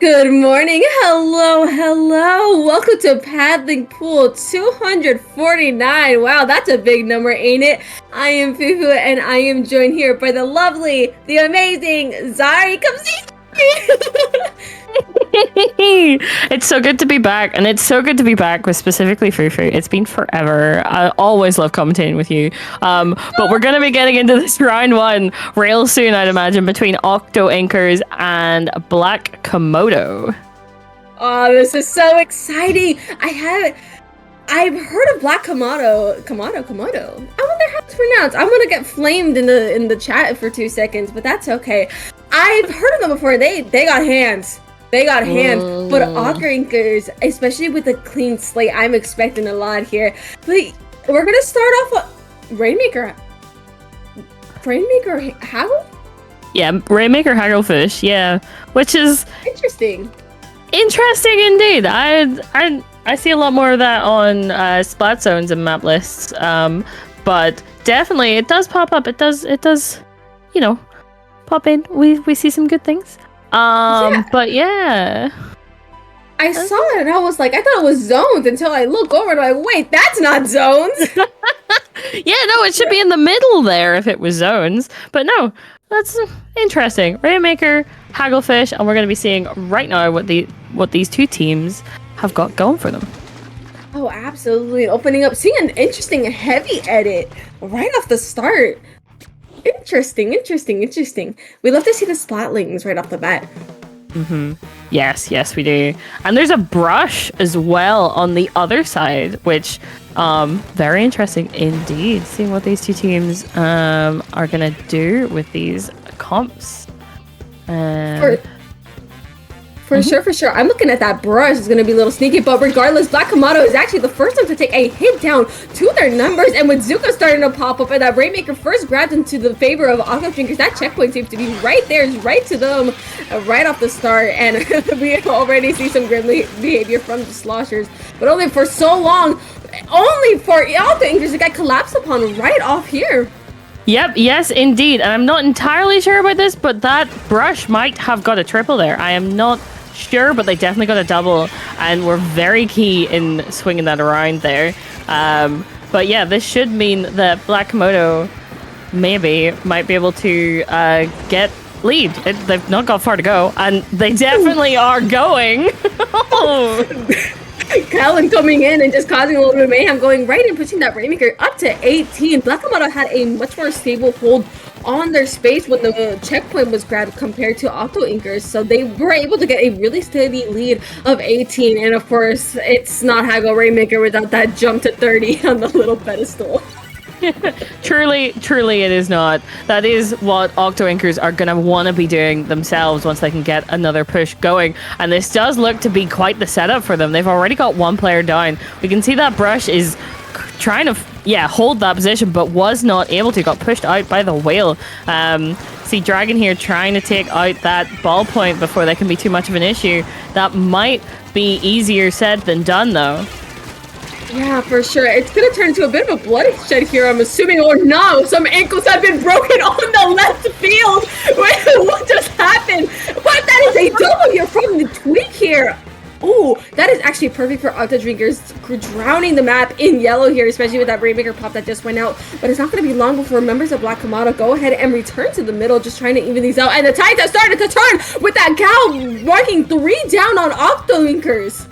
Good morning. Hello, hello. Welcome to Paddling Pool 249. Wow, that's a big number, ain't it? I am Fufu, and I am joined here by the lovely, the amazing Zari. Come see It's so good to be back, and it's so good to be back with specifically Fufu. It's been forever. I always love commentating with you. But we're going to be getting into this round one real soon, I'd imagine, between Octolnkers and Black Komodo. Oh, this is so exciting. I've heard of Black Komodo. Komodo. I wonder how it's pronounced. I'm gonna get flamed in the chat for 2 seconds, but that's okay. I've heard of them before. They got hands. They got hands. But Octolnkers, especially with a clean slate, I'm expecting a lot here. But we're gonna start off with Rainmaker Haggle? Yeah, Rainmaker Hagglefish, yeah. Which is Interesting. interesting indeed. I see a lot more of that on splat zones and map lists. But definitely it does pop up. It does, you know, pop in. We see some good things. Yeah. But yeah. I saw it and I was like, I thought it was zones until I look over and I'm like, wait, that's not zones. Yeah, no, it should be in the middle there if it was zones. But no, that's interesting. Rainmaker, Hagglefish, and we're going to be seeing right now what these two teams have got going for them. Oh, absolutely. Opening up, seeing an interesting heavy edit right off the start. Interesting. We love to see the splatlings right off the bat. Yes, we do. And there's a brush as well on the other side, which very interesting indeed. Seeing what these two teams are gonna do with these comps. For sure. I'm looking at that brush. It's going to be a little sneaky, but regardless, Black Komodo is actually the first one to take a hit down to their numbers, and with Zuko starting to pop up and that Rainmaker first grabbed into the favor of Octolnkers, that checkpoint seems to be right there, right to them, right off the start, and we already see some grim behavior from the sloshers, but only for so long, only for Octolnkers to get collapsed upon right off here. Yep, yes, indeed. And I'm not entirely sure about this, but that brush might have got a triple there. I am not sure, but they definitely got a double, and were very key in swinging that around there. But yeah, this should mean that Black Komodo might be able to get lead. They've not got far to go, and they definitely are going. Callan coming in and just causing a little bit of mayhem, going right and pushing that Rainmaker up to 18. Black Komodo had a much more stable hold on their space when the checkpoint was grabbed compared to Octolnkers, so they were able to get a really steady lead of 18. And of course, it's not Haggle Rainmaker without that jump to 30 on the little pedestal. Truly it is not. That is what Octolnkers are going to want to be doing themselves once they can get another push going. And this does look to be quite the setup for them. They've already got one player down. We can see that Brush is trying to, hold that position, but was not able to. Got pushed out by the whale. See Dragon here trying to take out that ballpoint before they can be too much of an issue. That might be easier said than done, though. Yeah, for sure. It's gonna turn into a bit of a bloodshed here, I'm assuming. Or no, some ankles have been broken on the left field. Wait, what just happened? But that is a double here from the tweak here. Oh, that is actually perfect for Octolnkers, drowning the map in yellow here, especially with that Rainmaker pop that just went out. But it's not going to be long before members of Black Komodo go ahead and return to the middle, just trying to even these out. And the tides have started to turn with that cow marking 3 down on Octolnkers.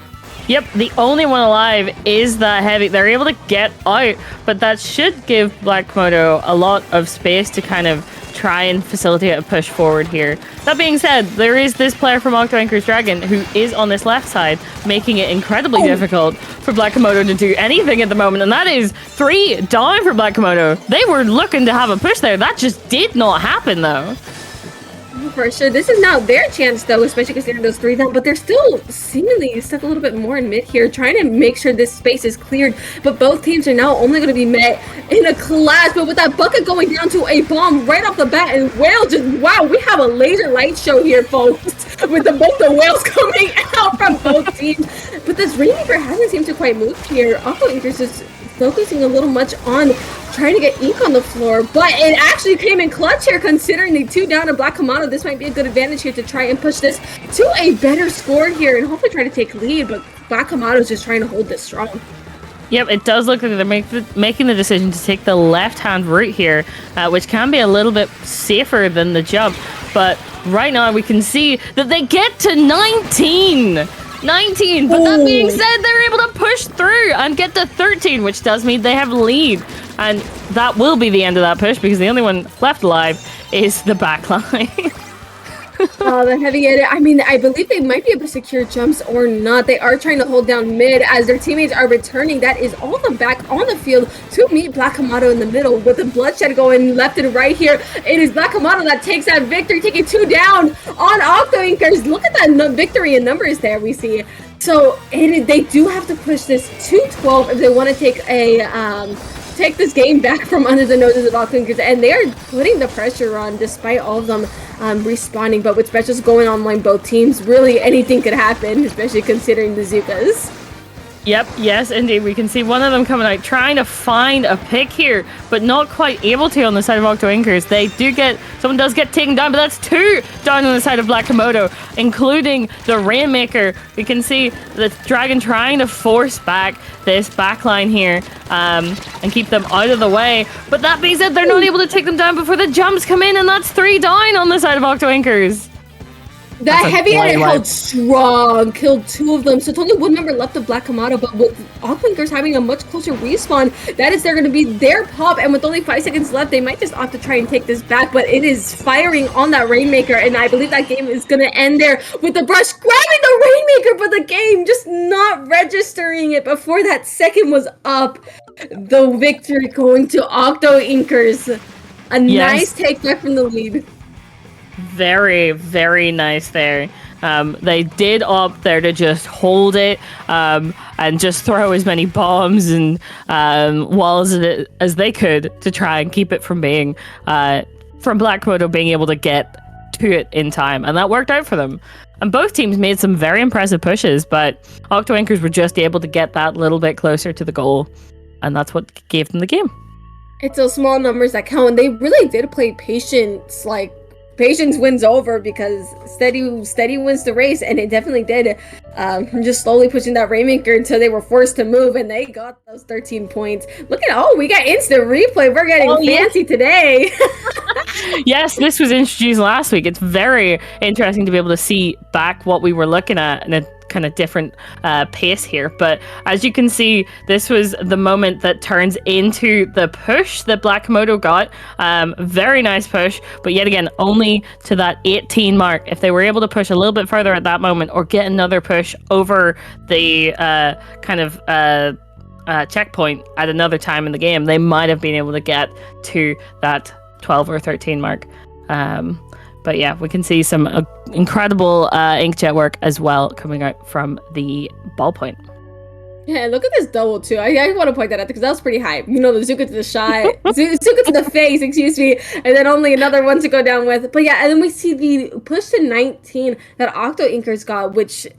Yep, the only one alive is that heavy. They're able to get out, but that should give Black Komodo a lot of space to kind of try and facilitate a push forward here. That being said, there is this player from Octolnkers Dragon who is on this left side, making it incredibly difficult for Black Komodo to do anything at the moment, and that is 3 down for Black Komodo. They were looking to have a push there. That just did not happen, though. For sure. This is now their chance, though, especially considering those 3 down, but they're still seemingly stuck a little bit more in mid here, trying to make sure this space is cleared, but both teams are now only going to be met in a collapse, but with that bucket going down to a bomb right off the bat, and Whale just, wow, we have a laser light show here, folks, with both the whales coming out from both teams, but this Rainmaker hasn't seemed to quite move here. Octolnkers is focusing a little much on trying to get ink on the floor, but it actually came in clutch here considering the 2 down to Black Komodo. This might be a good advantage here to try and push this to a better score here and hopefully try to take lead, but Black Komodo is just trying to hold this strong. Yep, it does look like they're making the decision to take the left-hand route here, which can be a little bit safer than the jump. But right now we can see that they get to 19! 19! But that being said, they're able to push through and get to 13, which does mean they have lead. And that will be the end of that push because the only one left alive is the backline. Oh, the heavy edit. I mean, I believe they might be able to secure jumps or not. They are trying to hold down mid as their teammates are returning. That is all the back on the field to meet Black Komodo in the middle with the bloodshed going left and right here. It is Black Komodo that takes that victory, taking 2 down on Octolnkers. Look at that victory in numbers there we see. So they do have to push this to 12 if they want to take this game back from under the noses of Octolnkers, and they are putting the pressure on despite all of them responding. But with specials going online both teams, really anything could happen, especially considering the Zukas. Yep, yes, indeed. We can see one of them coming out, trying to find a pick here, but not quite able to on the side of Octolnkers. Someone does get taken down, but that's 2 down on the side of Black Komodo, including the Rainmaker. We can see the Dragon trying to force back this backline here and keep them out of the way. But that being said, they're not able to take them down before the jumps come in, and that's 3 down on the side of Octolnkers. That heavy edit held strong, killed 2 of them, so it's only 1 member left of Black Komodo, but with Octolnkers having a much closer respawn, that is going to be their pop, and with only 5 seconds left, they might just opt to try and take this back, but it is firing on that Rainmaker, and I believe that game is going to end there with the brush grabbing the Rainmaker, but the game just not registering it before that second was up. The victory going to Octolnkers. Nice take back from the lead. Very, very nice there. They did opt there to just hold it and just throw as many bombs and walls as they could to try and keep it from being from Black Komodo being able to get to it in time, and that worked out for them. And both teams made some very impressive pushes, but Octolnkers were just able to get that little bit closer to the goal, and that's what gave them the game. It's those small numbers that count, and they really did play patience, patience wins over because steady wins the race, and it definitely did. Just slowly pushing that Rainmaker until they were forced to move, and they got those 13 points. Look at we got instant replay. We're getting fancy today. Yes, this was introduced last week. It's very interesting to be able to see back what we were looking at in a kind of different pace here, but as you can see, this was the moment that turns into the push that Black Komodo got. Very nice push, but yet again only to that 18 mark. If they were able to push a little bit further at that moment or get another push over the checkpoint at another time in the game, they might have been able to get to that 12 or 13 mark. But yeah, we can see some incredible inkjet work as well coming out from the ballpoint. Yeah, look at this double too. I want to point that out because that was pretty hype. You know, the Zuka to the shot, Zuka to the face, excuse me, and then only another one to go down with. But yeah, and then we see the push to 19 that Octolnkers got,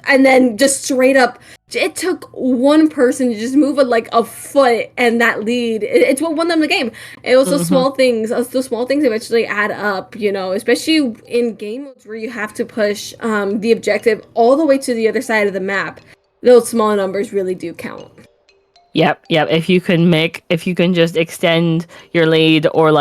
and then just straight up, it took one person to just move a foot, and that lead, it's what won them the game. It was those small things. Those small things eventually add up, you know, especially in game modes where you have to push the objective all the way to the other side of the map. Those small numbers really do count. Yep. If you can just extend your lead or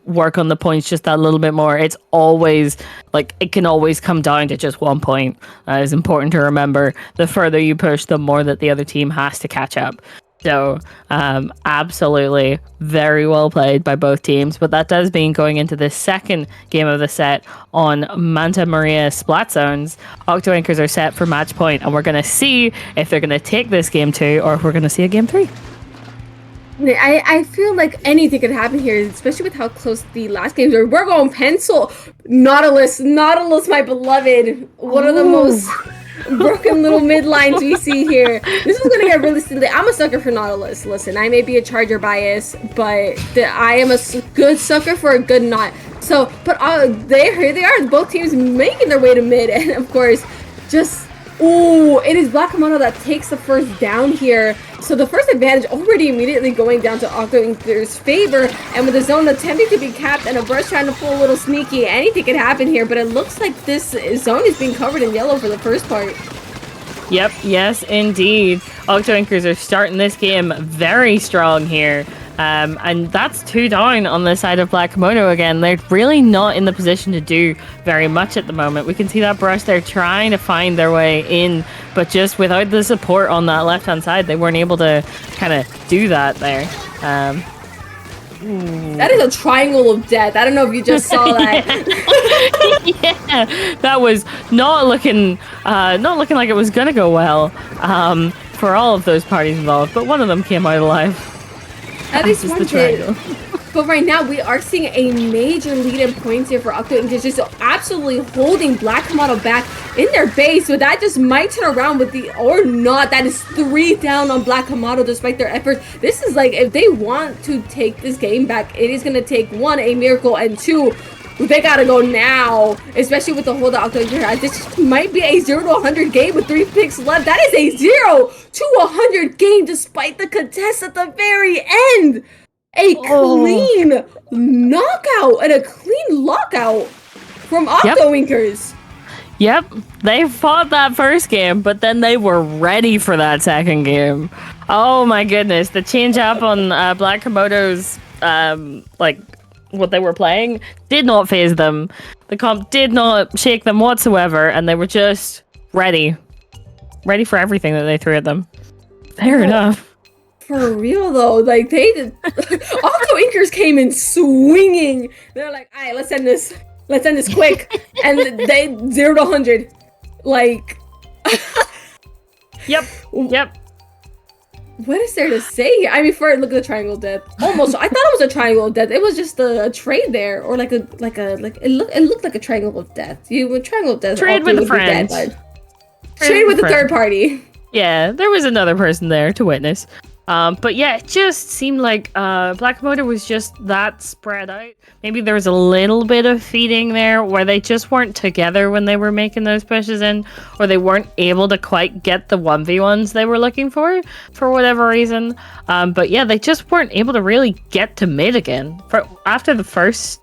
work on the points just that little bit more, it's always it can always come down to just 1 point. It's important to remember. The further you push, the more that the other team has to catch up. So, absolutely very well played by both teams. But that does mean going into the second game of the set on Manta Maria Splat Zones, Octolnkers are set for match point, and we're going to see if they're going to take this game 2 or if we're going to see a game 3. I feel like anything could happen here, especially with how close the last games were. We're going pencil. Nautilus, my beloved. One of the most broken little mid lines we see here. This is gonna get really silly. I'm a sucker for Nautilus. Listen, I may be a Charger bias, but I am a good sucker for a good knot. So, but here they are, both teams making their way to mid, and of course, just Ooh, it is Black Komodo that takes the first down here. So the first advantage already immediately going down to Octolnkers' favor. And with the zone attempting to be capped and a burst trying to pull a little sneaky, anything could happen here. But it looks like this zone is being covered in yellow for the first part. Yep, yes, indeed. Octolnkers are starting this game very strong here. And that's 2 down on the side of Black Komodo again. They're really not in the position to do very much at the moment. We can see that brush. They're trying to find their way in, but just without the support on that left-hand side, they weren't able to kind of do that there. That is a triangle of death. I don't know if you just saw that. Yeah, that was not looking like it was gonna go well for all of those parties involved, but one of them came out alive. At least one did. But right now, we are seeing a major lead in points here for Octolnkers, just absolutely holding Black Komodo back in their base. So that just might turn around with the, or not. That is 3 down on Black Komodo despite their efforts. This is like, if they want to take this game back, it is going to take 1, a miracle, and 2, they gotta go now, especially with the hold that Octolnkers has. This might be a 0 to 100 game with 3 picks left. That is a 0 to 100 game despite the contest at the very end. A clean knockout and a clean lockout from Octolnkers. Yep, they fought that first game, but then they were ready for that second game. Oh my goodness, the change up on Black Komodo's what they were playing did not phase them. The comp did not shake them whatsoever, and they were just ready for everything that they threw at them. Fair enough. For real though, like they did. Octolnkers came in swinging. They're like, all right, let's end this quick, and they 0 to 100. Like, yep. What is there to say? I mean, look at the triangle of death. Almost, I thought it was a triangle of death. It was just a trade there, or like it looked like a triangle of death. You would triangle of death. Trade with a friend. Trade with a third party. Yeah, there was another person there to witness. But yeah, it just seemed like Black Komodo was just that spread out. Maybe there was a little bit of feeding there where they just weren't together when they were making those pushes in, or they weren't able to quite get the 1v1s they were looking for whatever reason. But yeah, they just weren't able to really get to mid again. After the first,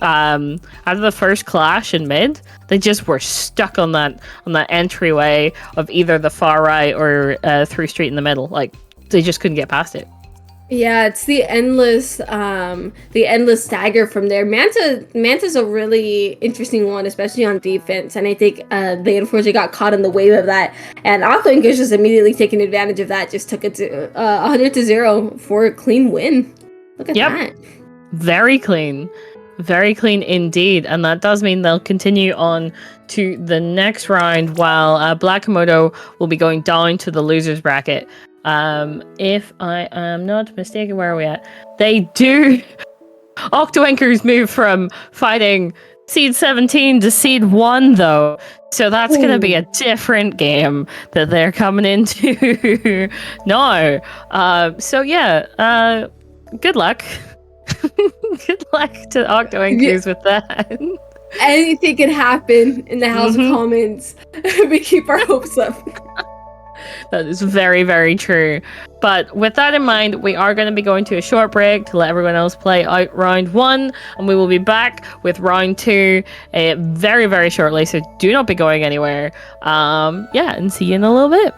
after the first clash in mid, they just were stuck on that entryway of either the far right or through street in the middle. Like, they just couldn't get past it. Yeah, it's the endless stagger from there. Manta's a really interesting one, especially on defense, and I think they unfortunately got caught in the wave of that. And Octolnkers just immediately taking advantage of that, just took it to 100 to 0 for a clean win. Look at that. Very clean indeed, and that does mean they'll continue on to the next round, while Black Komodo will be going down to the losers bracket. If I am not mistaken, where are we at? They do. Octolnkers move from fighting seed 17 to seed 1 though, so that's going to be a different game that they're coming into now. So yeah, good luck. Good luck to Octolnkers with that. Anything can happen in the House of Commons. We keep our hopes up. That is very, very true. But with that in mind, we are going to be going to a short break to let everyone else play out round 1, and we will be back with round 2 very, very shortly. So do not be going anywhere. Yeah, and see you in a little bit.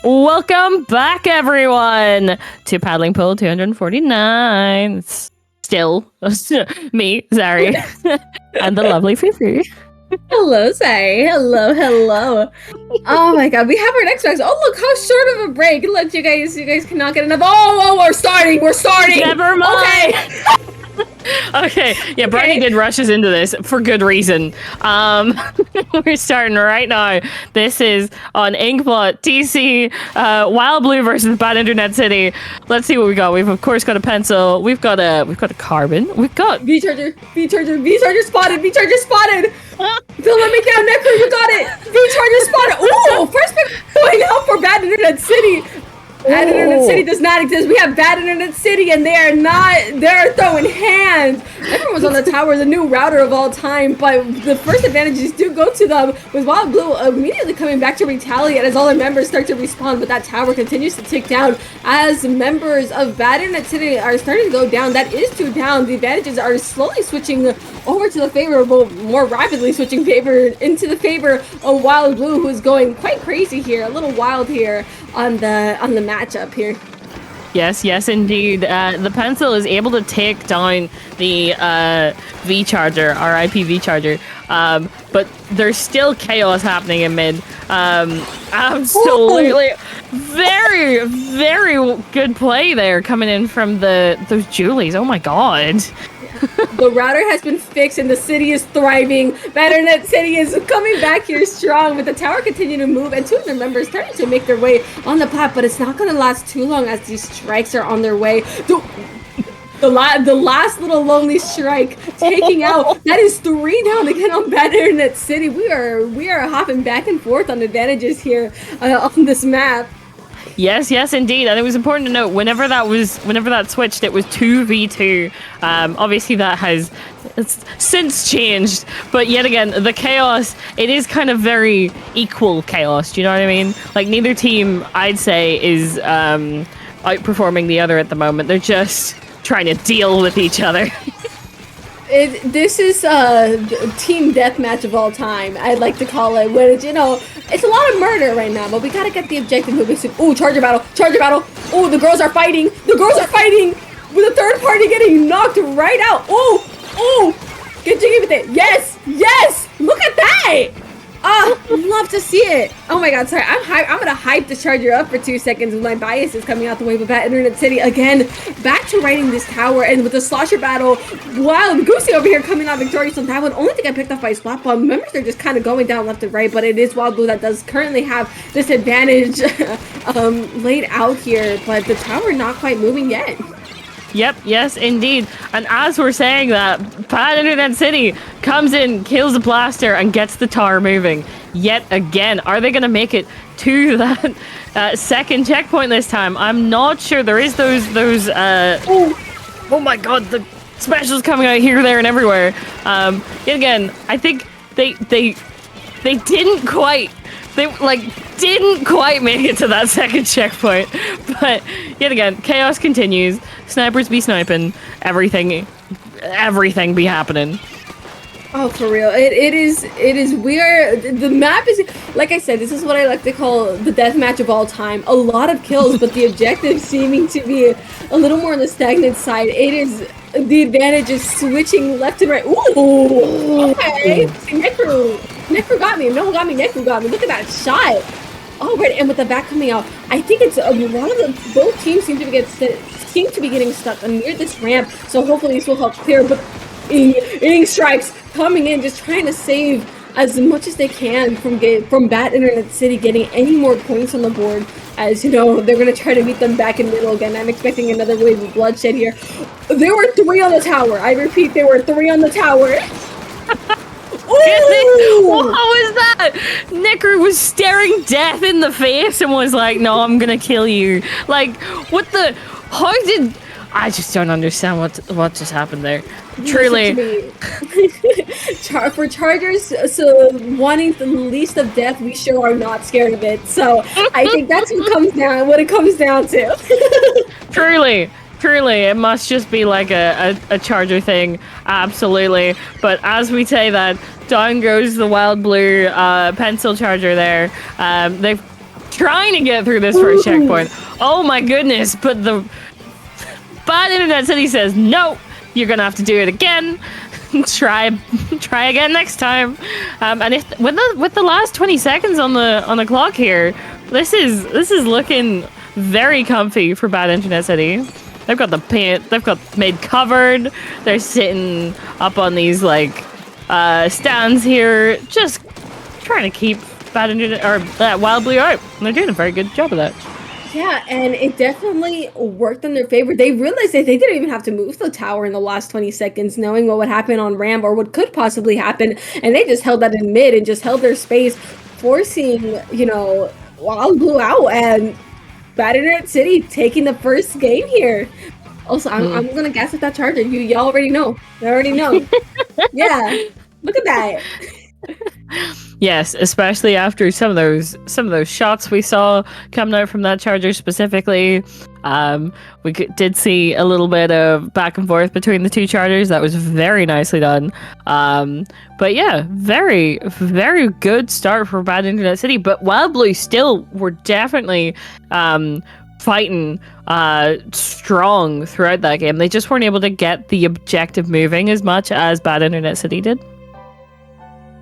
Welcome back, everyone, to Paddling Pool 249. It's still me, Zari, and the lovely Fifi. Hello, Zari. Hello. Oh my god, we have our next match. Oh, look how short of a break. Look, you guys cannot get enough. Oh, we're starting. Never mind. Okay. Okay, yeah, Bridie did rush us into this for good reason. We're starting right now. This is on Inkblot TC, Wild Blue versus Bad Internet City. Let's see what we got. We've of course got a pencil. We've got a carbon. We've got V-Charger spotted. Don't let me down, Necro. You got it. V-Charger spotted. Ooh, first pick going out for Bad Internet City. Bad Internet City does not exist. We have Bad Internet City, and they're throwing hands. Everyone's on the tower, the new router of all time, but the first advantages do go to them, with Wild Blue immediately coming back to retaliate as all their members start to respawn, but that tower continues to tick down as members of Bad Internet City are starting to go down. That is 2 down. The advantages are slowly switching over to the favorable, more rapidly switching into the favor of Wild Blue, who is going quite crazy here, a little wild here on the matchup here. Yes, indeed. The pencil is able to take down the V-Charger, RIP V-Charger, but there's still chaos happening in mid. Absolutely. Very, very good play there coming in from those Julies. Oh my god. The router has been fixed and the city is thriving. Bad Internet City is coming back here strong, with the tower continuing to move and 2 of their members starting to make their way on the plat, but it's not going to last too long as these strikes are on their way. The last little lonely strike taking out. That is 3 down again on Bad Internet City. We are hopping back and forth on advantages here on this map. Yes, indeed. And it was important to note, whenever that switched, it was 2v2. Obviously it's since changed, but yet again, the chaos, it is kind of very equal chaos. Do you know what I mean? Like, neither team, I'd say, is outperforming the other at the moment. They're just trying to deal with each other. This is team deathmatch of all time, I'd like to call it, when it's, it's a lot of murder right now, but we gotta get the objective moving soon. Ooh, charger battle! Ooh, the girls are fighting! With a third party getting knocked right out! Ooh! Get jiggy with it! Yes! Look at that! Love to see it. Oh my god, sorry. I'm gonna hype the charger up for 2 seconds with my biases coming out the way, but Bad Internet City again back to riding this tower, and with the slosher battle, Wild Goosey over here coming out victorious on that one. Only thing I picked up by spot bomb. Members are just kind of going down left and right, but it is Wild Blue that does currently have this advantage laid out here, but the tower not quite moving yet. Yep, yes, indeed. And as we're saying that, Bad Internet City comes in, kills the blaster, and gets the tower moving. Yet again, are they going to make it to that second checkpoint this time? I'm not sure. There is those oh my god, the specials coming out here, there, and everywhere. Yet again, I think they didn't quite make it to that second checkpoint, but yet again, chaos continues. Snipers be sniping, everything be happening. Oh, for real. It is the map is, like I said, this is what I like to call the death match of all time. A lot of kills, but the objective seeming to be a little more on the stagnant side. It is the advantage is switching left and right. Ooh, okay. See, Necro got me. No, got me. Necro got me. Look at that shot. Oh, right, and with the back coming out, I think it's a lot of both teams seem to be getting stuck near this ramp. So hopefully this will help clear. But Ing strikes coming in, just trying to save as much as they can from Bad Internet City getting any more points on the board. As you know, they're gonna try to meet them back in middle again. I'm expecting another wave of bloodshed here. There were 3 on the tower. I repeat, there were 3 on the tower. What was that? Nicker was staring death in the face and was like, "No, I'm gonna kill you." Like, what the? How did? I just don't understand what just happened there. Truly. For Chargers, so wanting the least of death, we sure are not scared of it. So I think that's what it comes down to. Truly, it must just be like a Charger thing, absolutely. But as we say that, down goes the Wild Blue pencil Charger there. They're trying to get through this first checkpoint. Oh my goodness, but the Bad Internet City says, no, you're gonna have to do it again. try again next time. And with the last 20 seconds on the clock here, this is looking very comfy for Bad Internet City. They've got the paint, they've got made covered. They're sitting up on these like stands here, just trying to keep Bad Internet or Wild Blue out. And they're doing a very good job of that. Yeah, and it definitely worked in their favor. They realized that they didn't even have to move the tower in the last 20 seconds, knowing what would happen on ramp or what could possibly happen, and they just held that in mid and just held their space, forcing, you know, Wild Blue out and Bad Internet City taking the first game here. Also, I'm gonna guess at that Charger. Y'all already know. You already know. Yeah, look at that. Yes, especially after some of those shots we saw coming out from that Charger specifically. We did see a little bit of back and forth between the two Chargers. That was very nicely done. But yeah, very, very good start for Bad Internet City. But Wild Blue still were definitely fighting strong throughout that game. They just weren't able to get the objective moving as much as Bad Internet City did.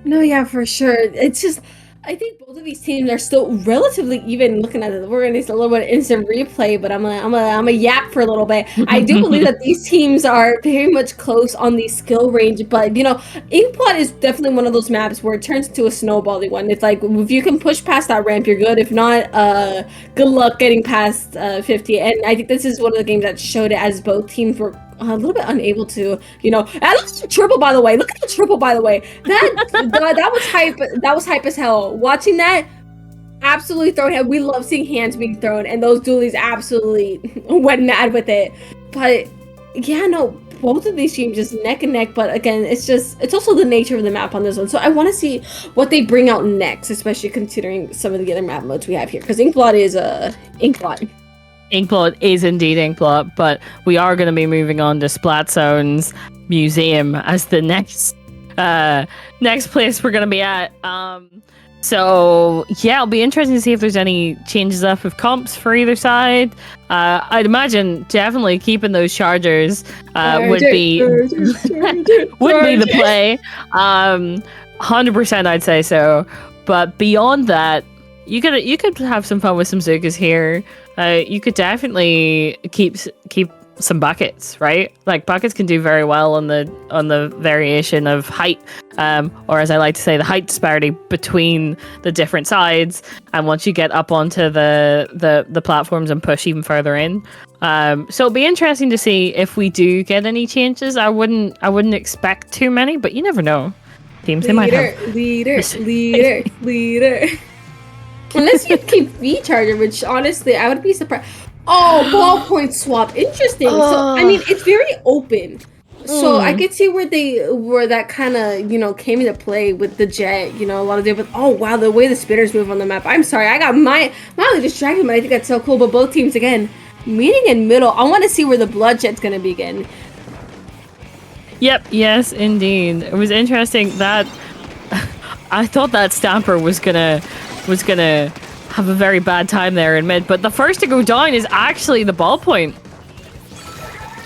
No, yeah, for sure. It's just, I think both of these teams are still relatively even. Looking at it, we're gonna need a little bit of instant replay, but I'm a yap for a little bit. I do believe that these teams are very much close on the skill range, but you know, Inkblot is definitely one of those maps where it turns into a snowbally one. It's like if you can push past that ramp, you're good. If not, good luck getting past 50. And I think this is one of the games that showed it, as both teams were a little bit unable to, you know. And look at the triple, by the way. Look at the triple, by the way. That was hype. That was hype as hell. Watching that, absolutely throwing head. We love seeing hands being thrown, and those dualies absolutely went mad with it. But yeah, no, both of these teams just neck and neck. But again, it's also the nature of the map on this one. So I want to see what they bring out next, especially considering some of the other map modes we have here. Because Inkblot is Inkblot. Inkblot is indeed Inkblot, but we are going to be moving on to Splat Zone's museum as the next place we're going to be at. So yeah, it'll be interesting to see if there's any changes up of comps for either side. I'd imagine definitely keeping those Chargers would be the play. 100% I'd say so. But beyond that, you could have some fun with some Zukas here. You could definitely keep some buckets, right? Like buckets can do very well on the variation of height, or as I like to say, the height disparity between the different sides. And once you get up onto the platforms and push even further in, so it'll be interesting to see if we do get any changes. I wouldn't expect too many, but you never know. Teams they might have leader. Unless you keep V Charger, which honestly I would be surprised. Oh, ballpoint swap. Interesting. So I mean, it's very open. So I could see where that kind of, you know, came into play with the jet. You know, a lot of different. Oh wow, the way the spinners move on the map. I'm sorry, I got mildly distracted, but I think that's so cool. But both teams again meeting in middle. I want to see where the bloodshed's gonna begin. Yep. Yes, indeed. It was interesting that I thought that Stamper was gonna have a very bad time there in mid, but the first to go down is actually the ballpoint.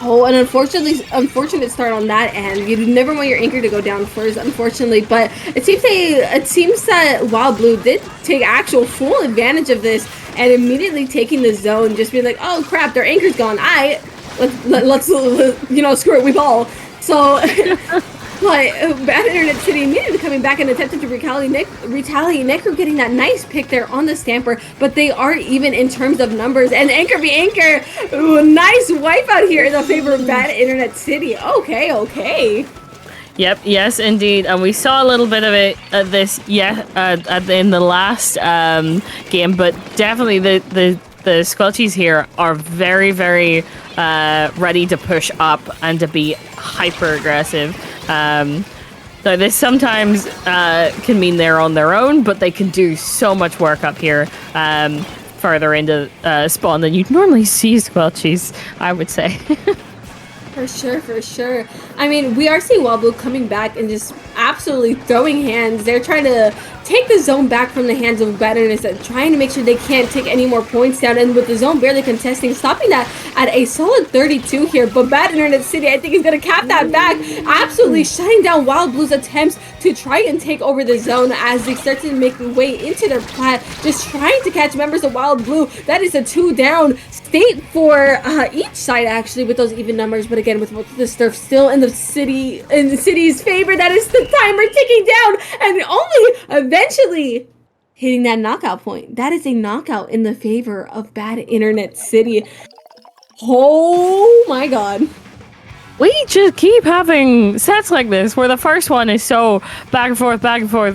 Oh, and unfortunate start on that end. You never want your anchor to go down first, unfortunately. But it seems that Wild Blue did take actual full advantage of this and immediately taking the zone, just being like, "Oh crap, their anchor's gone. Let's screw it, we ball." So, but Bad Internet City immediately coming back and attempted to retaliate. Necro getting that nice pick there on the Stamper, but they are even in terms of numbers. And Anchor be Anchor, ooh, nice wipe out here in the favor of Bad Internet City. Okay. Yep, yes, indeed, and we saw a little bit of it in the last game, but definitely the Squelchies here are very, very ready to push up and to be hyper aggressive. So this sometimes can mean they're on their own, but they can do so much work up here further into spawn than you'd normally see Squelchies, I would say. For sure. I mean, we are seeing Wild Blue coming back and just absolutely throwing hands. They're trying to take the zone back from the hands of Batterness and trying to make sure they can't take any more points down. And with the zone barely contesting, stopping that at a solid 32 here. But Bad Internet City, I think, is going to cap that back, absolutely shutting down Wild Blue's attempts to try and take over the zone as they start to make their way into their plat, just trying to catch members of Wild Blue. That is a 2-down state for each side, actually, with those even numbers. But again, with the stuff still in the city's favor, that is the timer ticking down, and only eventually hitting that knockout point. That is a knockout in the favor of Bad Internet City. Oh my god. We just keep having sets like this where the first one is so back and forth,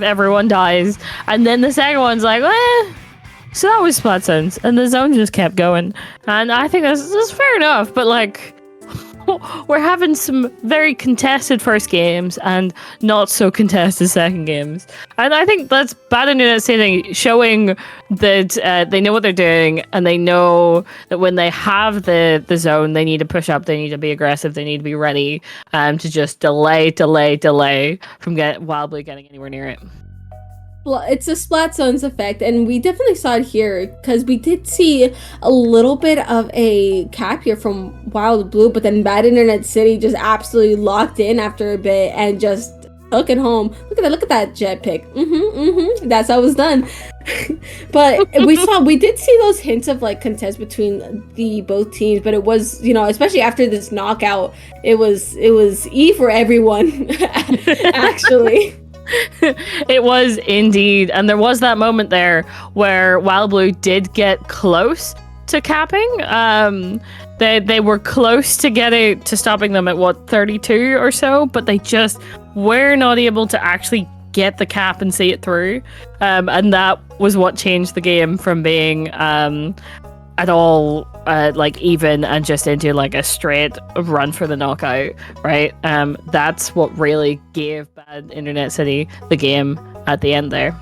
everyone dies, and then the second one's like, so that was splat zones, and the zone just kept going. And I think that's fair enough, but like, we're having some very contested first games and not so contested second games. And I think that's Bad Internet City showing that they know what they're doing, and they know that when they have the zone, they need to push up, they need to be aggressive, they need to be ready to just delay from Wild Blue getting anywhere near it. Well, it's a splat zones effect, and we definitely saw it here because we did see a little bit of a cap here from Wild Blue, but then Bad Internet City just absolutely locked in after a bit and just took it home. Look at that jet pick. That's how it was done. But we did see those hints of like contest between the both teams, but it was, especially after this knockout, it was E for everyone, actually. It was indeed, and there was that moment there where Wild Blue did get close to capping. They were close to stopping them at 32 or so, but they just were not able to actually get the cap and see it through. And that was what changed the game from being at all like even and just into like a straight run for the knockout, right? That's what really gave Bad Internet City the game at the end there.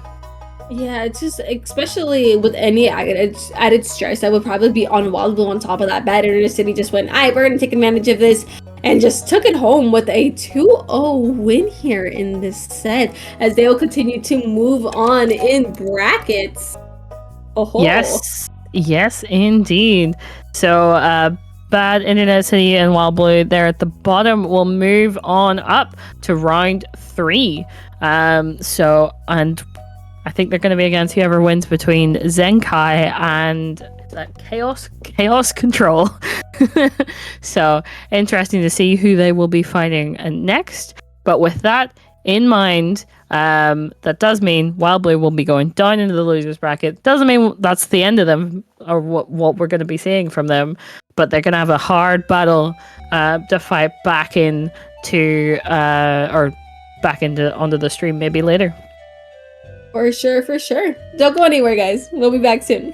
Yeah, it's just, especially with any added stress, that would probably be on Wild Blue on top of that. Bad Internet City just went, all right, we're going to take advantage of this, and just took it home with a 2-0 win here in this set, as they will continue to move on in brackets. Oh, Yes, indeed. So, Bad Internet City and Wild Blue there at the bottom will move on up to round 3. And I think they're going to be against whoever wins between Zenkai and Chaos Control. So interesting to see who they will be fighting next. But with that in mind, that does mean Wild Blue will be going down into the losers bracket. Doesn't mean that's the end of them or what we're going to be seeing from them, but they're going to have a hard battle to fight back into onto the stream maybe later. For sure. Don't go anywhere, guys. We'll be back soon.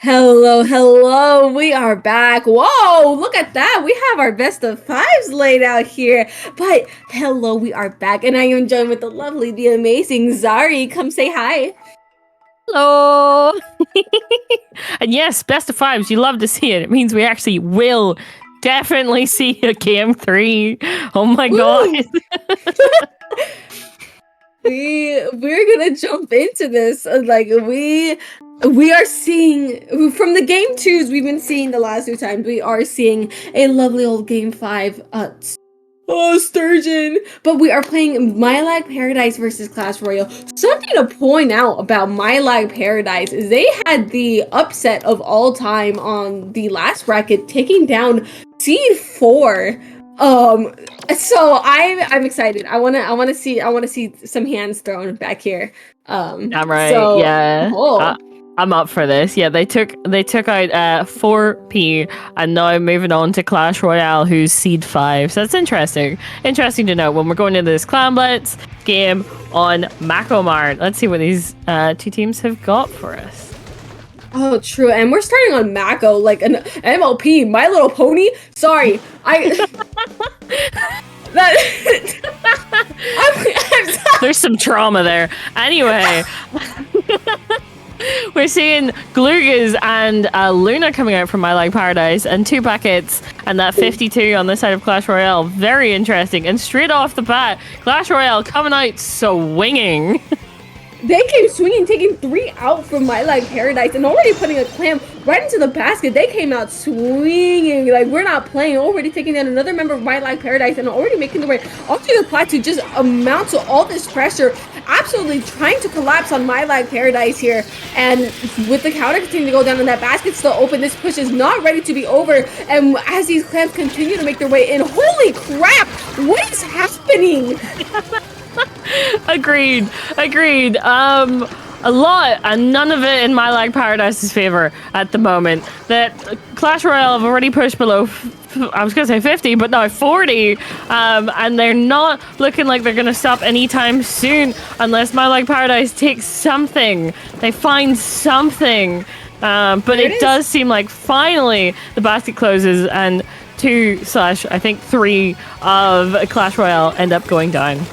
Hello, hello. We are back. Whoa, look at that. We have our best of fives laid out here. But hello, we are back. And I am joined with the lovely, the amazing Zari. Come say hi. Hello. And yes, best of fives. You love to see it. It means we actually will definitely see a game 3. Oh my god. We're gonna jump into this. Like we are seeing from the game 2s we've been seeing the last 2 times. We are seeing a lovely old game 5 Sturgeon. But we are playing My Lag Paradise versus Clash Royale. Something to point out about My Lag Paradise is they had the upset of all time on the last bracket, taking down Seed 4. So I'm excited. I wanna see some hands thrown back here. I'm right. So, yeah. I'm up for this. Yeah, they took out 4P, and now I'm moving on to Clash Royale, who's Seed 5. So that's interesting. Interesting to know when we're going into this Clan Blitz game on Macomart. Let's see what these 2 teams have got for us. Oh, true. And we're starting on Mako, like an MLP, My Little Pony. Sorry, I'm sorry. There's some trauma there. Anyway. We're seeing Glugas and Luna coming out from My Lag Paradise, and 2 packets, and that 52 on the side of Clash Royale. Very interesting. And straight off the bat, Clash Royale coming out swinging. They came swinging, taking 3 out from My Lag Paradise, and already putting a clam right into the basket. They came out swinging, like we're not playing. Already taking down another member of My Lag Paradise, and already making their way up to the plateau, just amount to all this pressure. Absolutely trying to collapse on My Lag Paradise here, and with the counter continuing to go down and that basket still open, this push is not ready to be over. And as these clams continue to make their way in, holy crap, what is happening? Agreed. A lot, and none of it in My Lag Paradise's favor at the moment. That Clash Royale have already pushed below, I was gonna say 50, but now 40, and they're not looking like they're gonna stop anytime soon unless My Lag Paradise takes something. They find something, but it does seem like finally the basket closes and 2/3 of Clash Royale end up going down.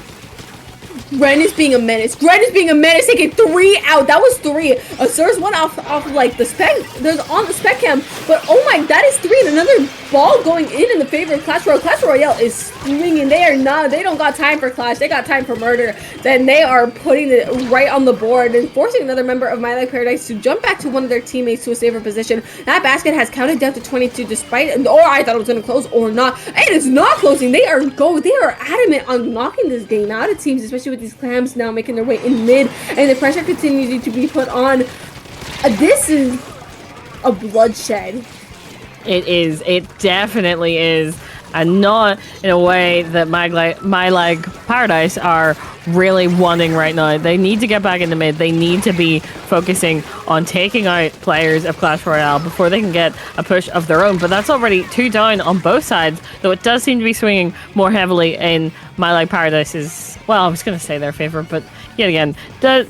Gren is being a menace. Taking 3 out. That was 3. There's one off like the spec. There's on the spec cam. But oh my, that is 3. And another ball going in the favor of Clash Royale. Clash Royale is swinging. They don't got time for Clash. They got time for murder. Then they are putting it right on the board and forcing another member of My Lag Paradise to jump back to one of their teammates to a safer position. That basket has counted down to 22 despite, or I thought it was going to close or not. It is not closing. They are adamant on knocking this game out of teams, especially with these clams now making their way in mid, and the pressure continues to be put on. This is a bloodshed. It is. It definitely is. And not in a way that My Lag Paradise are really wanting right now. They need to get back in the mid. They need to be focusing on taking out players of Clash Royale before they can get a push of their own. But that's already 2 down on both sides, though it does seem to be swinging more heavily in My Lag Paradise's, well, I was going to say their favor, but yet again, it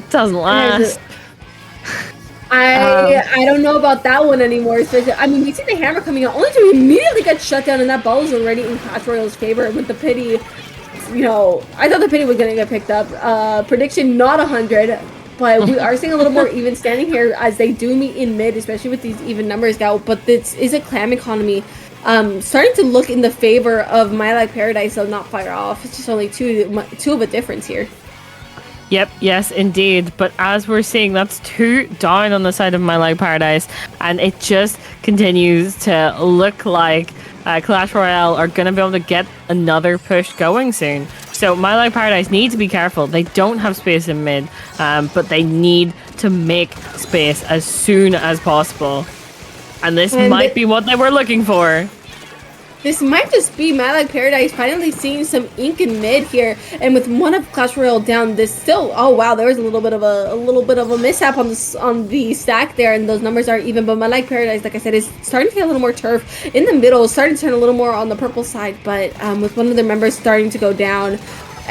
doesn't last. I don't know about that one anymore. I mean, we see the hammer coming out only to immediately get shut down, and that ball is already in Clash Royale's favor with the pity. You know, I thought the pity was going to get picked up. Prediction not 100, but we are seeing a little more even standing here as they do meet in mid, especially with these even numbers now. But this is a clam economy starting to look in the favor of My Lag Paradise, so not fire off. It's just only two of a difference here. Yep, yes, indeed. But as we're seeing, that's 2 down on the side of My Lag Paradise, and it just continues to look like Clash Royale are going to be able to get another push going soon. So My Lag Paradise need to be careful. They don't have space in mid, but they need to make space as soon as possible. And this might be what they were looking for. This might just be My Lag Paradise finally seeing some ink in mid here, and with one of Clash Royale down, this still, oh wow, there was a little bit of a mishap on the stack there, and those numbers aren't even. But My Lag Paradise, like I said, is starting to get a little more turf in the middle, starting to turn a little more on the purple side. But with one of their members starting to go down,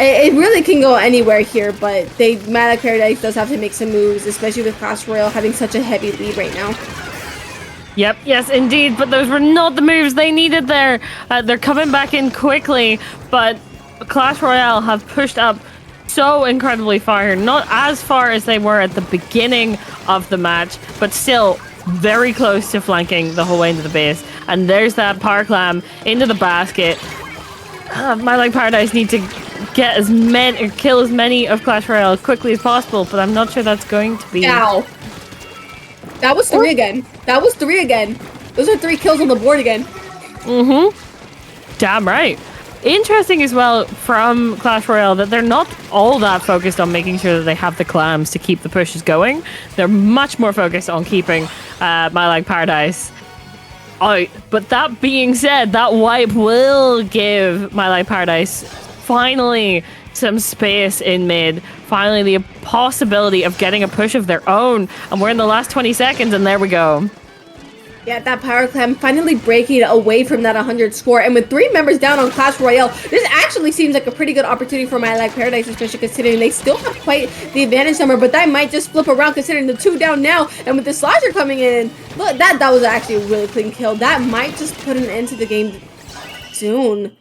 It really can go anywhere here, but My Life Paradise does have to make some moves, especially with Clash Royale having such a heavy lead right now. Yep, yes, indeed, but those were not the moves they needed there. They're coming back in quickly, but Clash Royale have pushed up so incredibly far here. Not as far as they were at the beginning of the match, but still very close to flanking the whole way into the base. And there's that power clam into the basket. My Life Paradise need to get as many, or kill as many of Clash Royale as quickly as possible, but I'm not sure that's going to be... Ow. That was 3 again. That was 3 again. Those are 3 kills on the board again. Damn right. Interesting as well from Clash Royale that they're not all that focused on making sure that they have the clams to keep the pushes going. They're much more focused on keeping My Life Paradise out. But that being said, that wipe will give My Life Paradise finally some space in mid, finally the possibility of getting a push of their own, and we're in the last 20 seconds and there we go. Yeah, that power clam finally breaking away from that 100 score, and with 3 members down on Clash Royale, this actually seems like a pretty good opportunity for My Life Paradise, especially considering they still have quite the advantage number, but that might just flip around considering the 2 down now, and with the slasher coming in, look, that was actually a really clean kill. That might just put an end to the game soon.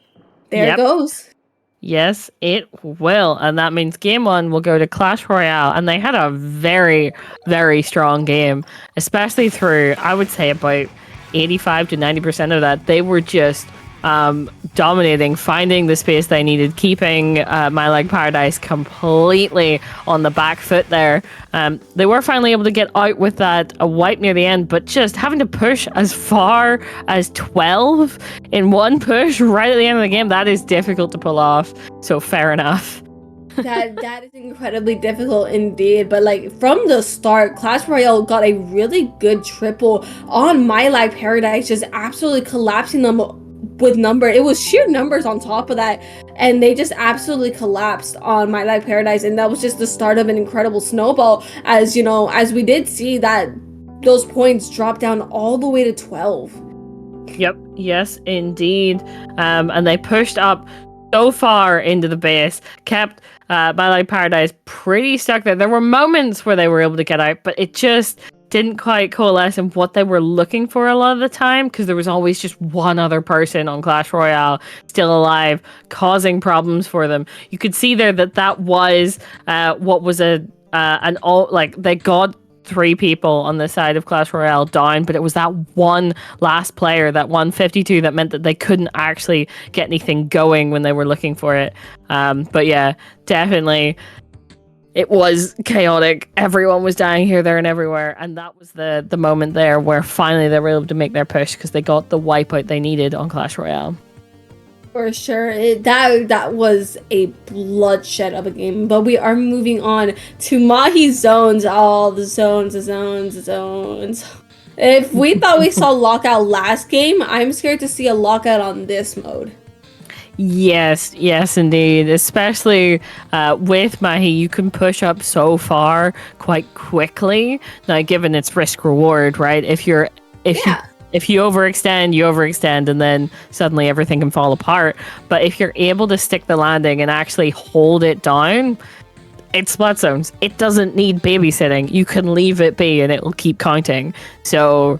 There it goes. Yes, it will. And that means game 1 will go to Clash Royale. And they had a very, very strong game, especially through, I would say, about 85 to 90% of that. They were just dominating, finding the space they needed, keeping My Life Paradise completely on the back foot there. They were finally able to get out with that a wipe near the end, but just having to push as far as 12 in one push right at the end of the game, that is difficult to pull off. So fair enough. That is incredibly difficult indeed, but like from the start, Clash Royale got a really good triple on My Life Paradise, just absolutely collapsing them with number. It was sheer numbers on top of that, and they just absolutely collapsed on My Life Paradise, and that was just the start of an incredible snowball, as you know, as we did see that those points drop down all the way to 12. Yep, yes indeed. And they pushed up so far into the base, kept My Life Paradise pretty stuck there. There were moments where they were able to get out, but it just didn't quite coalesce in what they were looking for a lot of the time, because there was always just one other person on Clash Royale still alive, causing problems for them. You could see there that was what was an all, like, they got 3 people on the side of Clash Royale down, but it was that one last player, that 152, that meant that they couldn't actually get anything going when they were looking for it. But yeah, definitely it was chaotic. Everyone was dying here, there, and everywhere. And that was the moment there where finally they were able to make their push, because they got the wipeout they needed on Clash Royale. For sure. That was a bloodshed of a game. But we are moving on to Mahi's zones. All the zones. If we thought we saw lockout last game, I'm scared to see a lockout on this mode. Yes, indeed. Especially with Mahi, you can push up so far quite quickly. Now, given its risk reward, right? If you overextend, and then suddenly everything can fall apart. But if you're able to stick the landing and actually hold it down, it's splat zones. It doesn't need babysitting. You can leave it be, and it will keep counting. So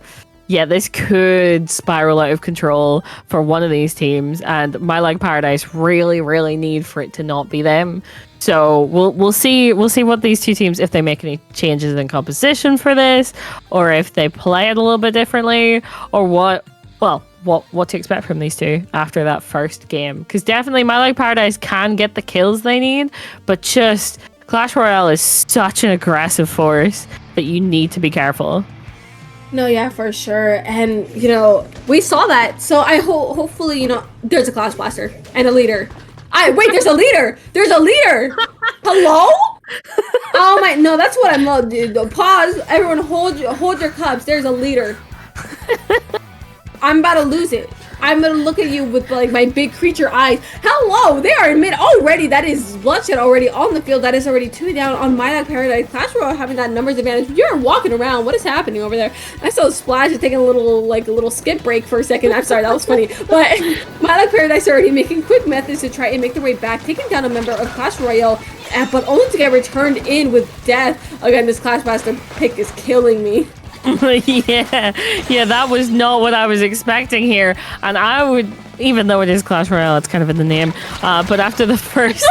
yeah, this could spiral out of control for one of these teams, and My Life Paradise really, really need for it to not be them. So we'll see what these two teams, if they make any changes in composition for this, or if they play it a little bit differently, or what to expect from these two after that first game. Because definitely My Life Paradise can get the kills they need, but just Clash Royale is such an aggressive force that you need to be careful. No, yeah, for sure. And, you know, we saw that. So I hopefully, you know, there's a Clash Blaster and a leader. Wait, there's a leader. There's a leader. Hello? Oh my, no, that's what I'm, dude. Pause. Everyone hold your cups. There's a leader. I'm about to lose it. I'm gonna look at you with like my big creature eyes. Hello, they are in mid already. That is bloodshed already on the field. That is already 2 down on My Like Paradise. Clash Royale having that numbers advantage. You're walking around. What is happening over there? I saw Splash is taking a little skip break for a second. I'm sorry, that was funny. But My Like Paradise already making quick methods to try and make their way back, taking down a member of Clash Royale, but only to get returned in with death. Again, this Clash Master pick is killing me. yeah, that was not what I was expecting here. And I would, even though it is Clash Royale, it's kind of in the name. But after the first,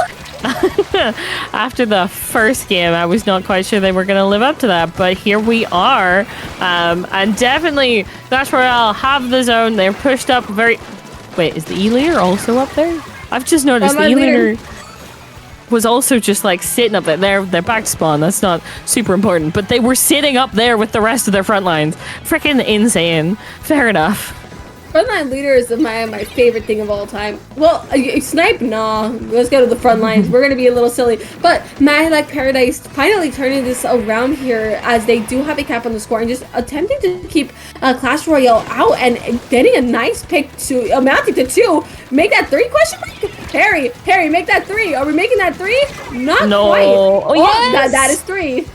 after the first game, I was not quite sure they were going to live up to that. But here we are, and definitely Clash Royale have the zone. They're pushed up very. Wait, is the E leader also up there? I've just noticed the E leader was also just like sitting up there. They're back spawn. That's not super important, but they were sitting up there with the rest of their front lines. Freaking insane. Fair enough. Frontline leader is my favorite thing of all time. Well, snipe, nah. Let's go to the front lines. We're gonna be a little silly, but My Like Paradise finally turning this around here as they do have a cap on the score and just attempting to keep Clash Royale out and getting a nice pick to amounting to 2. Make that 3 question mark? Harry, make that 3. Are we making that 3? Not quite. Oh, yes. That is 3.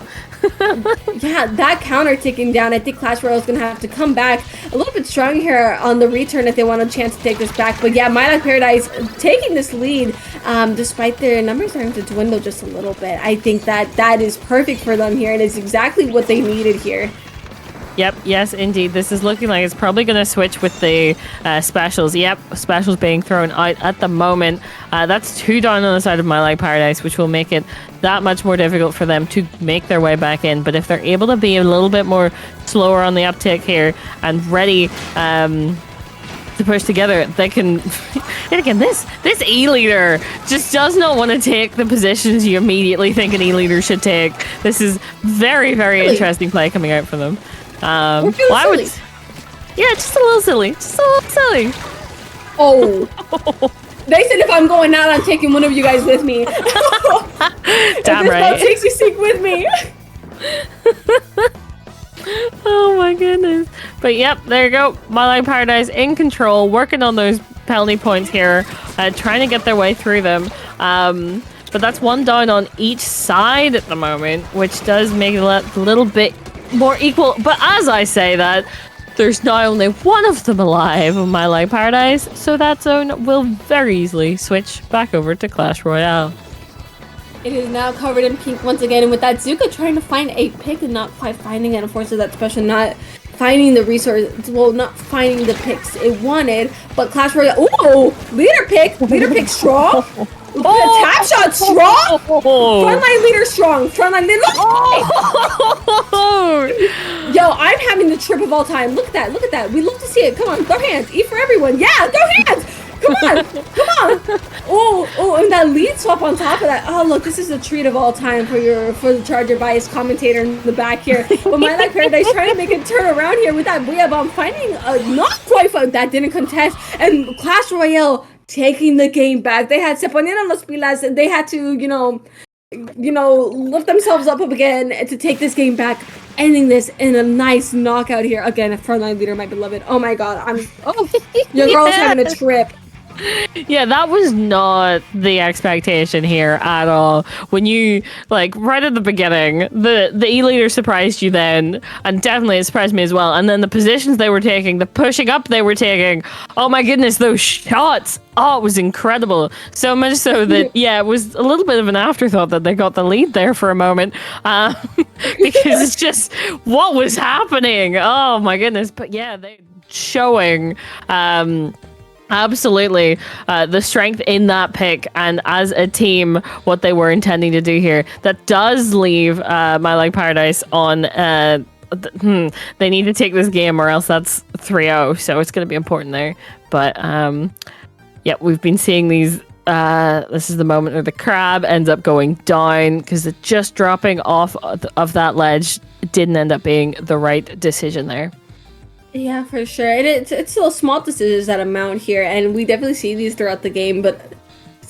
Yeah, that counter ticking down. I think Clash Royale is going to have to come back a little bit strong here on the return if they want a chance to take this back. But yeah, My Like Paradise taking this lead despite their numbers starting to dwindle just a little bit. I think that is perfect for them here and it's exactly what they needed here. Yep, yes, indeed. This is looking like it's probably going to switch with the specials. Yep, specials being thrown out at the moment. That's 2 down on the side of My Like Paradise, which will make it that much more difficult for them to make their way back in. But if they're able to be a little bit more slower on the uptick here and ready to push together, they can... And again, this E-leader just does not want to take the positions you immediately think an E-leader should take. This is very, very interesting play coming out from them. We're feeling silly. Yeah, just a little silly. Just a little silly. Oh. They said if I'm going out, I'm taking one of you guys with me. Damn right. Takes you seek with me. Oh my goodness. But yep, there you go. My Like Paradise in control, working on those penalty points here, trying to get their way through them. But that's 1 down on each side at the moment, which does make it a little bit more equal. But as I say that, there's now only 1 of them alive on My Like Paradise, so that zone will very easily switch back over to Clash Royale. It is now covered in pink once again, and with that Zuka trying to find a pick and not quite finding it, unfortunately that special not finding the resource, well, not finding the picks it wanted, but Clash Royale, ooh, leader pick strong. Tap shot strong. Frontline leader strong. Frontline leader. Yo, I'm having the trip of all time. Look at that. We love to see it. Come on, throw hands. E for everyone. Yeah, throw hands. Come on. Oh, and that lead swap on top of that. Oh, look, this is a treat of all time for the Charger bias commentator in the back here. But My Like Paradise trying to make a turn around here with that Booyah Bomb, finding not quite fun. That didn't contest, and Clash Royale taking the game back. They had se ponían las pilas and they had to, you know, lift themselves up again to take this game back, ending this in a nice knockout here. Again, a frontline leader, my beloved. Oh my god, your girl's having a trip. Yeah, that was not the expectation here at all. When you, like, right at the beginning, the E-leader surprised you then, and definitely it surprised me as well. And then the positions they were taking, the pushing up they were taking, oh my goodness, those shots. Oh, it was incredible. So much so that, yeah, it was a little bit of an afterthought that they got the lead there for a moment. Because it's just, what was happening? Oh my goodness. But yeah, they're showing... absolutely the strength in that pick, and as a team what they were intending to do here. That does leave My Like Paradise on they need to take this game or else that's 3-0, so it's going to be important there. But yeah, we've been seeing these this is the moment where the crab ends up going down because just dropping off of that ledge didn't end up being the right decision there. Yeah, for sure. And it's still small decisions that amount here, and we definitely see these throughout the game, but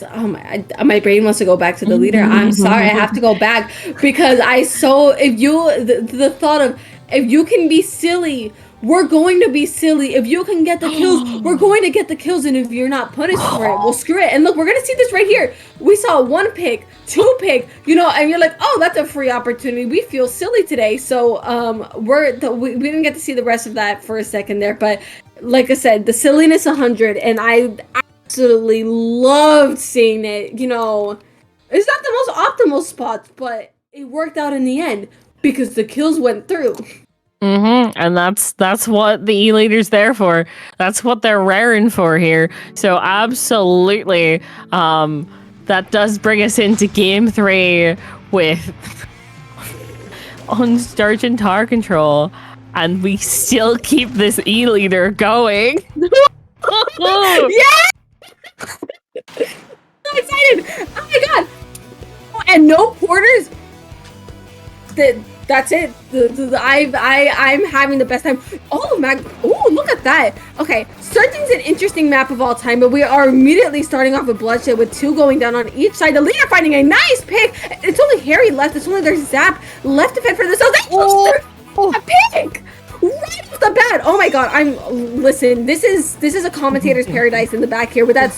oh my brain wants to go back to the leader. I'm sorry, I have to go back because the thought of if you can be silly, we're going to be silly. If you can get the kills, we're going to get the kills. And if you're not punished for it, well, screw it. And look, we're going to see this right here. We saw 1 pick, 2 pick, you know, and you're like, oh, that's a free opportunity. We feel silly today. So we didn't get to see the rest of that for a second there. But like I said, the silliness 100. And I absolutely loved seeing it. You know, it's not the most optimal spots, but it worked out in the end because the kills went through. And that's what the E-Leader's there for. That's what they're raring for here. So absolutely, that does bring us into game 3 with unstarched tower control, and we still keep this E-Leader going. Yeah! So excited! Oh my god! And no porters. That's it. I'm having the best time. Oh look at that. Okay, Searching's an interesting map of all time, but we are immediately starting off with bloodshed with 2 going down on each side. The leader finding a nice pick. It's only Harry left. It's only their Zap left to fend for themselves. A pick! Right off the bat. Oh my god, listen, this is a commentator's paradise in the back here with that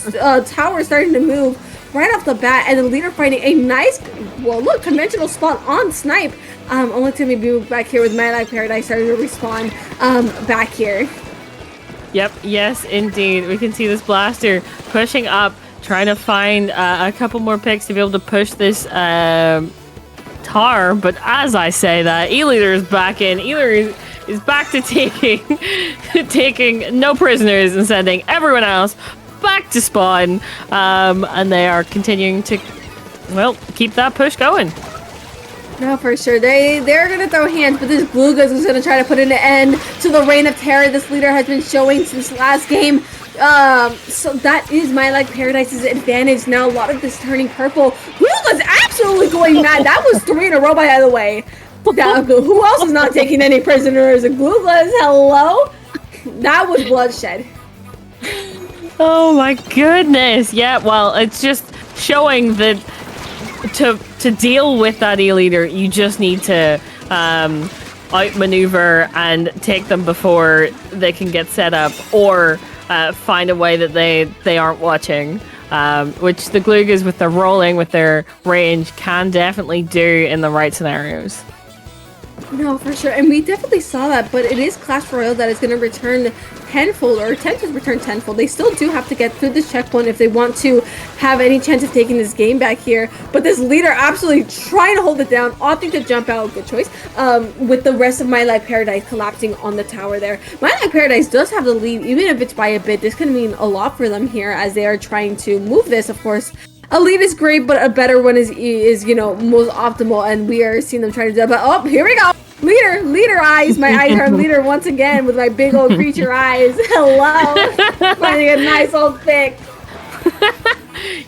tower starting to move right off the bat, and the leader finding a nice, well, look, conventional spot on snipe. Only to be moved back here with My Life Paradise starting to respawn back here. Yep, yes, indeed. We can see this blaster pushing up, trying to find a couple more picks to be able to push this tar. But as I say that, E-Leader is back in. E-Leader is back to taking no prisoners and sending everyone else back to spawn. And they are continuing to, well, keep that push going. No, for sure. They're gonna throw hands, but this Glugaz is gonna try to put an end to the reign of terror this leader has been showing since last game. So that is My Life Paradise's advantage. Now a lot of this turning purple. Glugaz absolutely going mad. That was 3 in a row, by the way. Who else is not taking any prisoners? Glugaz, hello? That was bloodshed. Oh my goodness. Yeah, well, it's just showing that to deal with that E-Leader, you just need to outmaneuver and take them before they can get set up, or find a way that they aren't watching, which the Glugaz with their rolling, with their range, can definitely do in the right scenarios. No, for sure. And we definitely saw that, but it is Clash Royale that is going to return tenfold, or attempt to return tenfold. They still do have to get through this checkpoint if they want to have any chance of taking this game back here. But this leader absolutely trying to hold it down, opting to jump out, good choice, with the rest of My Life Paradise collapsing on the tower there. My Life Paradise does have the lead, even if it's by a bit. This can mean a lot for them here as they are trying to move this, of course. A lead is great, but a better one is you know, most optimal, and we are seeing them trying to do that. But oh, here we go. Leader eyes. My eyes are leader once again with my big old creature eyes. Hello. Finding a nice old pick.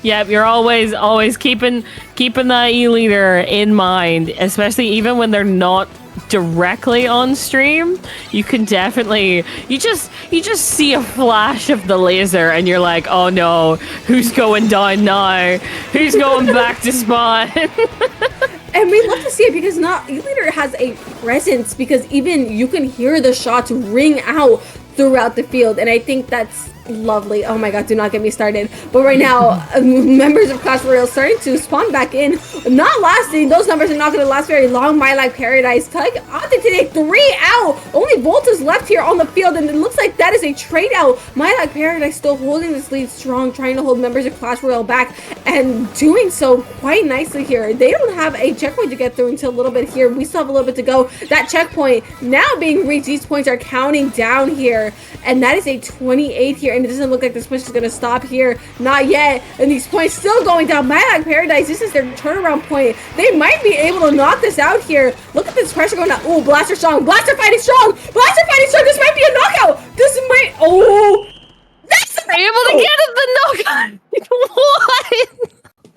Yep, you're always keeping that E-Leader in mind, especially even when they're not directly on stream. You can definitely, you just see a flash of the laser and you're like, oh no, who's going down now? Who's going back to spawn? And we love to see it because E-Leader has a presence, because even you can hear the shots ring out throughout the field, and I think that's lovely. Oh my god, do not get me started. But right now, members of Clash Royale starting to spawn back in. Not lasting. Those numbers are not going to last very long. My Life Paradise opting to take 3 out. Only Volta's left here on the field, and it looks like that is a trade out. My Life Paradise still holding this lead strong, trying to hold members of Clash Royale back, and doing so quite nicely here. They don't have a checkpoint to get through until a little bit here. We still have a little bit to go. That checkpoint now being reached. These points are counting down here, and that is a 28 here. And it doesn't look like this push is going to stop here. Not yet. And these points still going down. My Life Paradise, this is their turnaround point. They might be able to knock this out here. Look at this pressure going down. Oh, Blaster strong. Blaster fighting strong. Blaster fighting strong. This might be a knockout. This might... Oh! That's able to get at the knockout. What?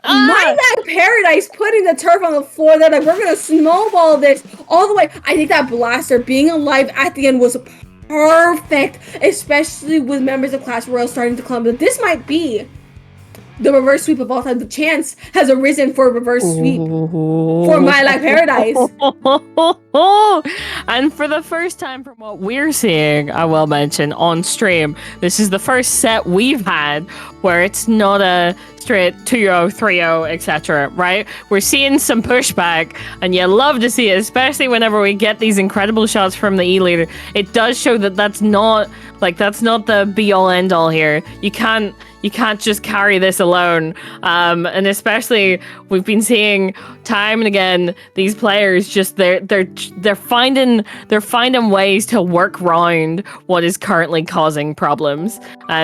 My Life Paradise putting the turf on the floor. They're like, we're going to snowball this all the way. I think that Blaster being alive at the end was perfect, especially with members of Clash Royale starting to clump. This might be the reverse sweep of all time. The chance has arisen for a reverse sweep for My Life Paradise. And for the first time from what we're seeing, I will mention on stream, this is the first set we've had where it's not a straight 2-0, 3-0, etc. Right? We're seeing some pushback, and you love to see it, especially whenever we get these incredible shots from the E leader. It does show that that's not the be all end all here. You can't just carry this alone. And especially we've been seeing time and again these players just they're finding ways to work around what is currently causing problems.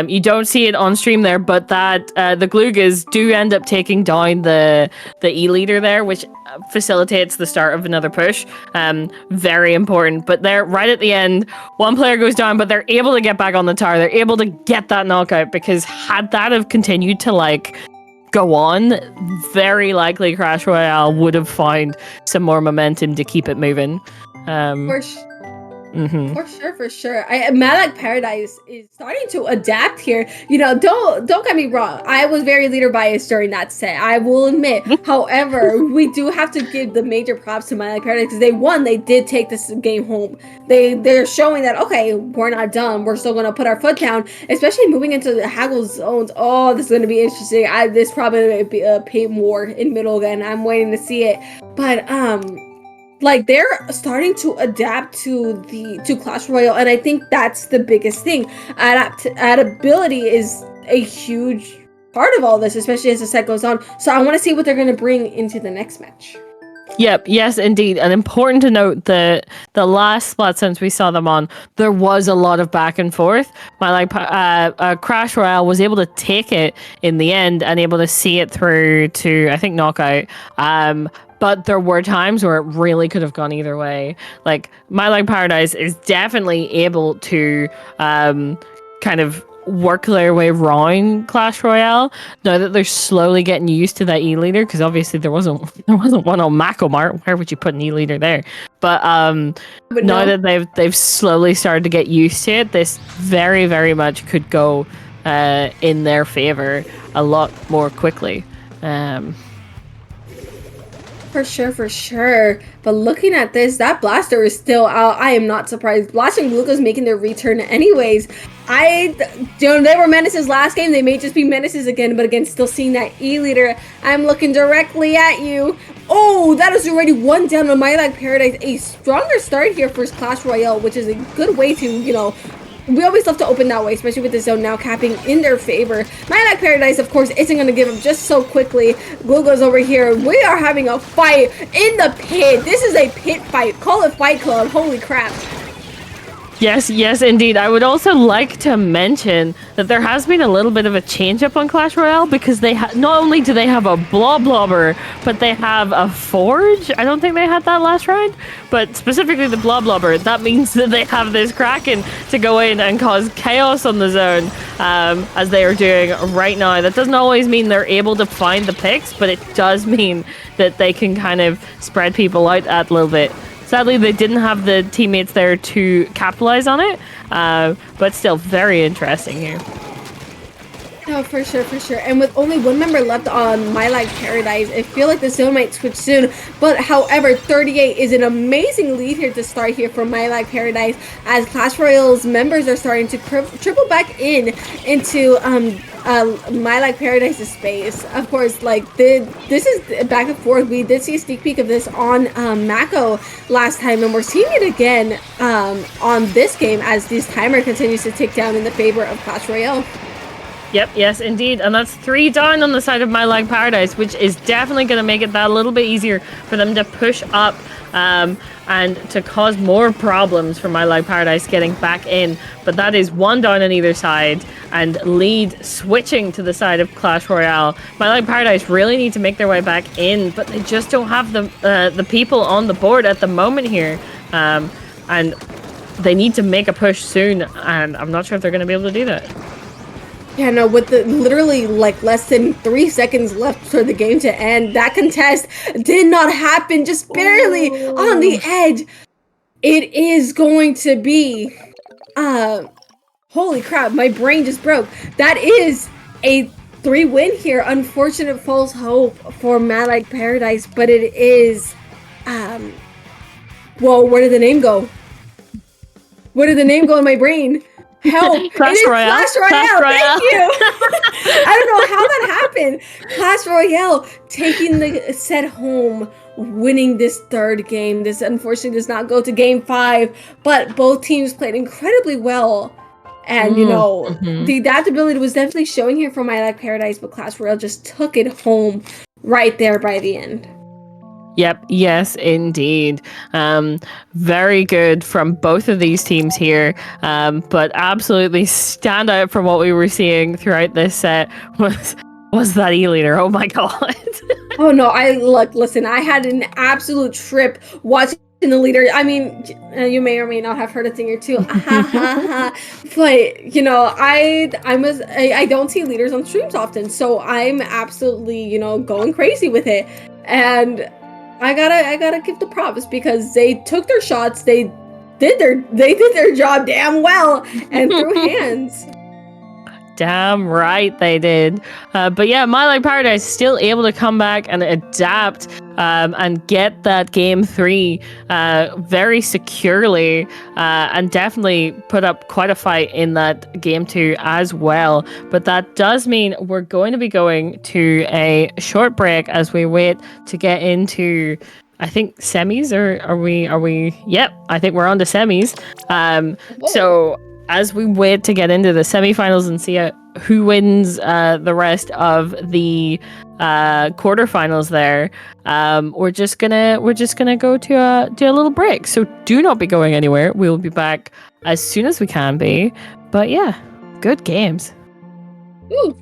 You don't see it on stream there, but that the Glugas do end up taking down the E leader there, which facilitates the start of another push. Very important. But they're right at the end, one player goes down, but they're able to get back on the tower. They're able to get that knockout, because had that have continued to like go on, very likely Clash Royale would have found some more momentum to keep it moving. For sure. My Life Paradise is starting to adapt here. You know, don't get me wrong. I was very leader biased during that set, I will admit. However, we do have to give the major props to My Life Paradise, because they did take this game home. They're showing that, okay, we're not done. We're still gonna put our foot down, especially moving into the haggle zones. Oh, this is gonna be interesting. This probably will be a paint war in middle again. I'm waiting to see it. But like, they're starting to adapt to Clash Royale, and I think that's the biggest thing. Adaptability is a huge part of all this, especially as the set goes on. So I want to see what they're going to bring into the next match. Yep, yes, indeed. And important to note that the last spot since we saw them on, there was a lot of back and forth. Crash Royale was able to take it in the end and able to see it through to, I think, knockout. But there were times where it really could have gone either way. Like, My Life Paradise is definitely able to kind of work their way around Clash Royale now that they're slowly getting used to that E leader, because obviously there wasn't one on Macomart. Where would you put an E leader there? But now that they've slowly started to get used to it, this very, very much could go in their favor a lot more quickly. For sure. But looking at this, that blaster is still out. I am not surprised. Blast and Glucose making their return anyways. They were menaces last game. They may just be menaces again, but again, still seeing that E leader. I'm looking directly at you. Oh, that is already one down on My Life Paradise. A stronger start here for Clash Royale, which is a good way to, you know, we always love to open that way, especially with the zone now capping in their favor. My Life Paradise, of course, isn't going to give up just so quickly. Glugo's over here. We are having a fight in the pit. This is a pit fight. Call it Fight Club. Holy crap. Yes, indeed. I would also like to mention that there has been a little bit of a change up on Clash Royale, because they not only do they have a Bloblobber, but they have a Forge. I don't think they had that last round, but specifically the Bloblobber. That means that they have this Kraken to go in and cause chaos on the zone, as they are doing right now. That doesn't always mean they're able to find the picks, but it does mean that they can kind of spread people out a little bit. Sadly, they didn't have the teammates there to capitalize on it, but still very interesting here. No, for sure. And with only one member left on My Life Paradise, I feel like the zone might switch soon. But however, 38 is an amazing lead here to start here for My Life Paradise, as Clash Royale's members are starting to triple back into My Life Paradise's space. Of course, like this is back and forth. We did see a sneak peek of this on Mako last time, and we're seeing it again on this game as this timer continues to tick down in the favor of Clash Royale. Yep, yes, indeed. And that's 3 down on the side of My Life Paradise, which is definitely going to make it that a little bit easier for them to push up and to cause more problems for My Life Paradise getting back in. But that is 1 down on either side, and lead switching to the side of Clash Royale. My Life Paradise really need to make their way back in, but they just don't have the people on the board at the moment here. And they need to make a push soon, and I'm not sure if they're going to be able to do that. Yeah, no, with the literally like less than 3 seconds left for the game to end, that contest did not happen, just barely on the edge. It is going to be, holy crap, my brain just broke. That is a 3-win here. Unfortunate false hope for Mad Like Paradise, but it is. Whoa, where did the name go? Where did the name go in my brain? Help! Clash It is Royale. Clash Royale. Thank you. I don't know how that happened. Clash Royale taking the set home, winning this third game. This unfortunately does not go to game 5, but both teams played incredibly well. And the adaptability was definitely showing here for My Life Paradise, but Clash Royale just took it home right there by the end. Yep, yes, indeed. Very good from both of these teams here. But absolutely stand out from what we were seeing throughout this set was that E-leader. Oh my god. Oh no, listen, I had an absolute trip watching the leader. I mean, you may or may not have heard a thing or two. But I don't see leaders on streams often, so I'm absolutely, going crazy with it. And I gotta give the props because they took their shots, they did their job damn well and threw hands. Damn right they did. But yeah, My Life Paradise still able to come back and adapt and get that game 3 very securely and definitely put up quite a fight in that game 2 as well. But that does mean we're going to be going to a short break as we wait to get into, I think, semis, or are we? Yep, I think we're on to semis. So as we wait to get into the semifinals and see who wins the rest of the quarterfinals there, we're just gonna go to a little break. So do not be going anywhere. We will be back as soon as we can be. But yeah, good games. Ooh.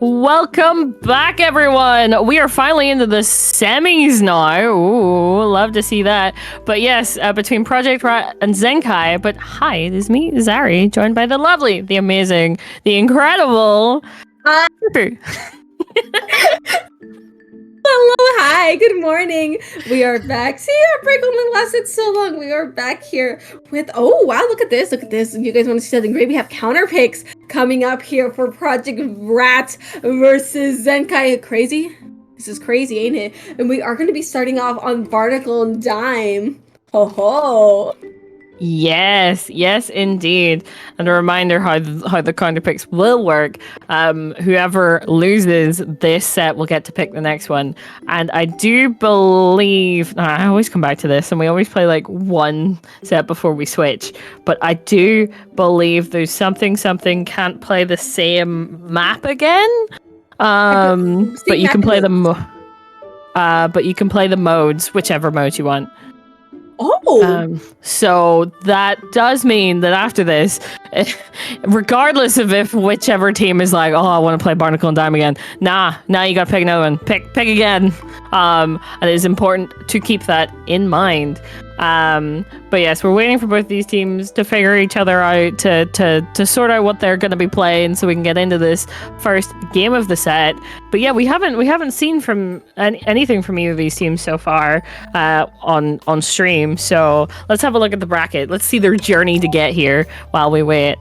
Welcome back, everyone. We are finally into the semis now. Ooh, love to see that. But yes, between Project R.A.T and Zenkai. But hi, it is me, Zari, joined by the lovely, the amazing, the incredible. Hello, hi, good morning. We are back. See, our break only lasted so long. We are back here with, oh wow, look at this, look at this. You guys want to see something great? We have counter picks coming up here for Project R.A.T versus Zenkai. Crazy? This is crazy, ain't it? And we are going to be starting off on Barnacle and Dime. Ho ho. Yes, yes, indeed. And a reminder how the counter picks will work. Whoever loses this set will get to pick the next one. And I do believe I always come back to this, and we always play like one set before we switch. But I do believe there's something can't play the same map again. But you can play but you can play the modes, whichever mode you want. Oh. So that does mean that after this, regardless of if whichever team is like, oh, I want to play Barnacle and Dime again, now you gotta pick another one. Pick again. And it is important to keep that in mind. But yes, we're waiting for both these teams to figure each other out, to sort out what they're gonna be playing, so we can get into this first game of the set. But yeah, we haven't seen from anything from either of these teams so far on stream. So let's have a look at the bracket. Let's see their journey to get here while we wait.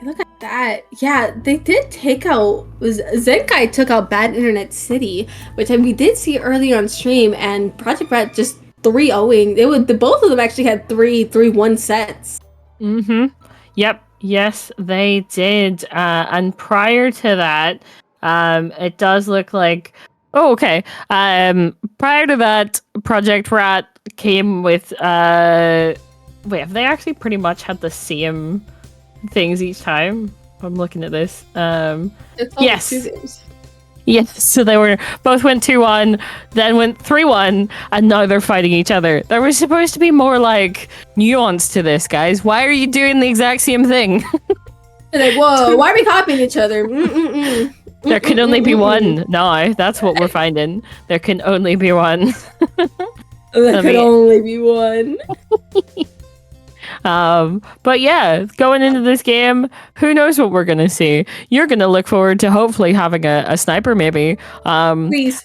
Look at that. Yeah, they did take out, Zenkai took out Bad Internet City, which we did see earlier on stream, and Project R.A.T just 3-0ing. Both of them actually had 3-1 sets. Mm-hmm. Yep. Yes, they did. And prior to that, it does look like, oh, okay. Prior to that, Project R.A.T came with, wait, have they actually pretty much had the same things each time? I'm looking at this. Yes. Yes, so they both went 2-1, then went 3-1, and now they're fighting each other. There was supposed to be more like nuance to this, guys. Why are you doing the exact same thing? Like, whoa, why are we copying each other? There can only be one. No, that's what we're finding. There can only be one. There can only be one. But yeah, going into this game, who knows what we're gonna see? You're gonna look forward to hopefully having a sniper, maybe. Please.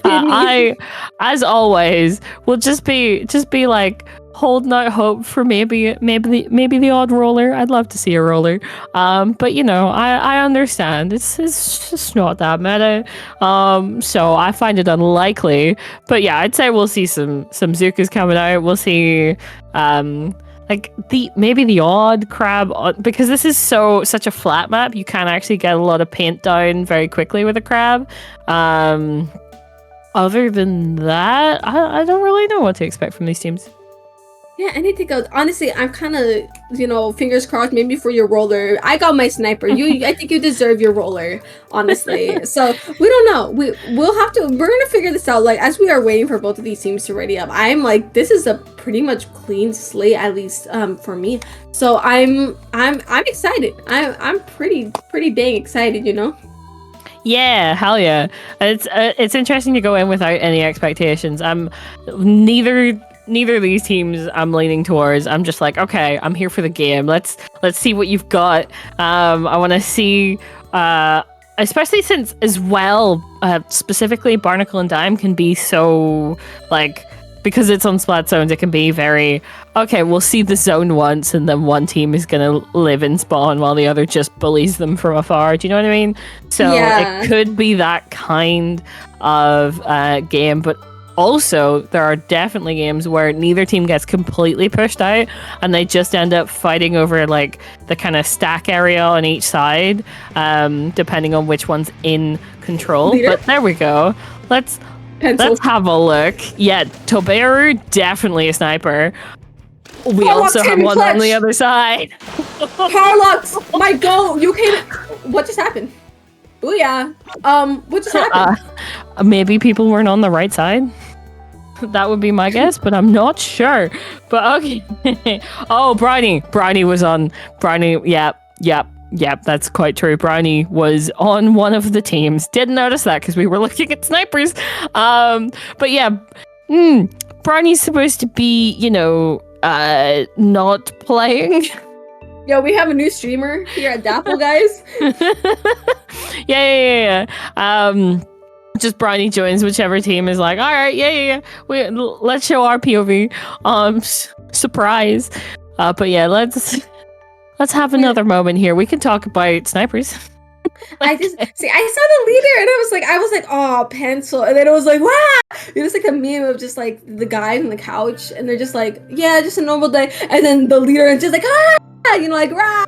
I, as always, will just be like holding out hope for maybe the odd roller. I'd love to see a roller. But you know, I understand it's just not that meta. So I find it unlikely. But yeah, I'd say we'll see some Zukas coming out. We'll see like maybe the odd crab, because this is such a flat map. You can actually get a lot of paint down very quickly with a crab. Other than that, I don't really know what to expect from these teams. Yeah, anything else? Honestly, I'm kind of, fingers crossed maybe for your roller. I got my sniper. I think you deserve your roller, honestly. So we don't know. We're gonna figure this out. Like, as we are waiting for both of these teams to ready up, I'm like, this is a pretty much clean slate, at least for me. So I'm excited. I'm pretty dang excited, Yeah, hell yeah. It's interesting to go in without any expectations. Neither of these teams I'm leaning towards. I'm just like, okay, I'm here for the game. Let's see what you've got. I want to see, especially since as well, specifically Barnacle and Dime can be so like, because it's on splat zones, it can be very, okay, we'll see the zone once and then one team is going to live in spawn while the other just bullies them from afar. Do you know what I mean? So yeah. It could be that kind of game, but also there are definitely games where neither team gets completely pushed out and they just end up fighting over like the kind of stack area on each side, depending on which one's in control. Leader? But there we go. Let's have a look. Yeah, Toberu, definitely a sniper. We also have one on the other side. Harlox, my go! You came. What just happened? Booyah. What just happened? Maybe people weren't on the right side. That would be my guess, but I'm not sure. But okay. Oh, Brownie was on. Brownie, yep, that's quite true. Brownie was on one of the teams. Didn't notice that because we were looking at snipers. But yeah, Brownie's supposed to be, you know, not playing. Yo, we have a new streamer here at Dapple, guys. Yeah. Just Brownie joins whichever team is like, all right, yeah. Let's show our POV. Surprise. But yeah, let's have another moment here. We can talk about snipers. I saw the leader and I was like, oh, pencil. And then it was like, wow. It was like a meme of just like the guy on the couch and they're just like, yeah, just a normal day. And then the leader is just like, ah, you know, like, rah.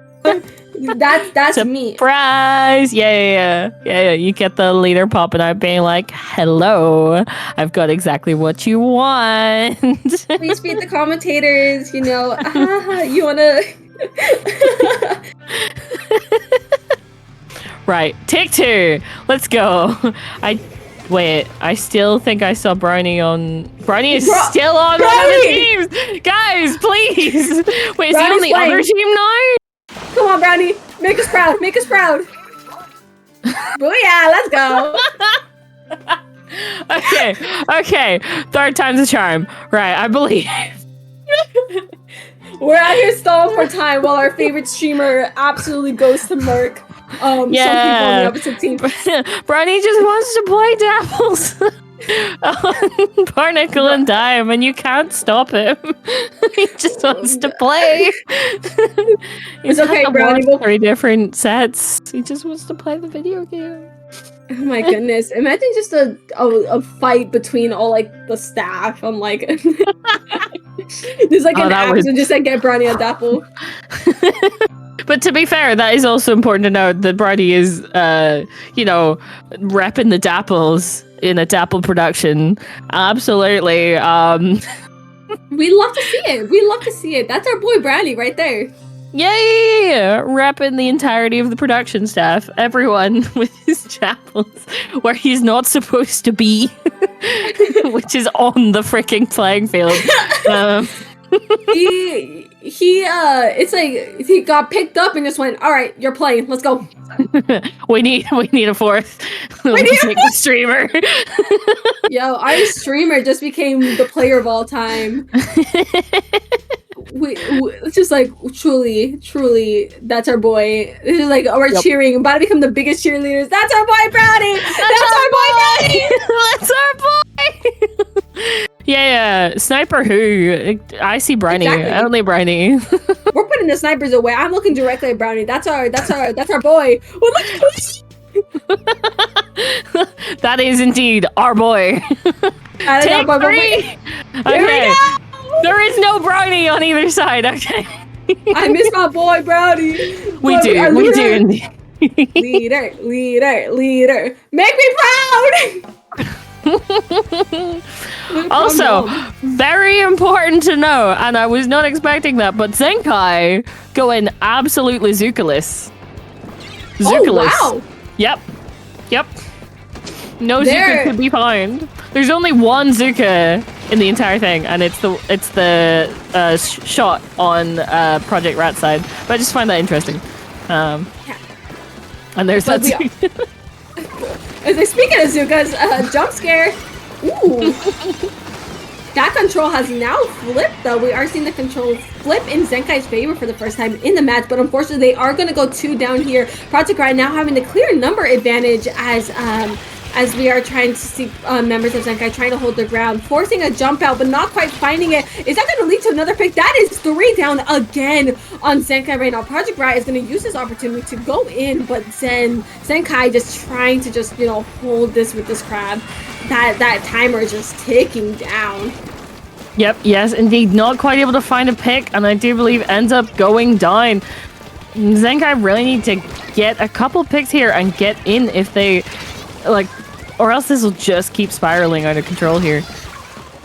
That's me. Surprise! Yeah. You get the leader popping out being like, hello, I've got exactly what you want. Please feed the commentators, you know. You wanna Right, take two. Let's go. I still think I saw Brownie on. Brownie is still on one of the teams. Guys, please. Wait, is he on the other team now? Come on, Brownie. Make us proud. Make us proud. Booyah, let's go. Okay. Third time's a charm. Right, I believe. We're out here stalling for time while our favorite streamer absolutely goes to murk. Some people on the opposite team. Brownie just wants to play Dapples. Barnacle and Dime, and you can't stop him. He just wants to play. It's okay, Brownie. 3 different sets. He just wants to play the video game. Oh my goodness! Imagine just a fight between all like the staff. I'm like, there's like an action just like get Brownie a Dapple. But to be fair, that is also important to note that Brownie is, you know, repping the Dapples in a Dapple production. Absolutely. We love to see it. We love to see it. That's our boy Brownie right there. Yeah. Repping the entirety of the production staff. Everyone with his Dapples where he's not supposed to be, which is on the freaking playing field. It's like he got picked up and just went, all right, you're playing, let's go. we need a fourth. Let's make the streamer. Yo, our streamer just became the player of all time. It's just like truly that's our boy. It's just like we're cheering, about to become the biggest cheerleaders. That's our boy Brownie. That's our boy Brownie. That's our boy. Yeah, Sniper who? I see Brownie. Exactly. Only Brownie. We're putting the snipers away. I'm looking directly at Brownie. That's our boy. Well, that is indeed our boy. Take 3. Okay. There is no Brownie on either side. Okay. I miss my boy Brownie. We do indeed. Leader. Make me proud. Also, very important to know, and I was not expecting that, but Zenkai going absolutely Zukaless. Oh, wow. Yep. No Zuka could be found. There's only one Zuka in the entire thing, and it's the shot on Project R.A.T side. But I just find that interesting. And there's that. Speaking of Zukas, jump scare. Ooh. That control has now flipped, though. We are seeing the control flip in Zenkai's favor for the first time in the match, but unfortunately they are going to go 2 down here. Project R.A.T now having the clear number advantage as we are trying to see members of Zenkai trying to hold their ground, forcing a jump out, but not quite finding it. Is that going to lead to another pick? That is 3 down again on Zenkai right now. Project R.A.T is going to use this opportunity to go in, but Zenkai just trying to just, you know, hold this with this crab. That timer is just ticking down. Yep, yes, indeed. Not quite able to find a pick, and I do believe ends up going down. Zenkai really need to get a couple picks here and get in if they, like, or else this will just keep spiraling out of control here.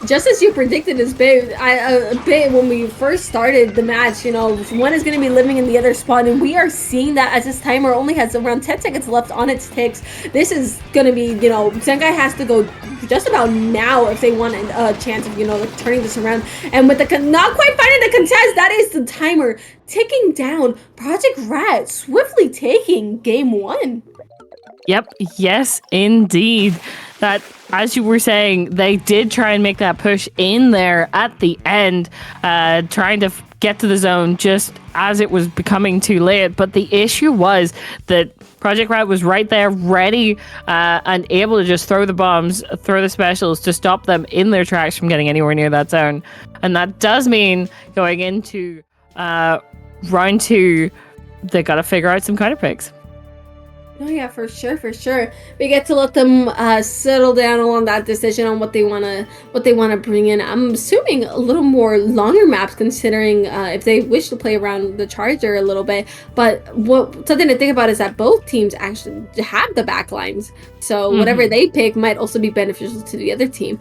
just as you predicted, is a bit when we first started the match. You know, one is going to be living in the other spot, and we are seeing that as this timer only has around 10 seconds left on its ticks. This is going to be, you know, Zenkai has to go just about now if they want a chance of, you know, like turning this around. And with the not quite finding the contest, that is the timer ticking down. Project R.A.T swiftly taking game 1. Yep, yes, indeed. That, as you were saying, they did try and make that push in there at the end, trying to get to the zone just as it was becoming too late. But the issue was that Project R.A.T was right there, ready and able to just throw the bombs, throw the specials to stop them in their tracks from getting anywhere near that zone. And that does mean going into round 2, they got to figure out some counter picks. Oh yeah, for sure, for sure. We get to let them settle down on that decision on what they wanna bring in. I'm assuming a little more longer maps, considering if they wish to play around the Charger a little bit. But something to think about is that both teams actually have the backlines, so whatever they pick might also be beneficial to the other team.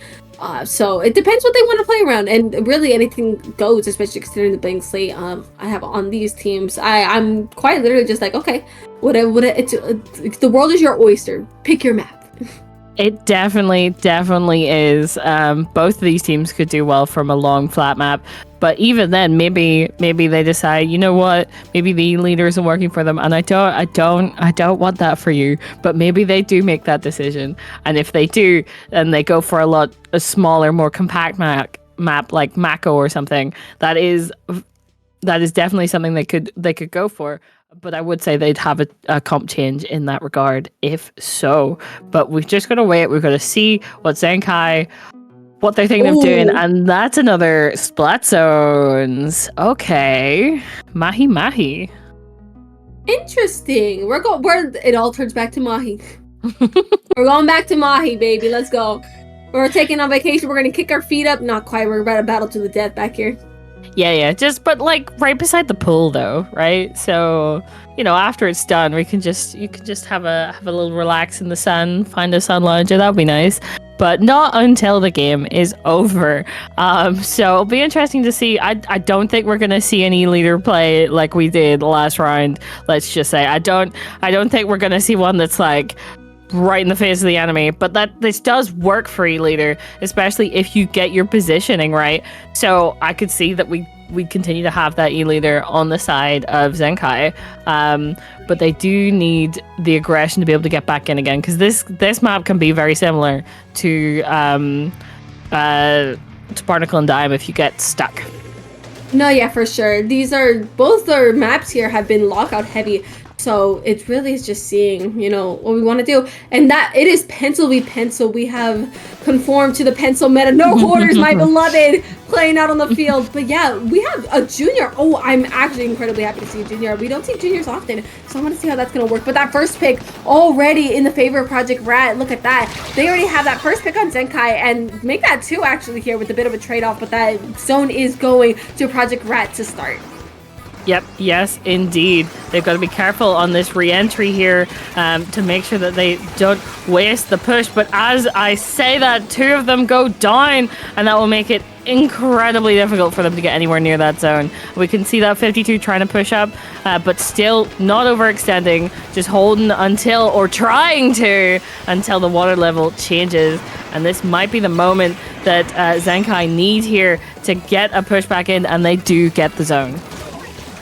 So it depends what they want to play around, and really anything goes, especially considering the blank slate I have on these teams. I'm quite literally just like, okay, the world is your oyster. Pick your map. It definitely is. Both of these teams could do well from a long flat map, but even then, maybe they decide, you know what, maybe the leader isn't working for them, and I don't want that for you. But maybe they do make that decision, and if they do, then they go for a smaller, more compact map like Mako or something. That is definitely something they could go for. But I would say they'd have a comp change in that regard, if so. But we've just got to wait. We've got to see what Zenkai, what they're thinking of doing. And that's another Splat Zones. Okay. Mahi. Interesting. It all turns back to Mahi. We're going back to Mahi, baby. Let's go. We're taking on vacation. We're going to kick our feet up. Not quite. We're about to battle to the death back here. Yeah, but like right beside the pool though, right? So, you know, after it's done, you can just have a little relax in the sun, find a sun lounger, that'd be nice. But not until the game is over. So it'll be interesting to see. I don't think we're gonna see any leader play like we did last round. Let's just say I don't think we're gonna see one that's like right in the face of the enemy, but this does work for E-Leader, especially if you get your positioning right. So I could see that we continue to have that E-Leader on the side of Zenkai, but they do need the aggression to be able to get back in again, because this map can be very similar to Barnacle and Dime if you get stuck. No, yeah, for sure. Both our maps here have been lockout heavy. So it really is just seeing, you know, what we want to do. And that it is pencil v pencil. We have conformed to the pencil meta. No hoarders, my beloved, playing out on the field. But yeah, we have a junior. Oh, I'm actually incredibly happy to see a junior. We don't see juniors often, so I want to see how that's going to work. But that first pick already in the favor of Project R.A.T. Look at that. They already have that first pick on Zenkai, and make that 2 actually here with a bit of a trade-off. But that zone is going to Project R.A.T. to start. Yep, yes, indeed. They've got to be careful on this re-entry here to make sure that they don't waste the push. But as I say that, 2 of them go down, and that will make it incredibly difficult for them to get anywhere near that zone. We can see that 52 trying to push up, but still not overextending, just holding until the water level changes. And this might be the moment that Zenkai need here to get a push back in, and they do get the zone.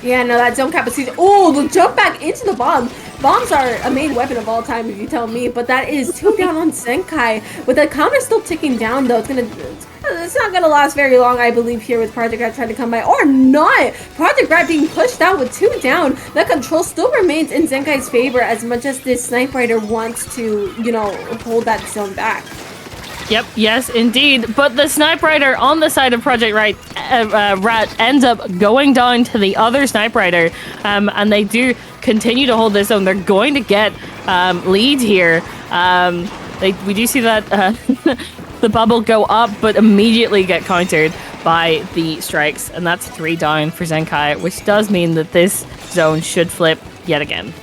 Yeah, no, that zone capacity. Oh, the jump back into the bomb. Bombs are a main weapon of all time, if you tell me. But that is 2 down on Zenkai. With the counter still ticking down, though, it's not gonna last very long, I believe, here with Project R.A.T trying to come by, or not. Project R.A.T being pushed out with 2 down. The control still remains in Zenkai's favor, as much as this Snipe Rider wants to, you know, hold that zone back. Yep, yes, indeed. But the Snipe Rider on the side of Project R.A.T ends up going down to the other Snipe Rider, and they do continue to hold this zone. They're going to get lead here. We do see that the bubble go up, but immediately get countered by the strikes, and that's 3 down for Zenkai, which does mean that this zone should flip yet again.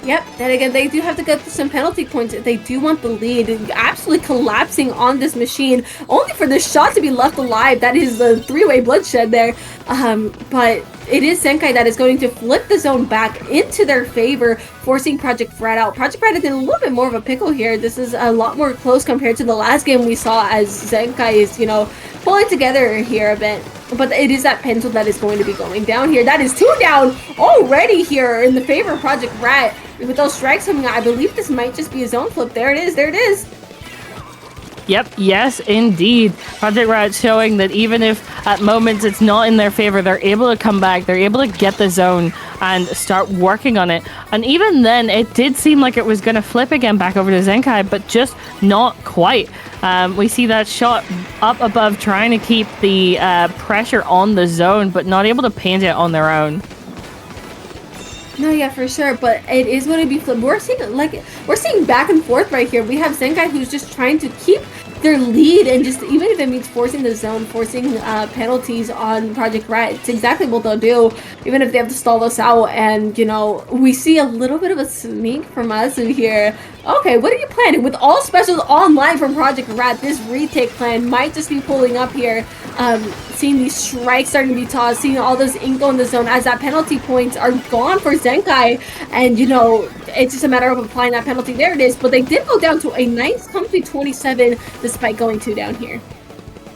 Yep, then again, they do have to get some penalty points. They do want the lead, absolutely collapsing on this machine, only for this shot to be left alive. That is the three-way bloodshed there. But it is Zenkai that is going to flip the zone back into their favor, forcing Project R.A.T out. Project R.A.T is in a little bit more of a pickle here. This is a lot more close compared to the last game we saw, as Zenkai is, you know, pulling together here a bit. But it is that pencil that is going to be going down here. That is 2 down already here in the favor of Project R.A.T. With those strikes coming out, I believe this might just be a zone flip. There it is. There it is. Yep, yes, indeed. Project R.A.T showing that even if at moments it's not in their favor, they're able to come back, they're able to get the zone and start working on it. And even then, it did seem like it was going to flip again back over to Zenkai, but just not quite. We see that shot up above trying to keep the pressure on the zone, but not able to paint it on their own. No, yeah, for sure, but it is going to be flipped. We're seeing back and forth right here. We have Zenkai who's just trying to keep their lead, and just even if it means forcing the zone, forcing penalties on Project R.A.T, it's exactly what they'll do, even if they have to stall us out. And you know, we see a little bit of a sneak from Azu here. Okay, what are you planning? With all specials online from Project R.A.T, this retake plan might just be pulling up here. Seeing these strikes starting to be tossed, seeing all those Inko in the zone as that penalty points are gone for Zenkai, and you know, it's just a matter of applying that penalty. There it is, but they did go down to a nice comfy 27 despite going 2 down here.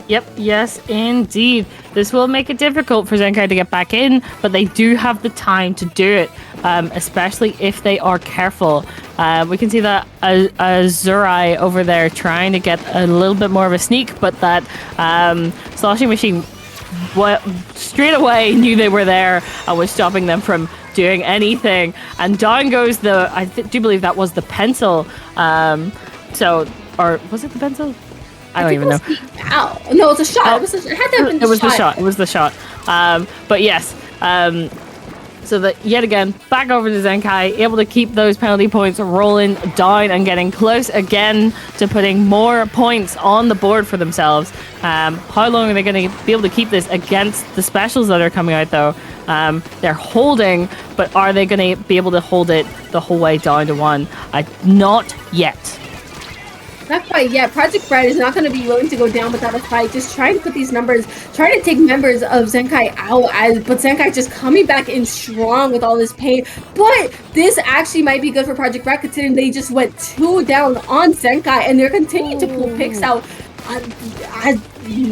Yep, yes, indeed. This will make it difficult for Zenkai to get back in, but they do have the time to do it, especially if they are careful. We can see that Azurai over there trying to get a little bit more of a sneak, but that sloshing machine straight away knew they were there and was stopping them from doing anything. And down goes I do believe that was the pencil. Or was it the pencil? I don't even know. Ow. No, it's a shot. It was the shot. It was the shot. But yes. So that yet again, back over to Zenkai, able to keep those penalty points rolling down and getting close again to putting more points on the board for themselves. How long are they going to be able to keep this against the specials that are coming out, though? They're holding, but are they going to be able to hold it the whole way down to 1? Not yet. Not quite yet. Project R.A.T is not going to be willing to go down without a fight. Just trying to put these numbers, trying to take members of Zenkai out, but Zenkai just coming back in strong with all this pain. But this actually might be good for Project R.A.T considering they just went 2 down on Zenkai and they're continuing to pull picks out.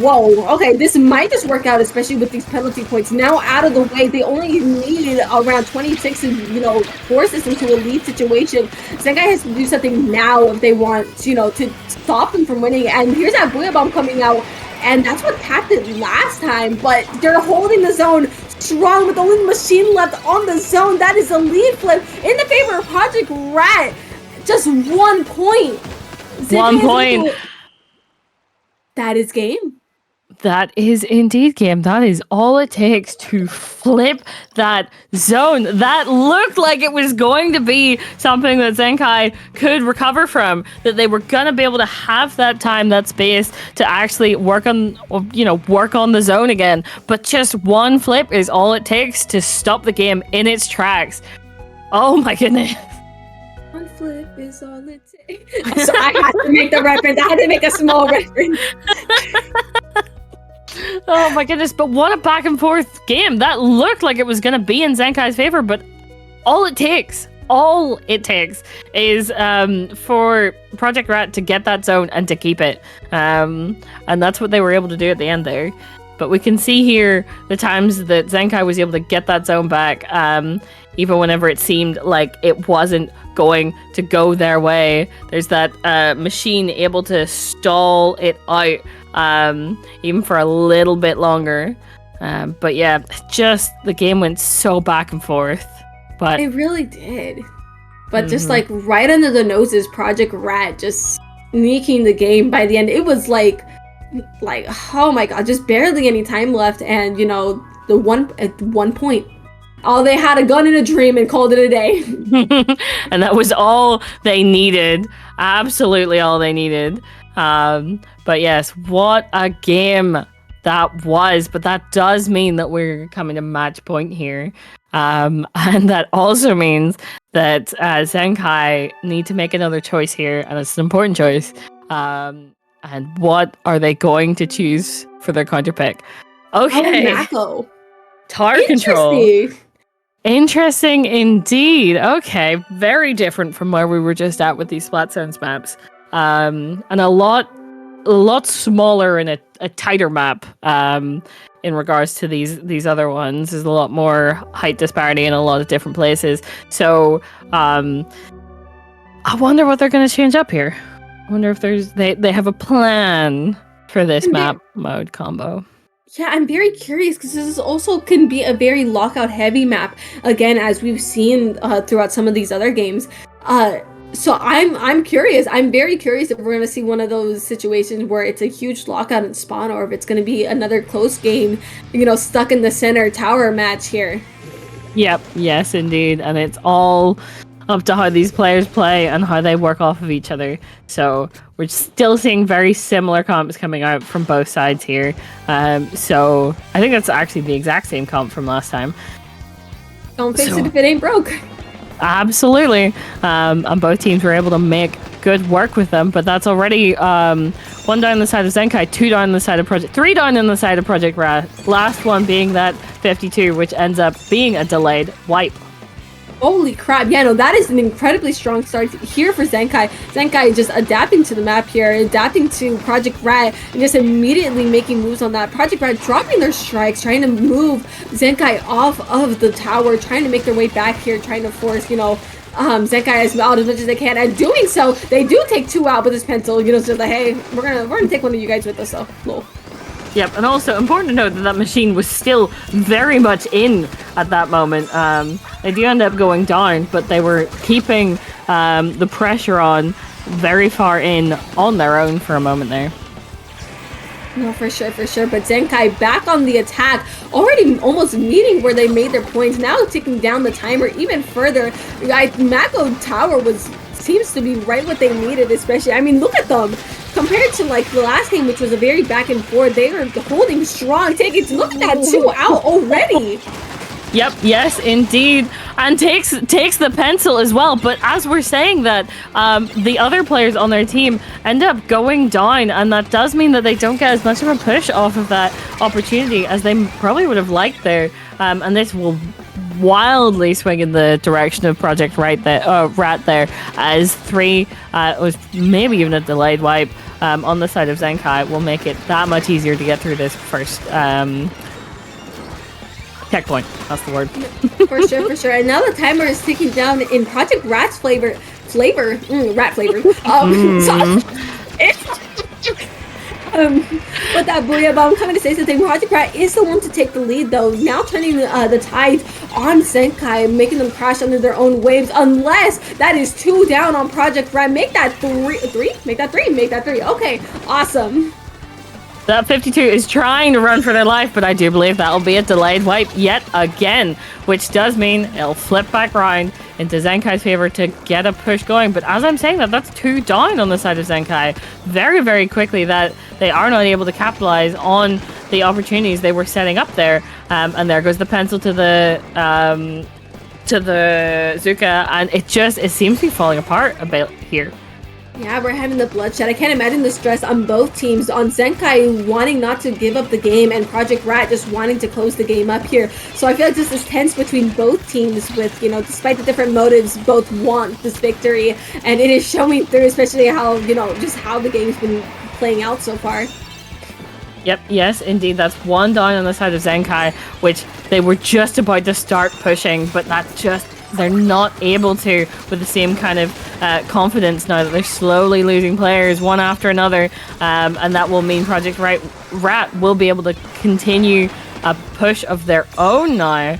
Whoa, okay, this might just work out, especially with these penalty points now out of the way. They only needed around 26 to, you know, force this into a lead situation. Zenkai has to do something now if they want, you know, to stop them from winning. And here's that Booyah Bomb coming out, and that's what capped it last time. But they're holding the zone strong with only the machine left on the zone. That is a lead flip in the favor of Project R.A.T. Just 1 point. 1 point. That is game. That is indeed game. That is all it takes to flip that zone. That looked like it was going to be something that Zenkai could recover from, that they were going to be able to have that time, that space to actually work on, you know, work on the zone again. But just 1 flip is all it takes to stop the game in its tracks. Oh my goodness. 1 flip is all it takes. So I had to make the reference. I had to make a small reference. Oh my goodness, but what a back and forth game. That looked like it was going to be in Zenkai's favor, but all it takes is for Project R.A.T to get that zone and to keep it. And that's what they were able to do at the end there. But we can see here the times that Zenkai was able to get that zone back, even whenever it seemed like it wasn't going to go their way. There's that machine able to stall it out, even for a little bit longer. But yeah, just the game went so back and forth. But it really did. But just like right under the noses, Project R.A.T just sneaking the game by the end. It was like oh my god, just barely any time left, and you know, at 1 point. Oh, they had a gun and a dream and called it a day. And that was all they needed. Absolutely all they needed. But yes, what a game that was, but that does mean that we're coming to match point here. And that also means that Zenkai need to make another choice here, and it's an important choice. And what are they going to choose for their counter pick? Okay. Mako. Tower control. Interesting indeed. Okay, very different from where we were just at with these Splat Zones maps. And a lot smaller and a tighter map. In regards to these other ones, there's a lot more height disparity in a lot of different places. So, I wonder what they're going to change up here. I wonder if they have a plan for this map mode combo. Yeah, I'm very curious because this also can be a very lockout heavy map, again, as we've seen throughout some of these other games. So I'm curious. I'm very curious if we're going to see one of those situations where it's a huge lockout and spawn, or if it's going to be another close game, stuck in the center tower match here. Yep. Yes, indeed. And it's all up to how these players play and how they work off of each other. So we're still seeing very similar comps coming out from both sides here. So I think that's actually the exact same comp from last time. Don't fix it if it ain't broke. Absolutely. And both teams were able to make good work with them, but that's already 1 down on the side of Zenkai, 2 down on the side of Project, 3 down on the side of Project R.A.T. Last one being that 52, which ends up being a delayed wipe. Holy crap. Yeah, no, that is an incredibly strong start here for Zenkai. Zenkai just adapting to the map here, adapting to Project R.A.T, and just immediately making moves on that. Project R.A.T dropping their strikes, trying to move Zenkai off of the tower, trying to make their way back here, trying to force, Zenkai out as much as they can. And doing so, they do take 2 out with this pencil, so like, hey, we're gonna take one of you guys with us, so, lol. Yep, and also important to note that machine was still very much in at that moment. They do end up going down, but they were keeping the pressure on very far in on their own for a moment there. No, for sure. But Zenkai back on the attack, already almost meeting where they made their points. Now taking down the timer even further. Mako Tower seems to be right what they needed, especially. I mean, look at them. Compared to the last game, which was a very back and forth, they are holding strong. Look at that, 2 out already. Yep, yes, indeed. And takes the pencil as well. But as we're saying that, the other players on their team end up going down, and that does mean that they don't get as much of a push off of that opportunity as they probably would have liked there. And this will wildly swing in the direction of Project R.A.T there, as 3 was maybe even a delayed wipe on the side of Zenkai will make it that much easier to get through this first checkpoint. That's the word. For sure. And now the timer is ticking down in Project R.A.T's flavor. Rat flavor. With that booyah bomb coming to say something, Project R.A.T is the one to take the lead though, now turning the tide on Zenkai, making them crash under their own waves, unless that is 2 down on Project R.A.T. Make that 3, make that 3. Okay, awesome. That 52 is trying to run for their life, but I do believe that'll be a delayed wipe yet again, which does mean it'll flip back around into Zenkai's favor to get a push going. But as I'm saying that's 2 down on the side of Zenkai very, very quickly, that they are not able to capitalize on the opportunities they were setting up there. And there goes the pencil to the Zuka, and it seems to be falling apart a bit here. Yeah, we're having the bloodshed. I can't imagine the stress on both teams. On Zenkai wanting not to give up the game, and Project R.A.T just wanting to close the game up here. So I feel like this is tense between both teams with, despite the different motives, both want this victory. And it is showing through, especially how, just how the game's been playing out so far. Yep, yes, indeed. That's 1 down on the side of Zenkai, which they were just about to start pushing, but they're not able to with the same kind of confidence now that they're slowly losing players one after another, and that will mean Project R.A.T will be able to continue a push of their own now,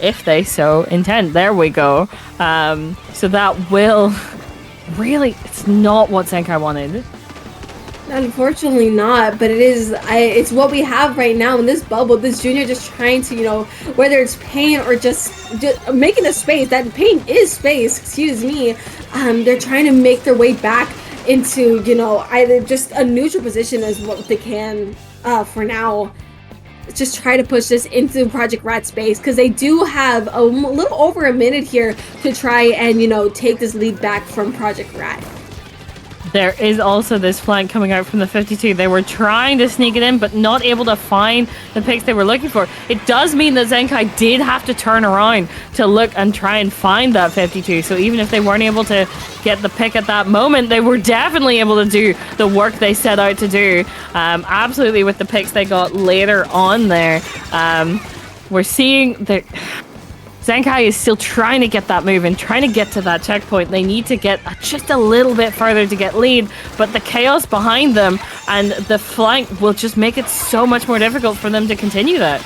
if they so intend. There we go. So that will really, it's not what Zenkai wanted. Unfortunately not, but it's what we have right now in this bubble. This junior just trying to, whether it's pain or just making the space. That pain is space, excuse me. They're trying to make their way back into, you know, either just a neutral position as what they can for now. Just try to push this into Project Rat space, because they do have a little over a minute here to try and, you know, take this lead back from Project Rat. There is also this flank coming out from the 52. They were trying to sneak it in, but not able to find the picks they were looking for. It does mean that Zenkai did have to turn around to look and try and find that 52. So even if they weren't able to get the pick at that moment, they were definitely able to do the work they set out to do. Absolutely, with the picks they got later on there. We're seeing that Zenkai is still trying to get that move and trying to get to that checkpoint. They need to get just a little bit further to get lead, but the chaos behind them and the flank will just make it so much more difficult for them to continue that.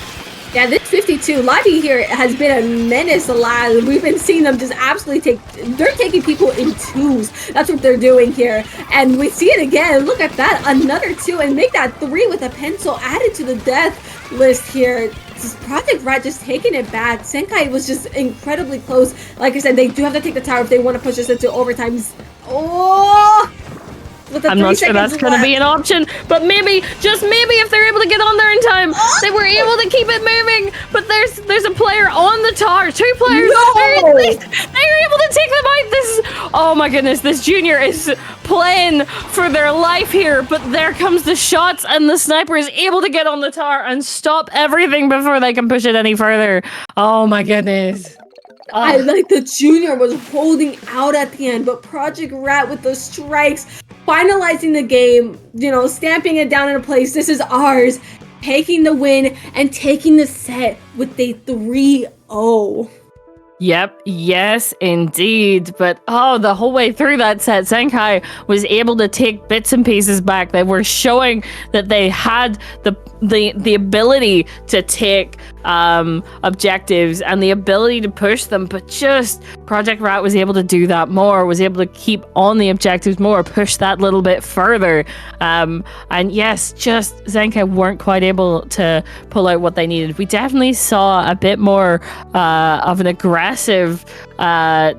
Yeah, this 52, Lottie here has been a menace a lot. We've been seeing them just absolutely they're taking people in twos. That's what they're doing here. And we see it again. Look at that, another 2, and make that 3 with a pencil added to the death list here. Project Rat just taking it back. Zenkai was just incredibly close. Like I said, they do have to take the tower if they want to push this into overtime. Oh! I'm not sure that's going to be an option, but maybe, just maybe, if they're able to get on there in time, they were able to keep it moving. But there's a player on the tower, 2 players. No! They were able to take them out. Oh my goodness, this junior is playing for their life here. But there comes the shots, and the sniper is able to get on the tower and stop everything before they can push it any further. Oh my goodness. I like the junior was holding out at the end, but Project Rat with the strikes, finalizing the game, you know, stamping it down in a place. This is ours, taking the win and taking the set with a 3-0. Yep, yes, indeed. But the whole way through that set, Zenkai was able to take bits and pieces back. They were showing that they had the ability to take objectives and the ability to push them, but just Project Rat was able to do that more, was able to keep on the objectives more, push that little bit further. And yes, just Zenkai weren't quite able to pull out what they needed. We definitely saw a bit more of an aggressive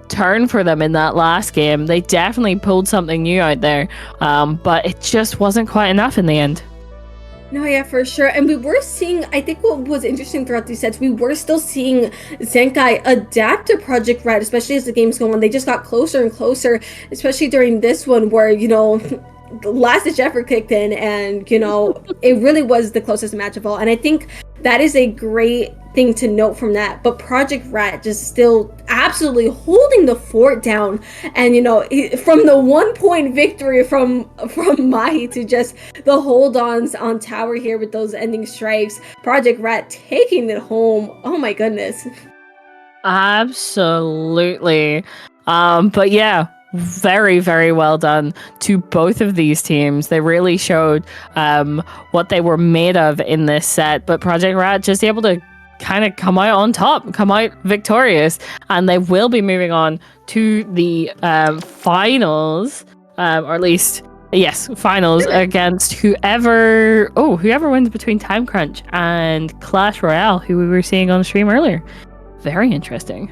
turn for them in that last game. They definitely pulled something new out there, but it just wasn't quite enough in the end. No, yeah, for sure. And we were seeing, I think what was interesting throughout these sets, we were still seeing Zenkai adapt to Project Rat, especially as the games go on. They just got closer and closer, especially during this one where, you know, the last-ditch effort kicked in and, you know, it really was the closest match of all. And I think that is a great thing to note from that. But Project Rat just still absolutely holding the fort down. And, you know, from the 1-point victory from Mahi to just the hold-ons on tower here with those ending strikes, Project Rat taking it home. Oh my goodness. Absolutely. But yeah, very, very well done to both of these teams. They really showed what they were made of in this set, but Project Rat just able to kind of come out on top, come out victorious, and they will be moving on to the finals, or at least, yes, finals against whoever wins between Time Crunch and Clash Royale, who we were seeing on the stream earlier. Very interesting.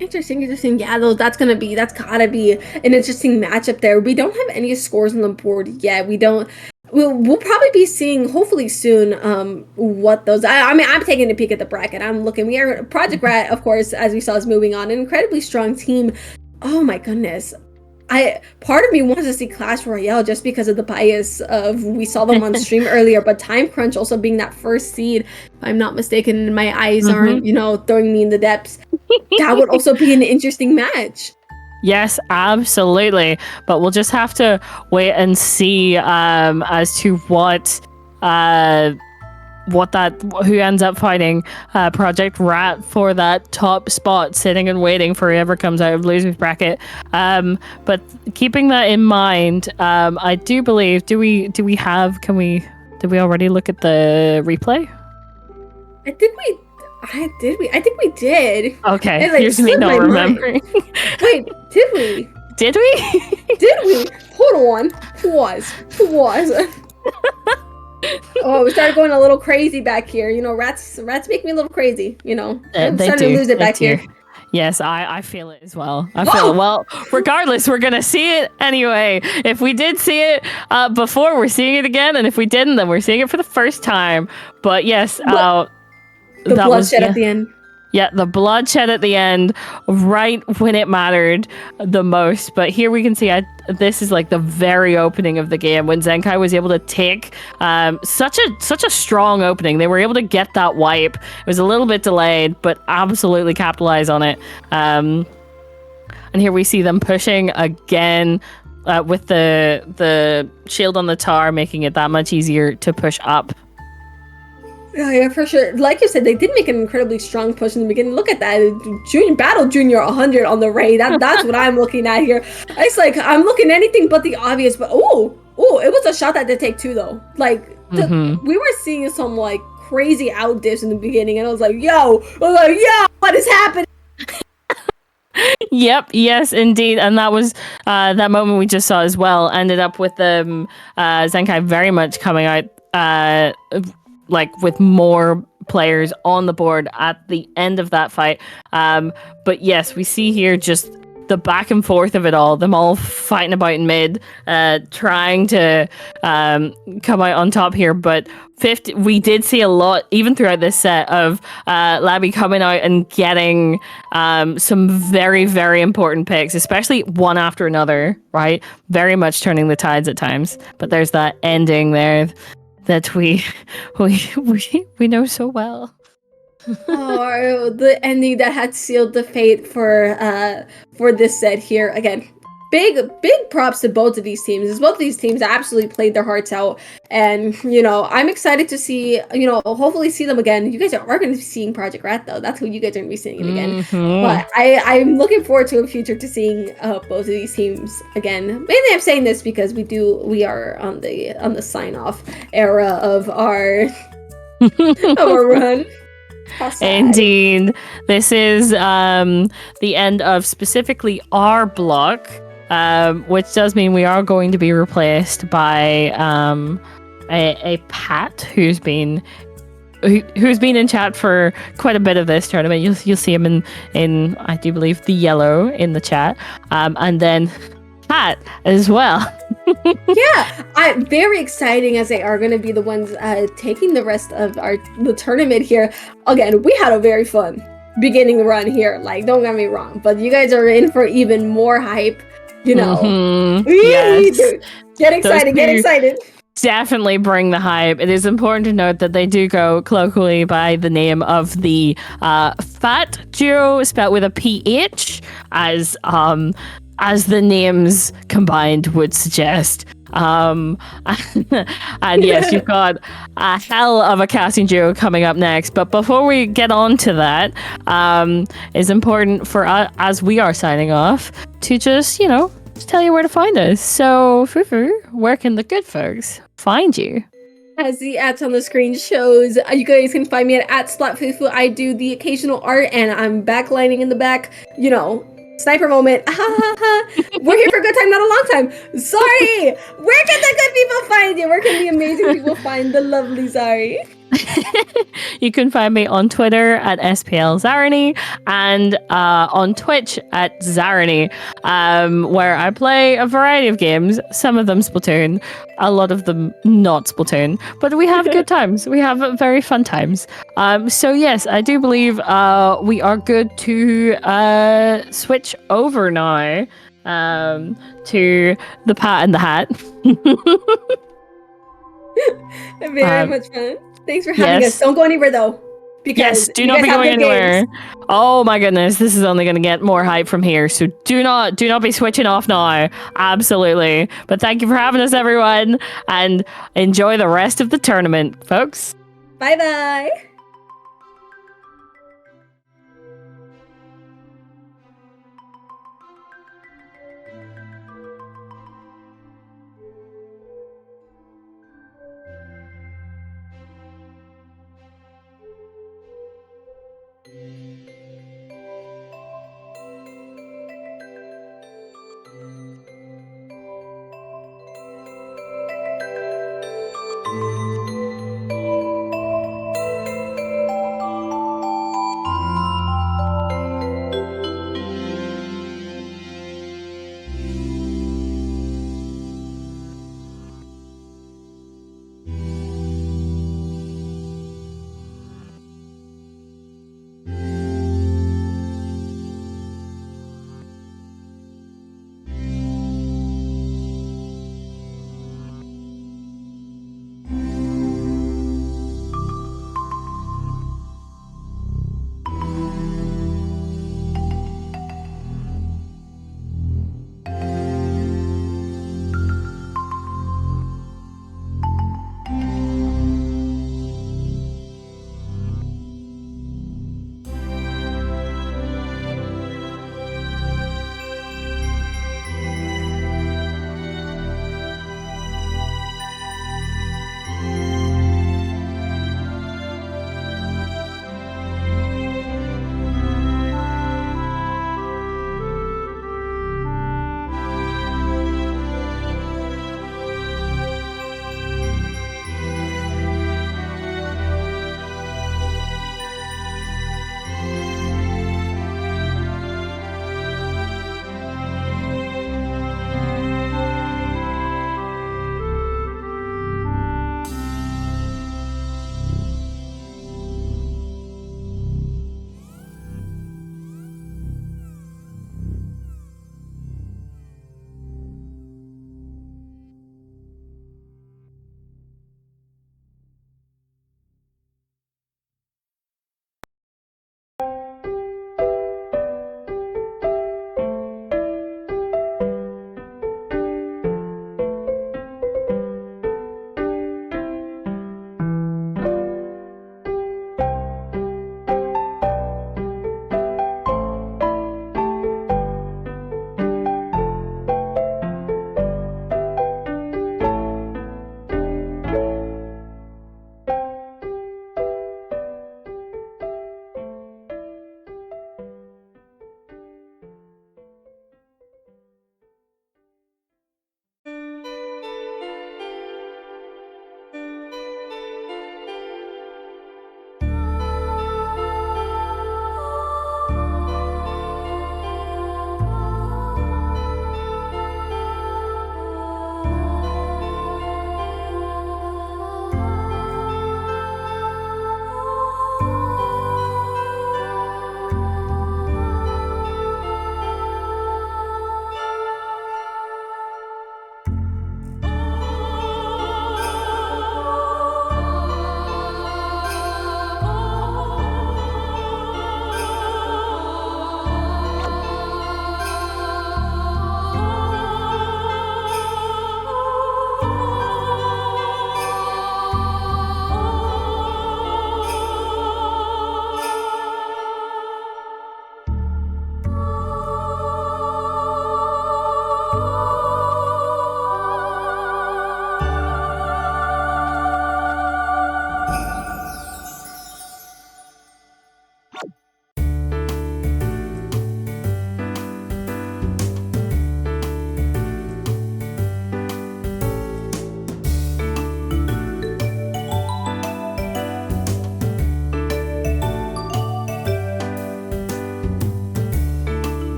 Interesting. Yeah, though, that's gotta be an interesting matchup there. We don't have any scores on the board yet. We'll probably be seeing, hopefully soon, what those. I mean, I'm taking a peek at the bracket. I'm looking. We are Project Rat, of course, as we saw, is moving on. An incredibly strong team. Oh my goodness. Part of me wants to see Clash Royale just because of the bias of we saw them on stream earlier, but Time Crunch also being that first seed, if I'm not mistaken, my eyes aren't, you know, throwing me in the depths. That would also be an interesting match. Yes, absolutely. But we'll just have to wait and see as to who ends up fighting Project Rat for that top spot, sitting and waiting for whoever comes out of losers bracket. But keeping that in mind, I do believe did we already look at the replay? I think we did. Okay, here's me not remembering. Wait, did we? Did we? Did we? Hold on. Who was? Oh, we started going a little crazy back here. You know, rats make me a little crazy, you know. I'm starting to lose it back here. Yes, I feel it as well. I feel it. Well, regardless, we're going to see it anyway. If we did see it before, we're seeing it again. And if we didn't, then we're seeing it for the first time. But yes, the that bloodshed at the end. Yeah, the bloodshed at the end, right when it mattered the most. But here we can see this is like the very opening of the game when Zenkai was able to take such a strong opening. They were able to get that wipe. It was a little bit delayed, but absolutely capitalize on it. And here we see them pushing again with the shield on the tower, making it that much easier to push up. Yeah, for sure. Like you said, they did make an incredibly strong push in the beginning. Look at that. Junior 100 on the raid. That's what I'm looking at here. It's like, I'm looking at anything but the obvious, but it was a shot that did take two, though. Like, we were seeing some, like, crazy out dips in the beginning, and I was like, yo, what is happening? Yep, yes, indeed. And that was that moment we just saw as well. Ended up with Zenkai very much coming out like with more players on the board at the end of that fight. But yes, we see here just the back and forth of it all, them all fighting about in mid, trying to come out on top here. But we did see a lot, even throughout this set, of Labby coming out and getting some very, very important picks, especially one after another, right? Very much turning the tides at times. But there's that ending there that we know so well. The ending that had sealed the fate for this set here. Again, big props to both of these teams, as both of these teams absolutely played their hearts out. And I'm excited to see, hopefully see them again. You guys are going to be seeing Project R.A.T, though. That's who you guys are going to be seeing it again. But I'm looking forward to a future to seeing both of these teams again. Mainly I'm saying this because we are on the sign off era of our run. Indeed. This is the end of specifically our block, which does mean we are going to be replaced by a Pat who's been in chat for quite a bit of this tournament. You'll see him in I do believe the yellow in the chat, and then Pat as well. Yeah, very exciting, as they are going to be the ones taking the rest of the tournament here. Again, we had a very fun beginning run here. Like, don't get me wrong, but you guys are in for even more hype. Yes. Get excited. Definitely bring the hype. It is important to note that they do go colloquially by the name of the Fat Duo, spelled with a PH, as the names combined would suggest. And yes, you've got a hell of a casting duo coming up next. But before we get on to that, it's important for us, as we are signing off, to just tell you where to find us. So, Fufu, where can the good folks find you? As the ads on the screen shows, you guys can find me at @SplatFufu. I do the occasional art, and I'm backlining in the back. Sniper moment. We're here for a good time, not a long time. Sorry. Where can the good people find you? Where can the amazing people find the lovely Zari? You can find me on Twitter at SPLZarany and on Twitch at Zarany, where I play a variety of games. Some of them Splatoon, a lot of them not Splatoon, but we have good times. We have very fun times. So yes, I do believe we are good to switch over now to the Pat and the Hat. Very much fun. Thanks for having us. Don't go anywhere, though. Yes, do not be going anywhere. Oh my goodness, this is only going to get more hype from here. So do not be switching off now. Absolutely. But thank you for having us, everyone, and enjoy the rest of the tournament, folks. Bye-bye.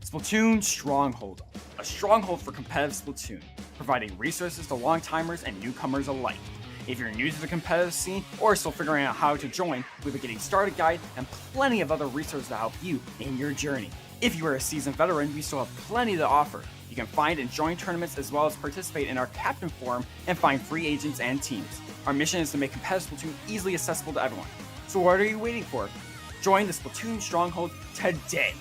Splatoon Stronghold, a stronghold for competitive Splatoon, providing resources to long-timers and newcomers alike. If you're new to the competitive scene or still figuring out how to join, we have a getting started guide and plenty of other resources to help you in your journey. If you are a seasoned veteran, we still have plenty to offer. You can find and join tournaments as well as participate in our Captain Forum and find free agents and teams. Our mission is to make competitive Splatoon easily accessible to everyone. So what are you waiting for? Join the Splatoon Stronghold today!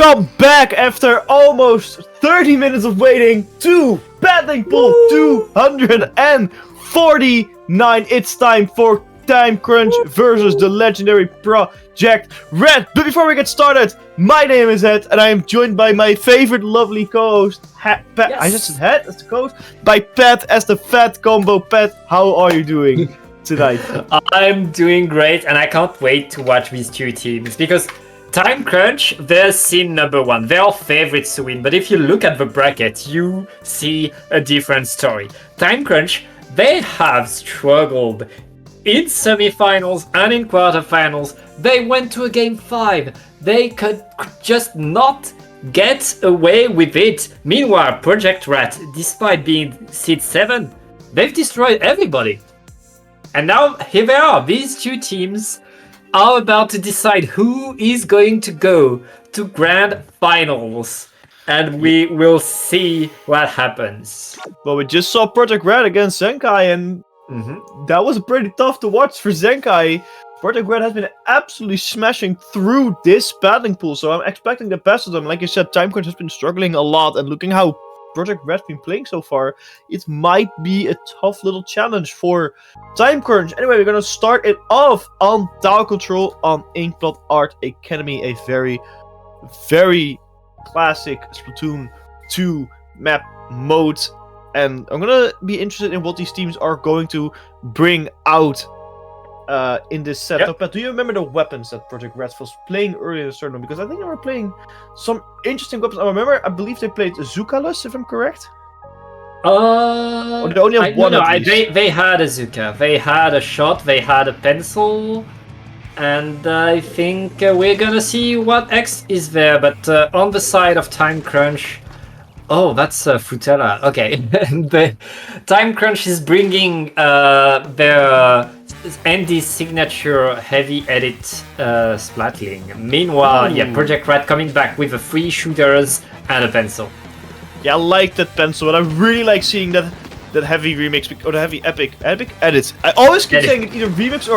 Welcome back after almost 30 minutes of waiting to Battling Pool 249. It's time for Time Crunch versus the legendary Project R.A.T. But before we get started, my name is Het, and I am joined by my favorite lovely co-host, Pat. Yes. I just said Het as the co-host, by Pat as the fat combo. Pat, how are you doing tonight? I'm doing great, and I can't wait to watch these two teams, because Time Crunch, they're scene number one. They're our favorites to win, but if you look at the bracket, you see a different story. Time Crunch, they have struggled in semifinals and in quarterfinals. They went to a game 5. They could just not get away with it. Meanwhile, Project R.A.T, despite being seed 7, they've destroyed everybody. And now here they are. These two teams are about to decide who is going to go to grand finals, and we will see what happens. Well, we just saw Project R.A.T against Zenkai, and that was pretty tough to watch for Zenkai. Project R.A.T has been absolutely smashing through this battling pool, so I'm expecting the best of them. Like you said, Time Crunch has been struggling a lot, and looking how Project R.A.T's been playing so far, it might be a tough little challenge for Time Crunch. Anyway, we're gonna start it off on Tower Control on Inkblot Art Academy, a very, very classic Splatoon 2 map mode. And I'm gonna be interested in what these teams are going to bring out in this setup. Yep. But do you remember the weapons that Project R.A.T was playing earlier in the tournament? Because I think they were playing some interesting weapons. I believe they played Zukalus, if I'm correct. Or they only have one. They had a Zuka, they had a shot, they had a pencil, and I think we're gonna see what X is there. But on the side of Time Crunch, oh, that's Frutella. Okay, the Time Crunch is bringing their Andy's signature heavy edit splatling. Meanwhile, Project R.A.T coming back with the 3 shooters and a pencil. Yeah, I like that pencil, but I really like seeing that heavy remix or the heavy epic edit. I always keep saying it either remix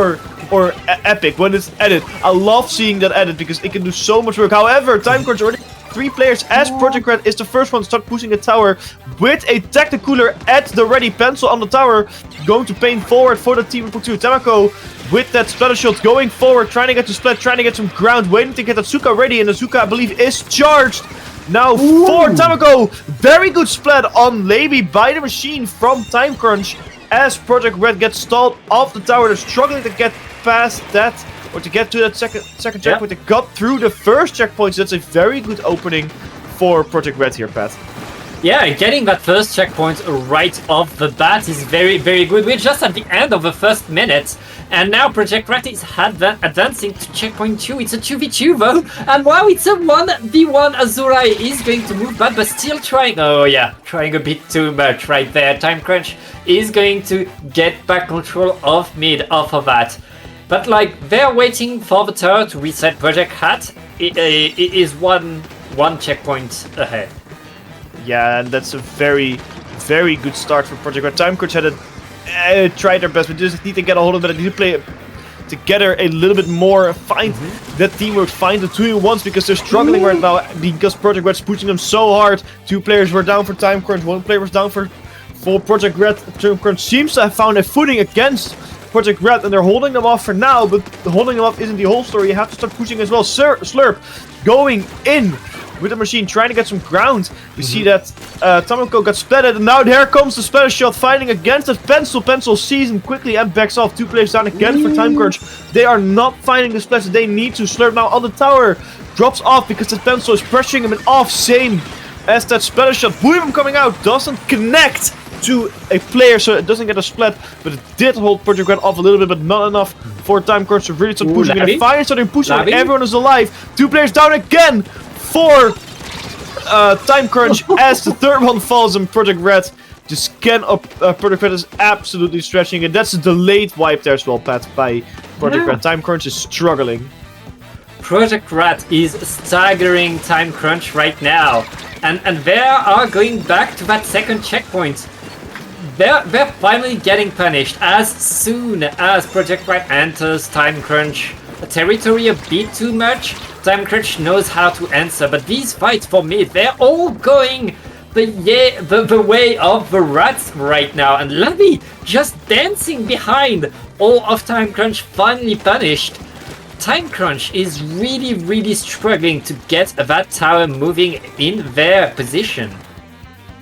or epic when it's edit. I love seeing that edit because it can do so much work. However, Time Crunch already 3 players as Project R.A.T is the first one to start pushing the tower with a Tacticooler at the ready. Pencil on the tower, going to paint forward for the team of 2. Tamako with that splatter shot going forward, trying to get to splat, trying to get some ground, waiting to get that Zuka ready, and the Zuka, I believe, is charged. Now for Tamako, very good splat on Levy by the machine from Time Crunch as Project R.A.T gets stalled off the tower. They're struggling to get past that, or to get to that second checkpoint. They got through the first checkpoint, so that's a very good opening for Project R.A.T here, Pat. Yeah, getting that first checkpoint right off the bat is very, very good. We're just at the end of the first minute, and now Project R.A.T is advancing to checkpoint 2. It's a 2v2 though, and wow, it's a 1v1. Azurai is going to move back, but still trying. Oh yeah, trying a bit too much right there. Time Crunch is going to get back control of mid off of that. But like, they're waiting for the tower to reset. Project R.A.T it is one checkpoint ahead. Yeah, and that's a very, very good start for Project R.A.T. Time Crunch had tried their best, but just need to get a hold of it. They need to play together a little bit more, find that teamwork, find the 2-in-1s, because they're struggling right now because Project R.A.T is pushing them so hard. 2 players were down for Time Crunch, 1 player was down for Project R.A.T. Time Crunch seems to have found a footing against Project R.A.T, and they're holding them off for now, but holding them off isn't the whole story. You have to start pushing as well. Slurp going in with the machine, trying to get some ground. We see that Tamako got splatted, and now there comes the splatter shot, fighting against that pencil. Pencil sees him quickly and backs off. 2 players down again for Time Crunch. They are not finding the splatter. They need to. Slurp now on the tower drops off because the pencil is pressuring him off. Same as that splatter shot. Boom coming out, doesn't connect to a player, so it doesn't get a splat, but it did hold Project R.A.T off a little bit, but not enough for Time Crunch to really start pushing. And finally starting pushing, and everyone is alive. 2 players down again for Time Crunch as the 3rd one falls, and Project R.A.T just Project R.A.T is absolutely stretching, and that's a delayed wipe there as well, Pat, by Project R.A.T. Time Crunch is struggling. Project R.A.T is staggering Time Crunch right now, and they are going back to that second checkpoint. They're finally getting punished as soon as Project R.A.T enters Time Crunch territory a bit too much. Time Crunch knows how to answer, but these fights for me, they're all going the way of the rats right now, and Labby just dancing behind all of Time Crunch finally punished. Time Crunch is really struggling to get that tower moving in their position.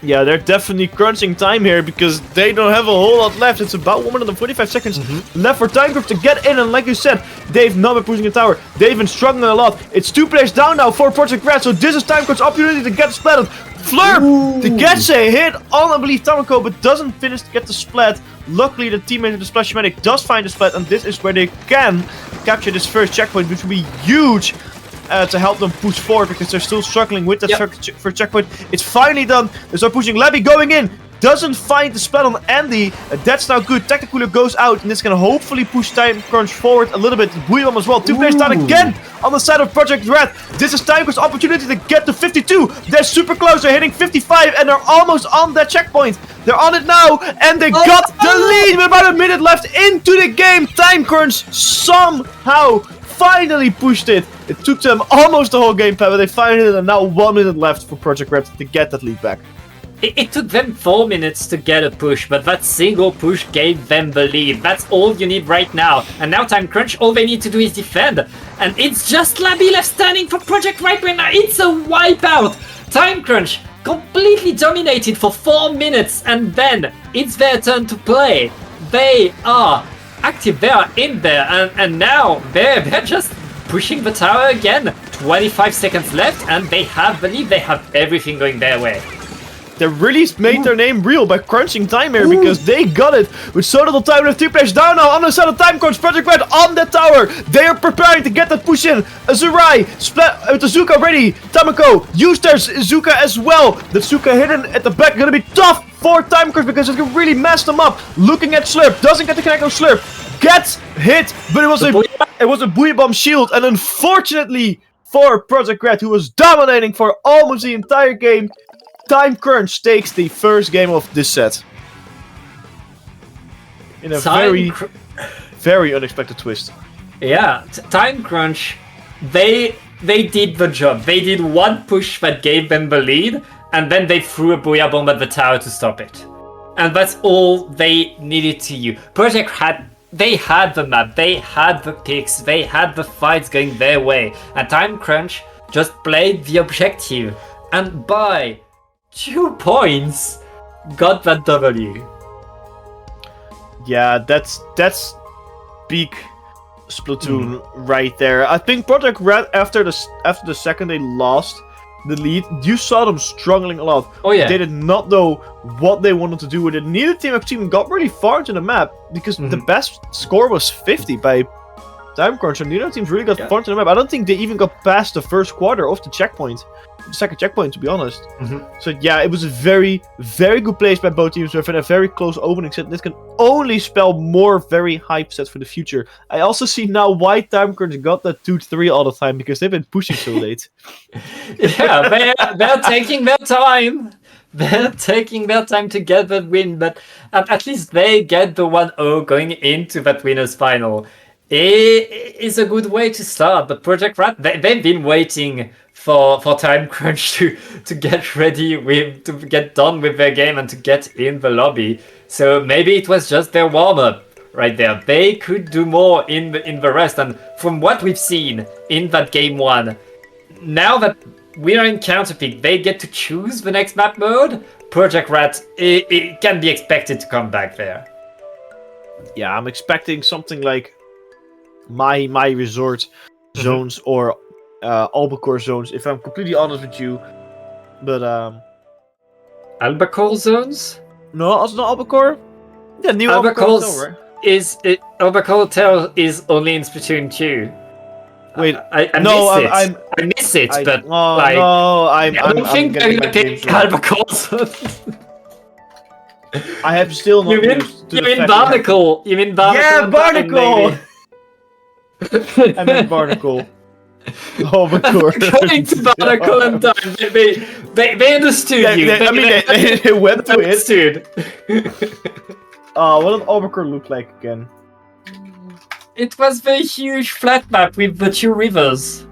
Yeah, they're definitely crunching time here because they don't have a whole lot left. It's about 145 seconds left for Time Crunch to get in, and like you said, they've not been pushing the tower. They've been struggling a lot. It's 2 players down now for Project Red, so this is Time Crunch's opportunity to get splatted. Flurp! To get a hit on, I believe, Tamako, but doesn't finish to get the splat. Luckily, the teammate of the Splash Medic does find the splat, and this is where they can capture this first checkpoint, which will be huge to help them push forward because they're still struggling with that first checkpoint. It's finally done. They start pushing. Labby going in. Doesn't find the splat on Andy. That's now good. Tacticooler goes out, and this can hopefully push Time Crunch forward a little bit. Buiybomb as well. 2 players down again on the side of Project Red. This is Time Crunch's opportunity to get to 52. They're super close. They're hitting 55, and they're almost on that checkpoint. They're on it now, and they got the lead with about a minute left into the game. Time Crunch somehow finally pushed it. It took them almost the whole game, but they finally did it, and now 1 minute left for Project Red to get that lead back. It took them 4 minutes to get a push, but that single push gave them the lead. That's all you need right now. And now Time Crunch, all they need to do is defend. And it's just Labby left standing for Project Red right now. It's a wipeout. Time Crunch completely dominated for 4 minutes, and then it's their turn to play. They are active, they are in there, and now they're just pushing the tower again. 25 seconds left, and they have the lead. They have everything going their way. They really made their name real by crunching time here because they got it with so little time left. 2 players down now on the side of Time Crunch. Project Red on the tower. They are preparing to get that push in. Azurai splat with the Zuka ready. Tamako used their Zuka as well. The Zuka hidden at the back gonna be tough for Time Crunch because it can really mess them up. Looking at Slurp, doesn't get the connect on Slurp. Gets hit, but it was a Buiybomb shield, and unfortunately for Project Red, who was dominating for almost the entire game, Time Crunch takes the first game of this set. In a very unexpected twist. Yeah, Time Crunch, they did the job. They did one push that gave them the lead, and then they threw a Booyah Bomb at the tower to stop it. And that's all they needed to use. Project they had the map, they had the picks, they had the fights going their way, and Time Crunch just played the objective, and by 2 points got that W. Yeah, that's peak Splatoon right there. I think Project Red after the second they lost the lead, you saw them struggling a lot. Oh yeah. They did not know what they wanted to do with it. Neither team actually got really far into the map because the best score was 50 by Time Crunch, and neither teams really got far into the map. I don't think they even got past the first quarter of the second checkpoint, to be honest. So yeah, it was a very good place by both teams within a very close opening set. This can only spell more very hype sets for the future. I also see now why Time Crunch got that 2-3 all the time, because they've been pushing so late. Yeah, they're taking their time. They're taking their time to get that win, but at least they get the 1-0 going into that winners final. It is a good way to start. But Project Red, they've been waiting for Time Crunch to get ready to get done with their game and to get in the lobby. So maybe it was just their warm-up right there. They could do more in the rest. And from what we've seen in that game 1, now that we are in counterpick, they get to choose the next map mode. Project Red, it can be expected to come back there. Yeah, I'm expecting something like my resort zones or albacore zones, if I'm completely honest with you. But Albacore zones? No, it's not albacore. Yeah, new albacore hotel, right? Albacore Hotel is only in Splatoon 2. Wait, I miss it, but I don't think they're gonna pick Albacore zones. I have still not. You mean Barnacle? You mean Barnacle? Yeah, Barnacle. I meant Barnacle. Oh my god. Going to Barnacle and Time. They understood you. They went to understood. What did Albacore look like again? It was the huge flat map with the 2 rivers.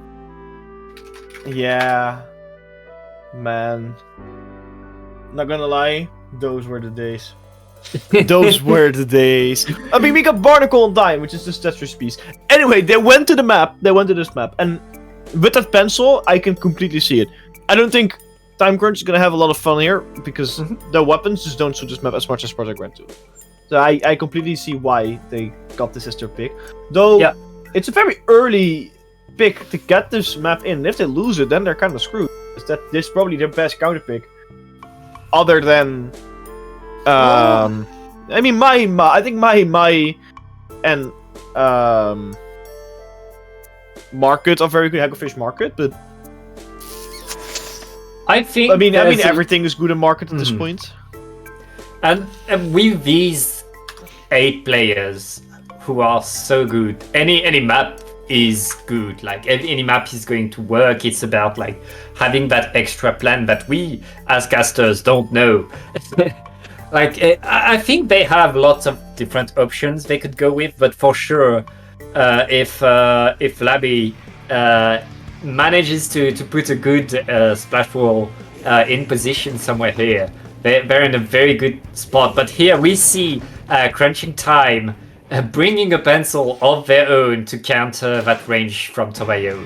Yeah. Man. Not gonna lie, those were the days. Those were the days. I mean, we got Barnacle on Dime, which is the Tetris piece. Anyway, they went to the map. They went to this map. And with that pencil, I can completely see it. I don't think Time Crunch is gonna have a lot of fun here, because the weapons just don't suit this map as much as Project Red do. So I completely see why they got this as their pick. Though, it's a very early pick to get this map in. If they lose it, then they're kind of screwed. This is probably their best counter pick. Other than... I mean, I think my and Market are very good. Hagglefish Market, but I think. I mean, everything is good in Market at this point. And with these 8 players who are so good, any map is good. Like any map is going to work. It's about like having that extra plan that we as casters don't know. Like, I think they have lots of different options they could go with, but for sure, if Labby manages to put a good splash wall in position somewhere here, they're in a very good spot. But here we see Crunching Time bringing a pencil of their own to counter that range from Tobayo.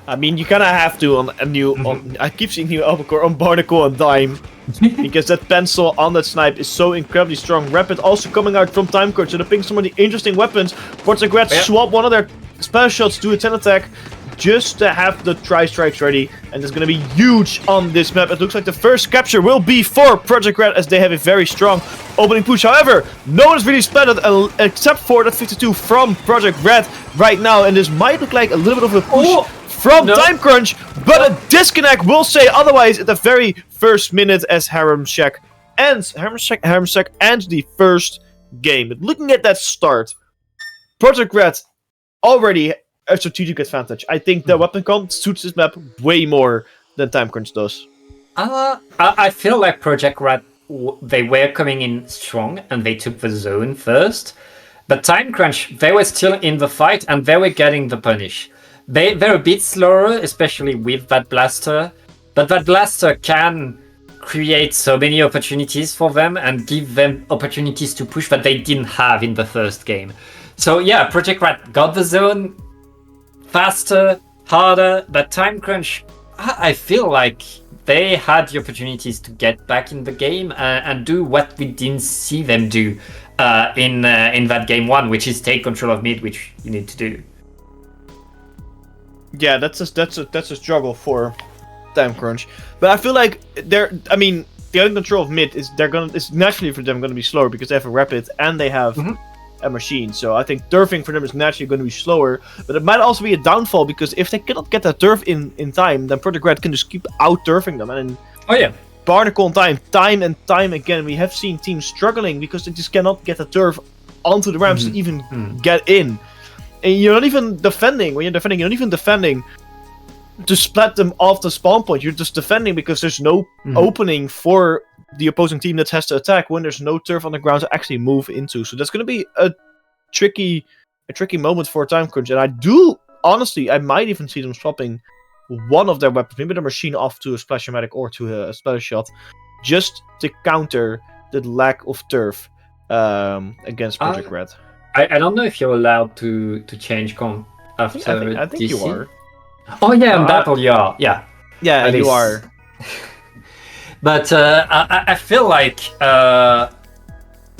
I mean, you kind of have to on a new. I keep seeing new Albacore on Barnacle and Dime. Because that pencil on that snipe is so incredibly strong. Rapid also coming out from Time Crunch, so they're picking some of the interesting weapons. Project Red swap one of their special shots to a 10 attack just to have the tri-strikes ready. And it's going to be huge on this map. It looks like the first capture will be for Project Red as they have a very strong opening push. However, no one is really splattered except for that 52 from Project Red right now. And this might look like a little bit of a push from Time Crunch, but a disconnect will say otherwise at the very first minute as Harem Shack ends the first game. But looking at that start, Project Red already a strategic advantage. I think the weapon comp suits this map way more than Time Crunch does. I feel like Project Red, they were coming in strong and they took the zone first, but Time Crunch, they were still in the fight and they were getting the punish. They're a bit slower, especially with that blaster, but that blaster can create so many opportunities for them and give them opportunities to push that they didn't have in the first game. So yeah, Project Red got the zone faster, harder, but Time Crunch, I feel like they had the opportunities to get back in the game and do what we didn't see them do in that game 1, which is take control of mid, which you need to do. Yeah, that's a struggle for Time Crunch, but I feel like getting control of mid is naturally for them gonna be slower because they have a rapid and they have a machine. So I think turfing for them is naturally going to be slower, but it might also be a downfall because if they cannot get that turf in time, then Project Red can just keep out turfing them. And Barnacle on time and time again, we have seen teams struggling because they just cannot get the turf onto the ramps to even get in. And you're not even defending. When you're defending, you're not even defending to splat them off the spawn point. You're just defending because there's no opening for the opposing team that has to attack when there's no turf on the ground to actually move into. So that's going to be a tricky moment for Time Crunch. And I might even see them swapping one of their weapons, maybe the machine off to a Splash-O-Matic or to a Splash Shot, just to counter the lack of turf against Project Red. I don't know if you're allowed to change comp after I think DC. you are. Oh yeah, on Battle you are. Yeah. Yeah, you are. But I feel like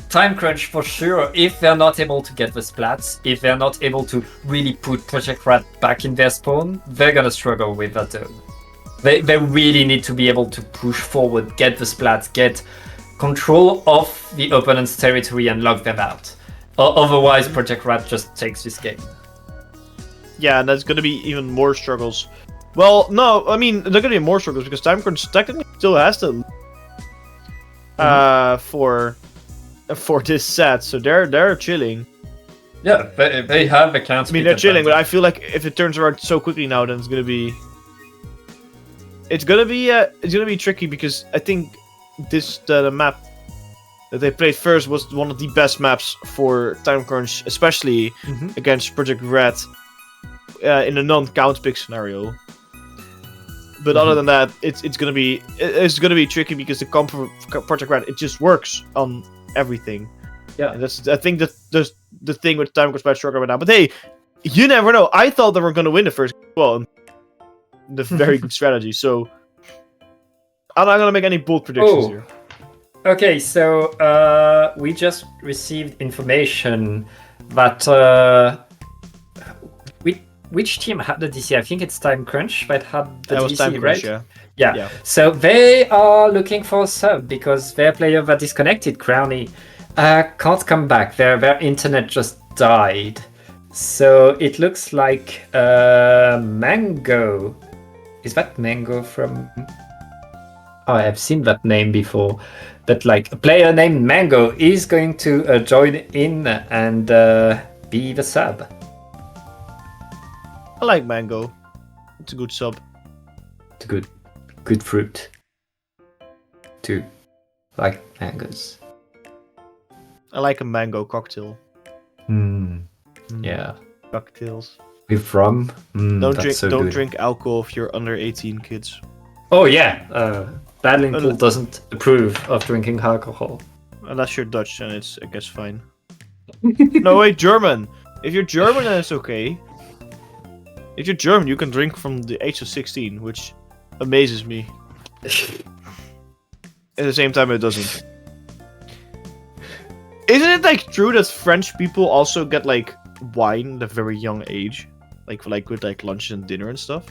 Time Crunch for sure, if they're not able to get the splats, if they're not able to really put Project Red back in their spawn, they're gonna struggle with that zone. They really need to be able to push forward, get the splats, get control of the opponent's territory and lock them out. Otherwise, Project Red just takes this game. Yeah, and there's going to be even more struggles. Well, no, I mean, there are going to be more struggles because Time Crunch technically still has to for this set, so they're chilling. Yeah, they have accounts. I mean, they're chilling, but I feel like if it turns around so quickly now, then it's gonna be tricky because I think the map that they played first was one of the best maps for Time Crunch, especially against Project Red. in a non-count pick scenario. But other than that, it's gonna be tricky because the comp for Project R.A.T, it just works on everything. Yeah, and I think that there's the thing with Time Crunch by struggling right now. But hey, you never know. I thought they were gonna win the first well, the very good strategy. So I'm not gonna make any bold predictions here. Okay, so we just received information that which team had the DC? I think it's Time Crunch that had the DC, was Time Crunch, right? yeah. Yeah. So they are looking for a sub because their player that disconnected, Crowley, can't come back. Their internet just died. So it looks like Mango. Is that Mango from? Oh, I've seen that name before. But like a player named Mango is going to join in and be the sub. I like Mango. It's a good sub. It's good fruit. Too. Like mangoes. I like a mango cocktail. Yeah. Cocktails. With rum. Don't drink alcohol if you're under 18, kids. Oh yeah. Battling Pool doesn't approve of drinking alcohol. Unless you're Dutch, then it's, I guess, fine. No, wait, German. If you're German, then it's okay. If you're German, you can drink from the age of 16, which amazes me. At the same time, it doesn't. Isn't it like true that French people also get like wine at a very young age, like with like lunch and dinner and stuff?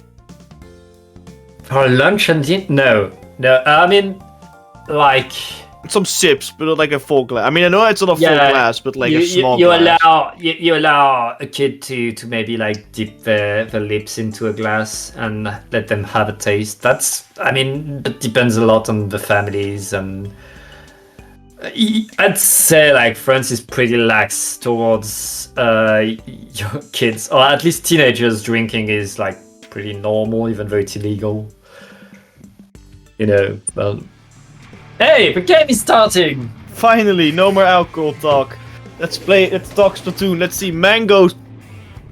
For lunch and dinner? No. I mean, like some sips, but not like a full glass. I mean, I know it's not a full glass, but like a small glass. You allow a kid to maybe like dip their lips into a glass and let them have a taste. I mean, it depends a lot on the families, and I'd say like France is pretty lax towards your kids, or at least teenagers drinking is like pretty normal, even though it's illegal. You know, well. Hey, the game is starting! Finally, no more alcohol talk. Let's talk Splatoon. Let's see, Mango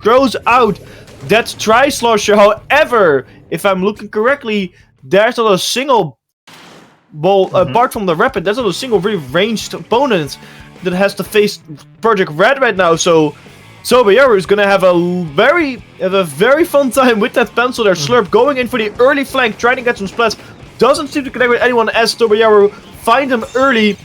throws out that Tri-Slosher. However, if I'm looking correctly, there's not a single ball, apart from the Rapid, there's not a single really ranged opponent that has to face Project R.A.T right now, so Sobayaru is gonna have a very fun time with that pencil there. Slurp going in for the early flank, trying to get some splats. Doesn't seem to connect with anyone as Tobayaru find him early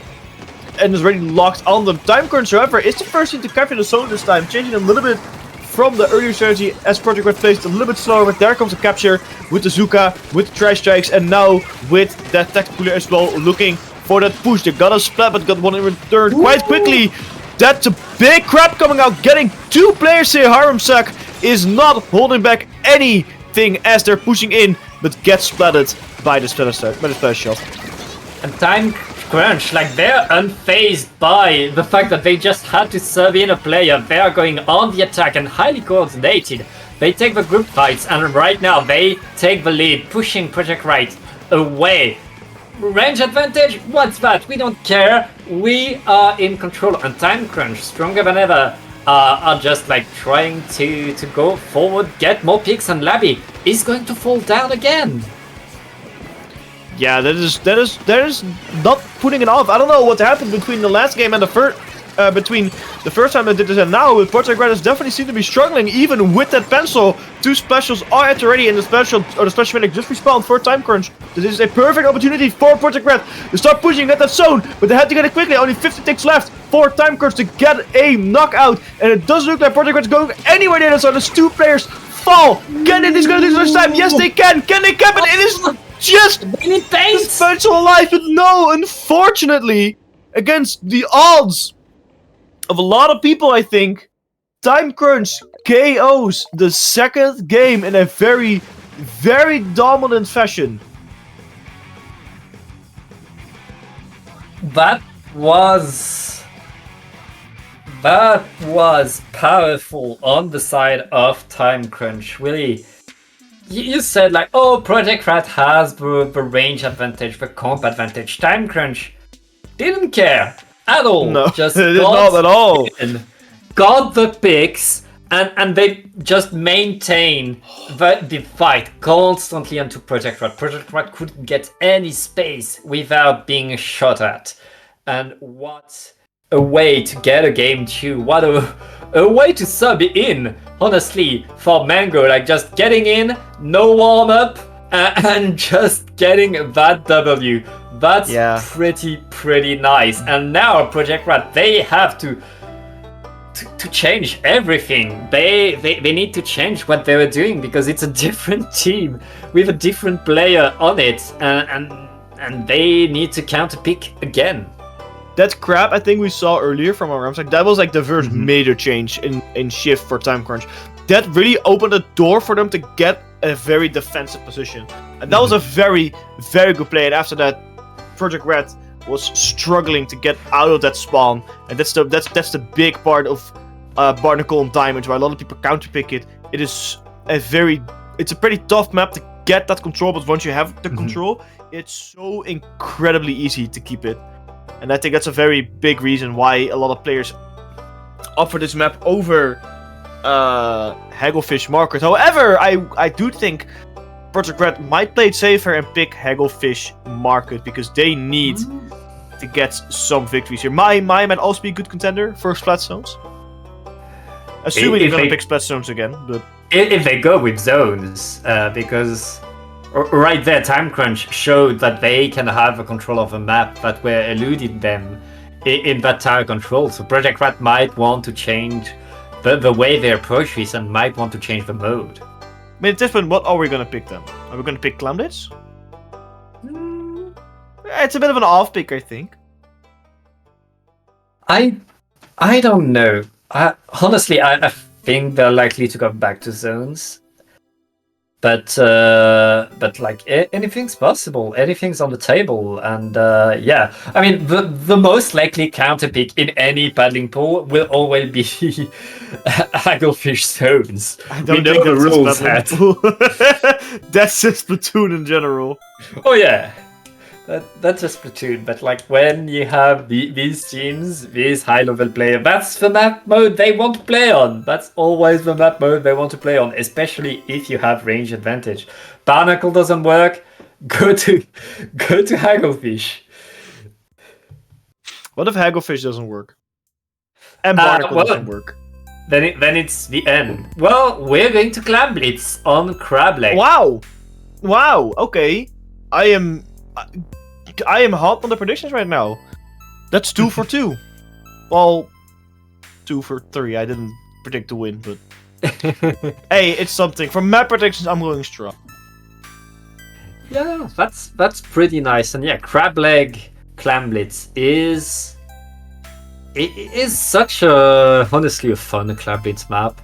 and is already locked on them. Time Crunch, however, is the first team to capture the zone this time, changing a little bit from the earlier strategy as Project R.A.T plays a little bit slower. But there comes the capture with the Zuka, with the Trash Strikes, and now with that tactical as well, looking for that push. They got a splat, but got one in return quite quickly. That's a big crap coming out, getting two players here. Haremsak is not holding back anything as they're pushing in, but gets splatted by the splash shot. And Time Crunch, like they're unfazed by the fact that they just had to serve in a player. They are going on the attack and highly coordinated. They take the group fights, and right now they take the lead, pushing Project R.A.T away. Range advantage? What's that? We don't care. We are in control. And Time Crunch, stronger than ever, are just like trying to go forward, get more picks, and Labby is going to fall down again. Yeah, that is not putting it off. I don't know what happened between the last game and the first, between the first time I did this and now. But Project R.A.T definitely seem to be struggling, even with that pencil. Two specials are at already, and the special medic just respawned for Time Crunch. This is a perfect opportunity for Project R.A.T to start pushing at that zone, but they had to get it quickly. Only 50 ticks left for Time Crunch to get a knockout, and it doesn't look like Project R.A.T is going anywhere near that zone. There's two players fall. Can it is going to do this time? Yes, they can. Can they cap it? It is just the special alive, but no, unfortunately, against the odds of a lot of people, I think, Time Crunch KOs the second game in a very, very dominant fashion. That was powerful on the side of Time Crunch, really. You said like, oh, Project R.A.T has the range advantage, the comp advantage. Time Crunch didn't care at all. No, just it is not at all. Got the picks and they just maintain the fight constantly onto Project Rat. Project Rat couldn't get any space without being shot at. And what a way to get a game 2. What a way to sub in, honestly, for Mango. Like, just getting in, no warm-up, and just getting that W. That's pretty nice. And now Project Rat, they have to change everything. They need to change what they were doing, because it's a different team with a different player on it, and they need to counterpick again. That crap I think we saw earlier from our arms, like that was like the first major change in shift for Time Crunch. That really opened the door for them to get a very defensive position, and that was a very, very good play. And after that, Project Red was struggling to get out of that spawn, and that's the big part of Barnacle and Diamond, why a lot of people counterpick it. It's a pretty tough map to get that control, but once you have the control, it's so incredibly easy to keep it. And I think that's a very big reason why a lot of players opt for this map over Hagglefish Market. However, I do think Project Red might play it safer and pick Hagglefish Market, because they need to get some victories here. Mai might also be a good contender for Splat Zones. Assuming they're going to pick Splat Zones again. But if they go with zones, because right there, Time Crunch showed that they can have a control of a map that were eluding them in that tower control. So Project Rat might want to change the way they approach this, and might want to change the mode. I mean, at this point, what are we going to pick then? Are we going to pick Clamblitz? It's a bit of an off pick, I think. I don't know. Honestly, I think they're likely to go back to zones. But like, anything's possible. Anything's on the table. And yeah, I mean, the most likely counter pick in any paddling pool will always be Hagglefish Zones. I don't know think the rules, That's just Splatoon in general. Oh yeah. That's just Splatoon, but like when you have these teams, these high-level players, that's the map mode they want to play on. That's always the map mode they want to play on, especially if you have range advantage. Barnacle doesn't work, go to Hagglefish. What if Hagglefish doesn't work? And Barnacle doesn't work? Then it's the end. Well, we're going to Clamblitz on Crab Leg. Wow, okay. I am hot on the predictions right now. That's 2 for 2. Well, 2 for 3. I didn't predict to win, but hey, it's something. For map predictions, I'm going strong. Yeah, that's pretty nice. And yeah, Crab Leg Clamblitz is such a honestly a fun Clamblitz map.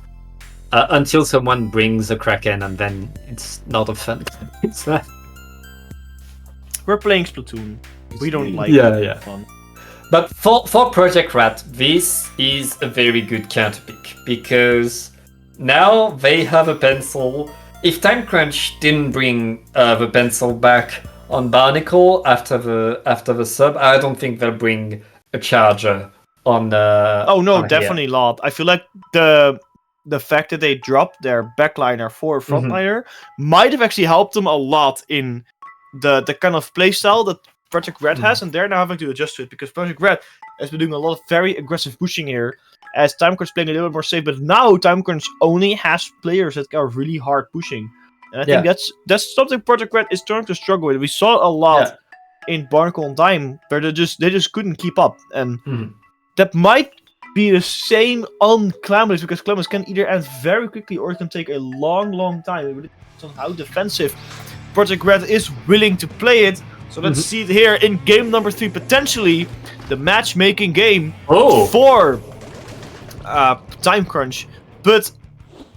Until someone brings a Kraken, and then it's not a fun Clamblitz map. We're playing Splatoon. We don't like fun. But for Project Rat, this is a very good counter pick, because now they have a pencil. If Time Crunch didn't bring the pencil back on Barnacle after the sub, I don't think they'll bring a charger on the. Oh no, definitely not. I feel like the fact that they dropped their backliner for frontliner might have actually helped them a lot in the kind of playstyle that Project Red has, and they're now having to adjust to it, because Project Red has been doing a lot of very aggressive pushing here, as Time Crunch playing a little bit more safe, but now Time Crunch only has players that are really hard pushing. And I think that's something Project Red is starting to struggle with. We saw a lot in Barnacle and Time, where they just couldn't keep up, and that might be the same on Clamblitz, because Clamblitz can either end very quickly or it can take a long time. It depends on how defensive Project Red is willing to play it. So let's see it here in game number 3, potentially the matchmaking game for Time Crunch. But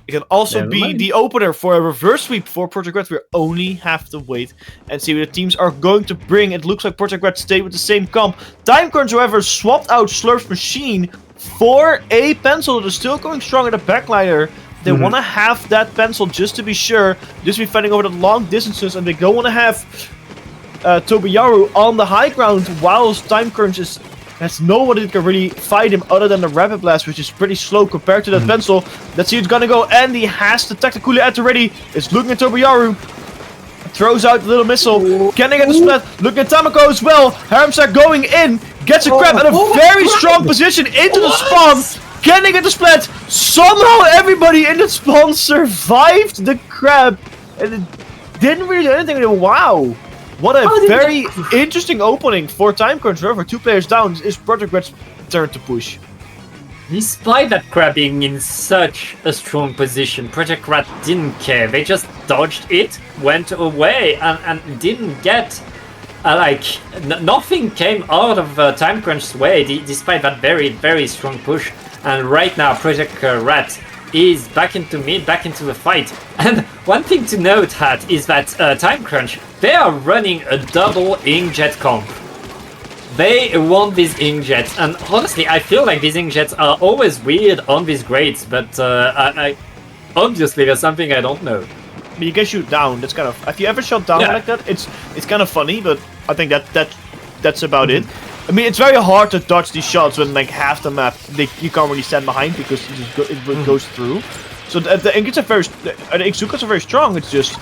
it can also be the opener for a reverse sweep for Project Red. We only have to wait and see what the teams are going to bring. It looks like Project Red stayed with the same comp. Time Crunch, however, swapped out Slurp's Machine for a pencil that is still going strong at the backliner. They want to have that pencil just to be sure, just be fighting over the long distances, and they don't want to have Tobiyaru on the high ground whilst Time Crunch is There's nobody that can really fight him other than the Rapid Blast, which is pretty slow compared to that pencil. Let's see who's gonna go. Andy has the tactical at the ready. It's looking at Tobiyaru. Throws out the little missile. Can they get the split? Look at Tamako as well. Harmstar going in. Gets a crab at a very strong position into the spawn. Can they get the split? Somehow everybody in the spawn survived the crab. And it didn't really do anything. Wow. What a very interesting opening for Time Crunch. However, 2 players down is Project Red's turn to push. Despite that crab being in such a strong position, Project Rat didn't care. They just dodged it, went away, and didn't get nothing came out of Time Crunch's way, despite that very, very strong push. And right now, Project Rat is back into mid, back into the fight. And one thing to note, Hat, is that Time Crunch, they are running a double inkjet comp. They want these inkjets, and honestly, I feel like these inkjets are always weird on these grades, but obviously there's something I don't know. I mean, you can shoot down. That's kind of, if you ever shot down like that, it's kind of funny, but I think that's about it. I mean, it's very hard to dodge these shots when like half the map you can't really stand behind because it goes through. So the inkjets are the Ixukas are very strong. It's just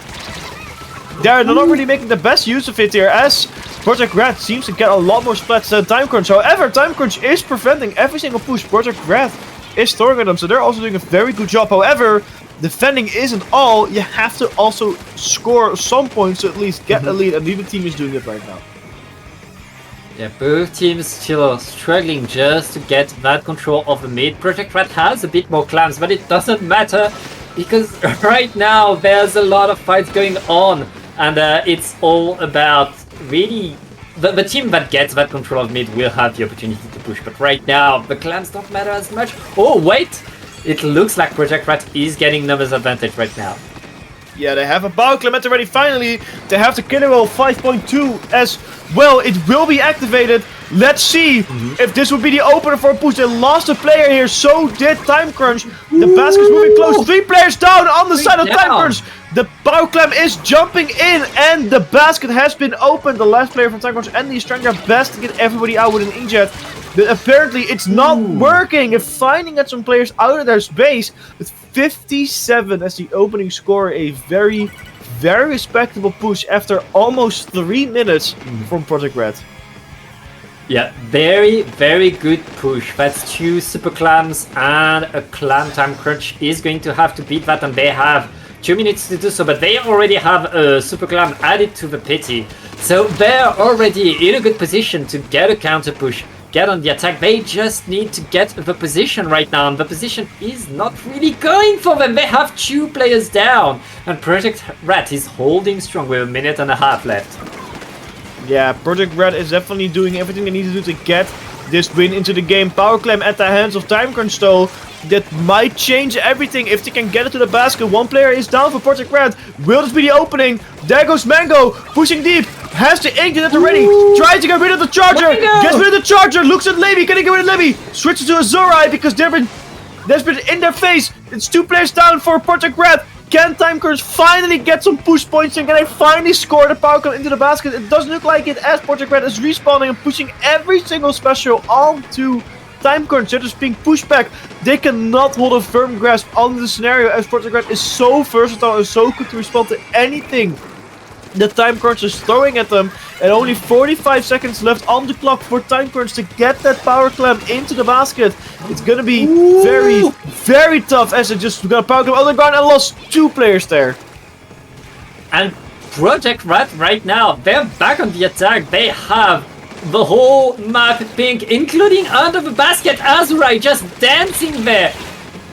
they're not really making the best use of it here, as Project Red seems to get a lot more splats than Time Crunch. However, Time Crunch is preventing every single push. Project Red is throwing at them, so they're also doing a very good job. However, defending isn't all. You have to also score some points to at least get a lead, and neither team is doing it right now. Yeah, both teams still struggling just to get that control of the mid. Project Red has a bit more clams, but it doesn't matter because right now there's a lot of fights going on, and it's all about really the team that gets that control of mid will have the opportunity to push. But right now the clams don't matter as much. Oh wait, it looks like Project Red is getting numbers advantage right now. Yeah, they have a Bow Clement already. Finally, they have the Killer Roll 5.2 as well. It will be activated. Let's see if this would be the opener for a push. They lost a player here, so did Time Crunch. The basket's moving close. 3 players down on the side of Time Crunch. The Bow Clam is jumping in, and the basket has been opened. The last player from Time Crunch, and he's trying their best to get everybody out with an inkjet. But apparently, it's not working. They're finding at some players out of their space with 57 as the opening score. A very, very respectable push after almost 3 minutes from Project Red. Yeah, very, very good push. That's 2 super clams and a clam. Time Crunch is going to have to beat that, and they have 2 minutes to do so, but they already have a super clam added to the pity. So they're already in a good position to get a counter push, get on the attack. They just need to get the position right now, and the position is not really going for them. They have 2 players down, and Project Red is holding strong with 1.5 minutes left. Yeah, Project Red is definitely doing everything they need to do to get this win into the game. Power Clam at the hands of Time Crunch though. That might change everything if they can get it to the basket. 1 player is down for Project Red. Will this be the opening? There goes Mango, pushing deep. Has the inkjet at the ready. Tries to get rid of the charger. Gets rid of the charger. Looks at Levy. Can he get rid of Levy? Switches to Azurai because there's been in their face. It's 2 players down for Project Red. Can Time Crunch finally get some push points, and can they finally score the Power Clam into the basket? It doesn't look like it, as Project Red is respawning and pushing every single special onto Time Crunch. They're just being pushed back. They cannot hold a firm grasp on the scenario, as Project Red is so versatile and so good to respond to anything the Time Crunch is throwing at them. And only 45 seconds left on the clock for Time Crunch to get that Power Clam into the basket. It's gonna be very, very tough, as they just got a Power Clam on the ground and lost 2 players there. And Project Red right now, they're back on the attack. They have the whole map pink, including under the basket. Azurai just dancing there.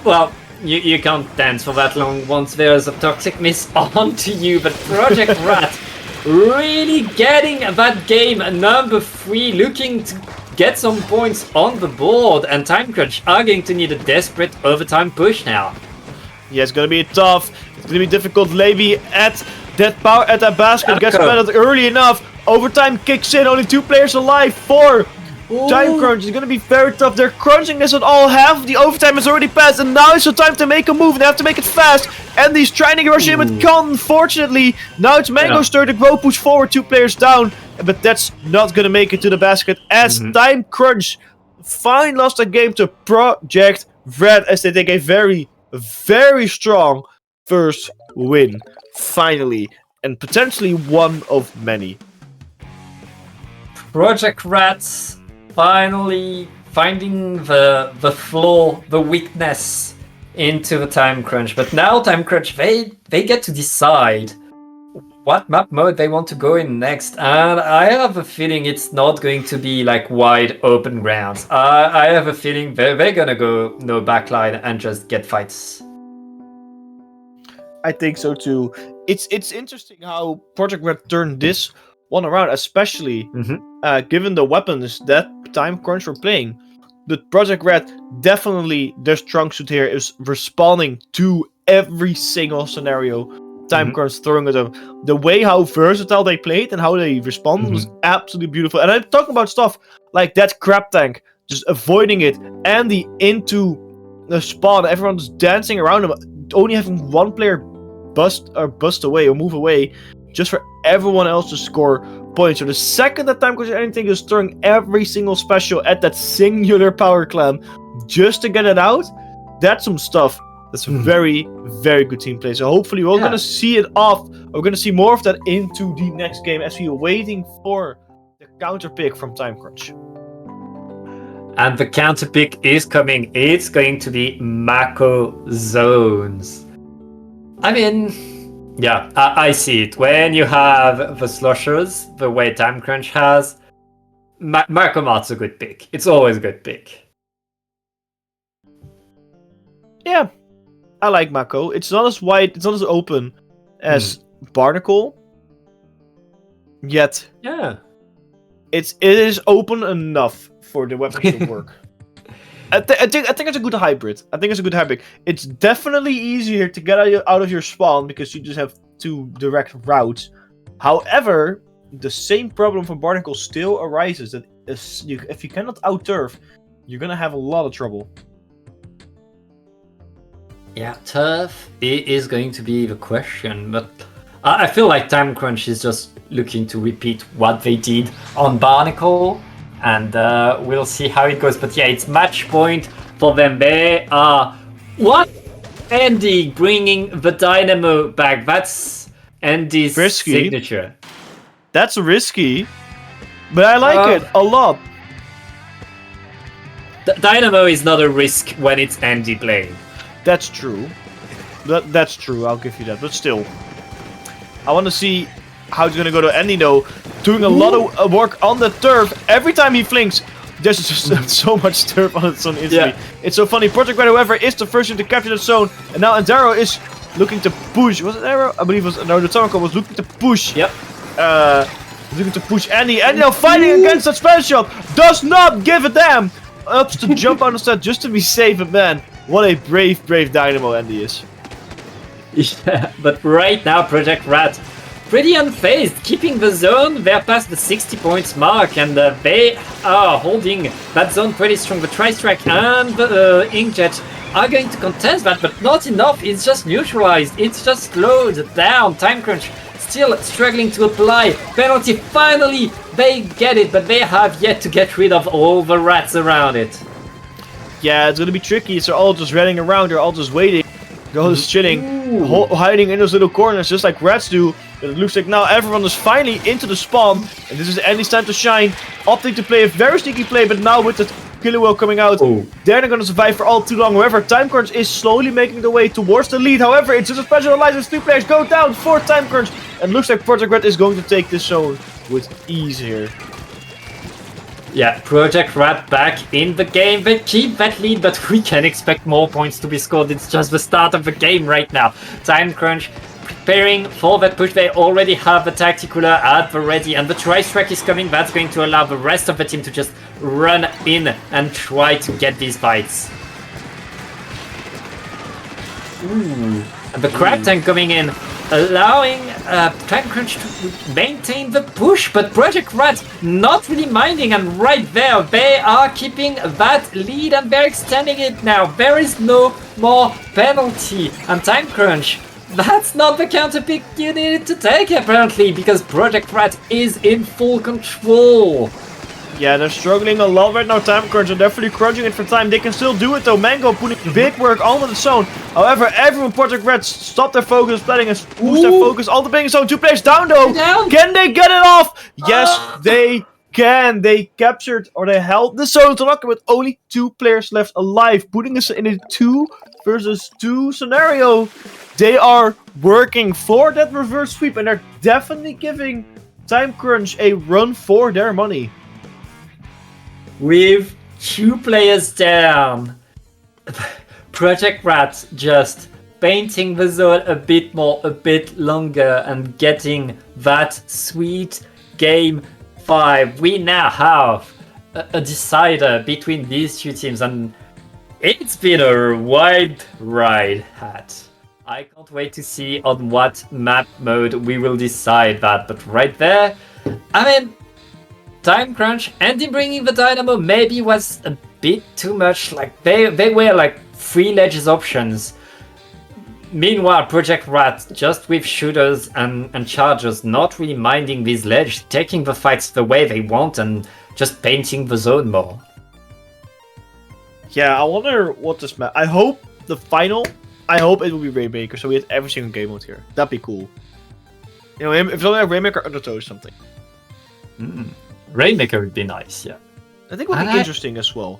Well, you can't dance for that long once there's a toxic miss onto you, but Project Red really getting that game number 3, looking to get some points on the board, and Time Crunch are going to need a desperate overtime push now. Yeah, it's gonna be tough. It's gonna be difficult. Levy at that basket gets battled early enough. Overtime kicks in. Only 2 players alive for Time crunch is gonna be very tough. They're crunching this at all. Half of the overtime has already passed, and now it's the time to make a move. They have to make it fast. And he's trying to rush in, but can't, unfortunately. Now it's Mango's turn to go push forward, 2 players down. But that's not gonna make it to the basket as Time Crunch finally lost a game to Project Red as they take a very, very strong first win. Finally. And potentially one of many. Project Rats finally finding the flaw, the weakness into the Time Crunch. But now Time Crunch, they get to decide what map mode they want to go in next. And I have a feeling it's not going to be like wide open grounds. I have a feeling they're gonna go no backline and just get fights. I think so too. It's interesting how Project Red turned this one around, especially given the weapons that Time Crunch were playing. But Project Red, definitely their strong suit here is responding to every single scenario Time Crunch throwing at them. The way how versatile they played and how they responded was absolutely beautiful. And I'm talking about stuff like that crab tank, just avoiding it, and the into the spawn, everyone's dancing around them, only having one player bust away or move away just for everyone else to score points. So the second that Time Crunch did anything, is throwing every single special at that singular power clan just to get it out. That's some stuff. That's very, very good team play. So hopefully we're gonna see it off. We're gonna see more of that into the next game as we are waiting for the counter pick from Time Crunch. And the counter pick is coming. It's going to be Mako Zones. I mean, yeah, I see it. When you have the sloshers, the way Time Crunch has, Mako Mart's a good pick. It's always a good pick. Yeah, I like Mako. It's not as wide, it's not as open as Barnacle. Yet, it is open enough for the weapons to work. I think it's a good hybrid. It's definitely easier to get out of your spawn because you just have 2 direct routes. However, the same problem for Barnacle still arises, that if you cannot out-turf, you're gonna have a lot of trouble. Yeah, turf is going to be the question, but I feel like Time Crunch is just looking to repeat what they did on Barnacle, and we'll see how it goes. But yeah, it's match point for them. They are... What? Andy bringing the Dynamo back. That's Andy's signature. That's risky, but I like it a lot. Dynamo is not a risk when it's Andy playing. That's true. That's true, I'll give you that. But still, I want to see how it's going to go to Andy, though. Doing a lot of work on the turf. Every time he flinks, there's just so much turf on the zone instantly. Yeah. It's so funny. Project Red, however, is the first team to capture the zone. And now Andaro is looking to push. Was it Andaro? I believe it was... No, the Tonko was looking to push. Yep. Looking to push Andy. Andy now fighting against that special shot. Does not give a damn. Ups to jump out of that just to be safe. But man, what a brave Dynamo Andy is. Yeah, but right now Project Rat pretty unfazed, keeping the zone. They're past the 60 points mark, and they are holding that zone pretty strong. The Tri-Strike and the Inkjet are going to contest that, but not enough. It's just neutralized. It's just slowed down. Time Crunch still struggling to apply penalty. Finally, they get it, but they have yet to get rid of all the rats around it. Yeah, it's gonna be tricky. They're all just running around. They're all just waiting. They're all just chilling, hiding in those little corners, just like rats do. But it looks like now everyone is finally into the spawn, and this is Andy's time to shine. Opting to play a very sneaky play, but now with the killer whale coming out, they're not going to survive for all too long. However, Time Crunch is slowly making their way towards the lead. However, it's just a special alliance. 2 players go down for Time Crunch, and looks like Project Red is going to take this zone with ease here. Yeah, Project Rat back in the game. They keep that lead, but we can expect more points to be scored. It's just the start of the game right now. Time Crunch preparing for that push. They already have the Tacticular at the ready, and the Tri-Strike is coming. That's going to allow the rest of the team to just run in and try to get these fights. And the Crab Tank coming in. allowing Time Crunch to maintain the push, but Project R.A.T not really minding, and right there, they are keeping that lead and they're extending it now. There is no more penalty, and Time Crunch, that's not the counter pick you needed to take apparently, because Project R.A.T is in full control. Yeah, they're struggling a lot right now, Time Crunch, and definitely crunching it for time. They can still do it though. Mango putting big work onto the zone. However, everyone Project R.A.T stop their focus, planning and boost their focus on the big zone. 2 players down though. Can they get it off? Yes, they can. They captured or they held the zone to lock it with only 2 players left alive, putting us in a 2 versus 2 scenario. They are working for that reverse sweep, and they're definitely giving Time Crunch a run for their money. With 2 players down, Project R.A.T just painting the zone a bit more, a bit longer, and getting that sweet game 5. We now have a decider between these 2 teams, and it's been a wild ride, Hat. I can't wait to see on what map mode we will decide that, but right there, I mean, Time Crunch and in bringing the Dynamo maybe was a bit too much. Like they were like 3 ledges options. Meanwhile, Project R.A.T just with shooters and chargers, not really minding these ledges, taking the fights the way they want and just painting the zone more. Yeah, I wonder what this map. I hope the final. I hope it will be Rainmaker, so we have every single game mode here. That'd be cool. You know, if it's only like Rainmaker, Undertow or something. Rainmaker would be nice, yeah. I think it would be interesting as well.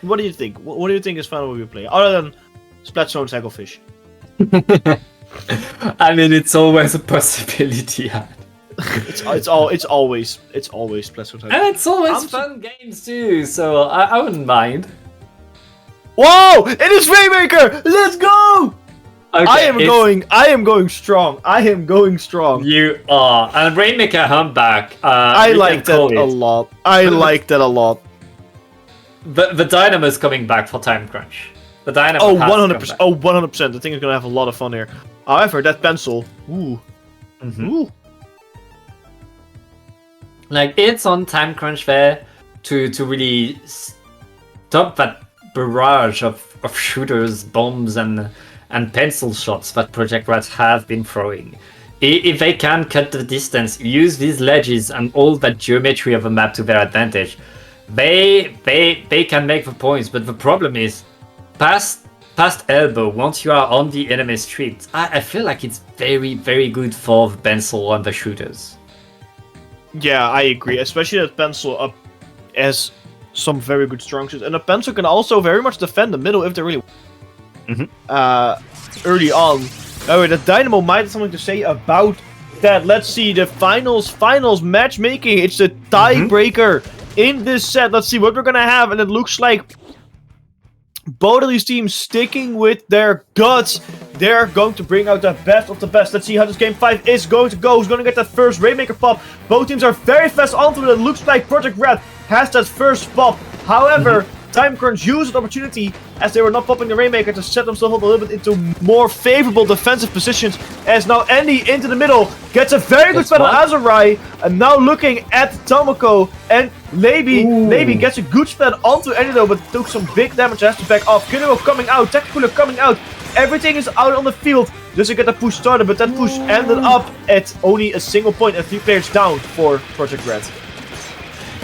What do you think? What do you think is final will be playing? Other than Splatstone Cyclefish. I mean, it's always a possibility. it's always Splatstone Cyclefish. And it's always fun games too, so I wouldn't mind. Whoa! It is Rainmaker! Let's go! Okay, I am going strong. I am going strong. You are. And Rainmaker Humpback. I like that a lot. I like that a lot. The Dynamo's coming back for Time Crunch. The Dynamo. Oh, 100%. Oh, 100%. I think it's gonna have a lot of fun here. However, that pencil. Ooh. Ooh. Like, it's on Time Crunch there to really stop that barrage of shooters, bombs, and pencil shots that Project R.A.T have been throwing. If they can cut the distance, use these ledges and all that geometry of a map to their advantage, they can make the points. But the problem is, past elbow, once you are on the enemy street, I feel like it's very, very good for the pencil and the shooters. Yeah, I agree. Especially that pencil up has some very good strong shoots, and the pencil can also very much defend the middle if they really. Early on. Oh, the Dynamo might have something to say about that. Let's see the finals matchmaking. It's the tiebreaker in this set. Let's see what we're gonna have, and it looks like both of these teams sticking with their guts. They're going to bring out the best of the best. Let's see how this game 5 is going to go. Who's going to get that first Rainmaker pop? Both teams are very fast onto it. It looks like Project R.A.T has that first pop. However, Time Crunch used the opportunity as they were not popping the Rainmaker to set themselves up a little bit into more favorable defensive positions. As now Andy into the middle gets a very good spell on Azurai, and now looking at Tomoko and Leiby gets a good spell onto Andy though, but took some big damage, has to back off. Kinuo coming out, Tactical coming out, everything is out on the field just to get the push started, but that push ended up at only a single point and 3 players down for Project R.A.T.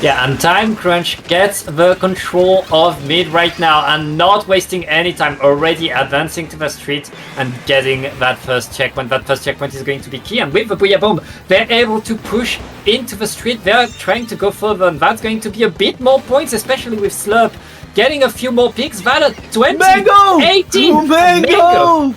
Yeah, and Time Crunch gets the control of mid right now and not wasting any time, already advancing to the street and getting that first checkpoint. That first checkpoint is going to be key, and with the Booyah Bomb, they're able to push into the street. They're trying to go further, and that's going to be a bit more points, especially with Slurp getting a few more picks. Valor 20, Mango! 18, Mango!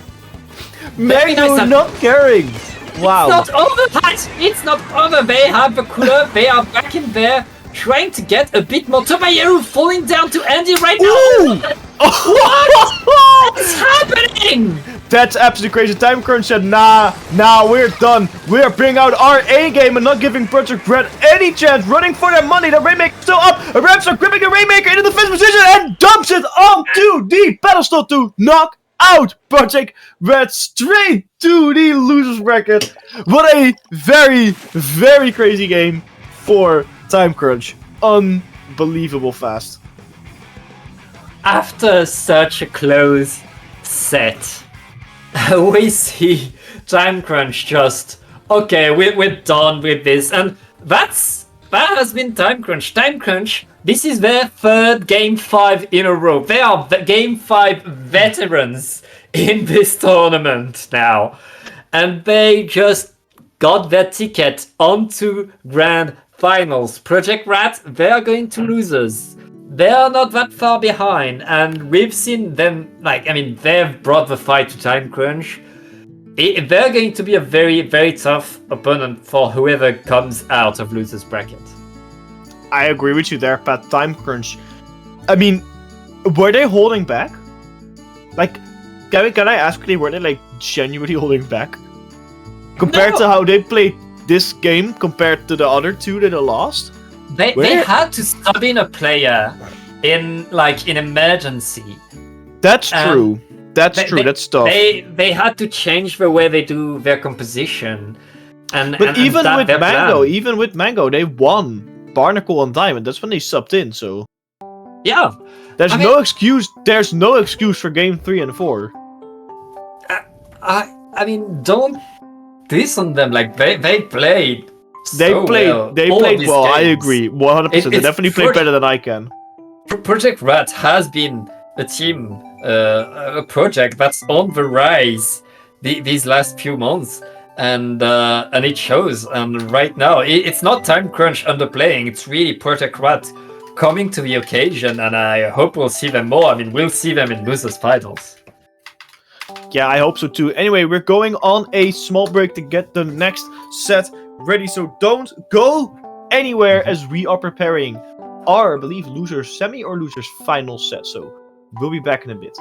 Mango not caring. Wow. It's not over, Pat! It's not over. They have the cooler. They are back in there, trying to get a bit more. Tobayeru falling down to Andy right now. What is happening? That's absolutely crazy. Time Crunch said, nah, we're done. We're bringing out our A game and not giving Project R.A.T any chance. Running for their money. The Rainmaker still up. Reps are gripping the Rainmaker into the defense position and dumps it onto the pedestal to knock out Project Red straight to the losers bracket. What a very, very crazy game for Time Crunch. Unbelievable fast. After such a close set, we see Time Crunch just, okay, we're done with this. And that has been Time Crunch. Time Crunch, this is their third Game 5 in a row. They are the Game 5 veterans in this tournament now. And they just got their ticket onto Grand Finals. Project R.A.T, they are going to losers. They are not that far behind, and we've seen them, they've brought the fight to Time Crunch. They're going to be a very, very tough opponent for whoever comes out of losers bracket. I agree with you there, Pat. Time Crunch. I mean, were they holding back? Like, can I ask, were they genuinely holding back? Compared to how they played this game, compared to the other two that they lost? They had to sub in a player in emergency. That's true. That's true. That's tough. They had to change the way they do their composition. But even with Mango, they won Barnacle and Diamond. That's when they subbed in. So yeah, there's no excuse. There's no excuse for game 3 and 4. Don't diss on them. They played. They played well. I agree, 100%. They definitely played better than I can. Project R.A.T has been a team, a project that's on the rise these last few months, and it shows. And right now, it's not Time Crunch underplaying. It's really Project R.A.T coming to the occasion, and I hope we'll see them more. We'll see them in losers finals. Yeah, I hope so too. Anyway, we're going on a small break to get the next set ready, so don't go anywhere as we are preparing our, I believe, losers semi or losers final set. So we'll be back in a bit.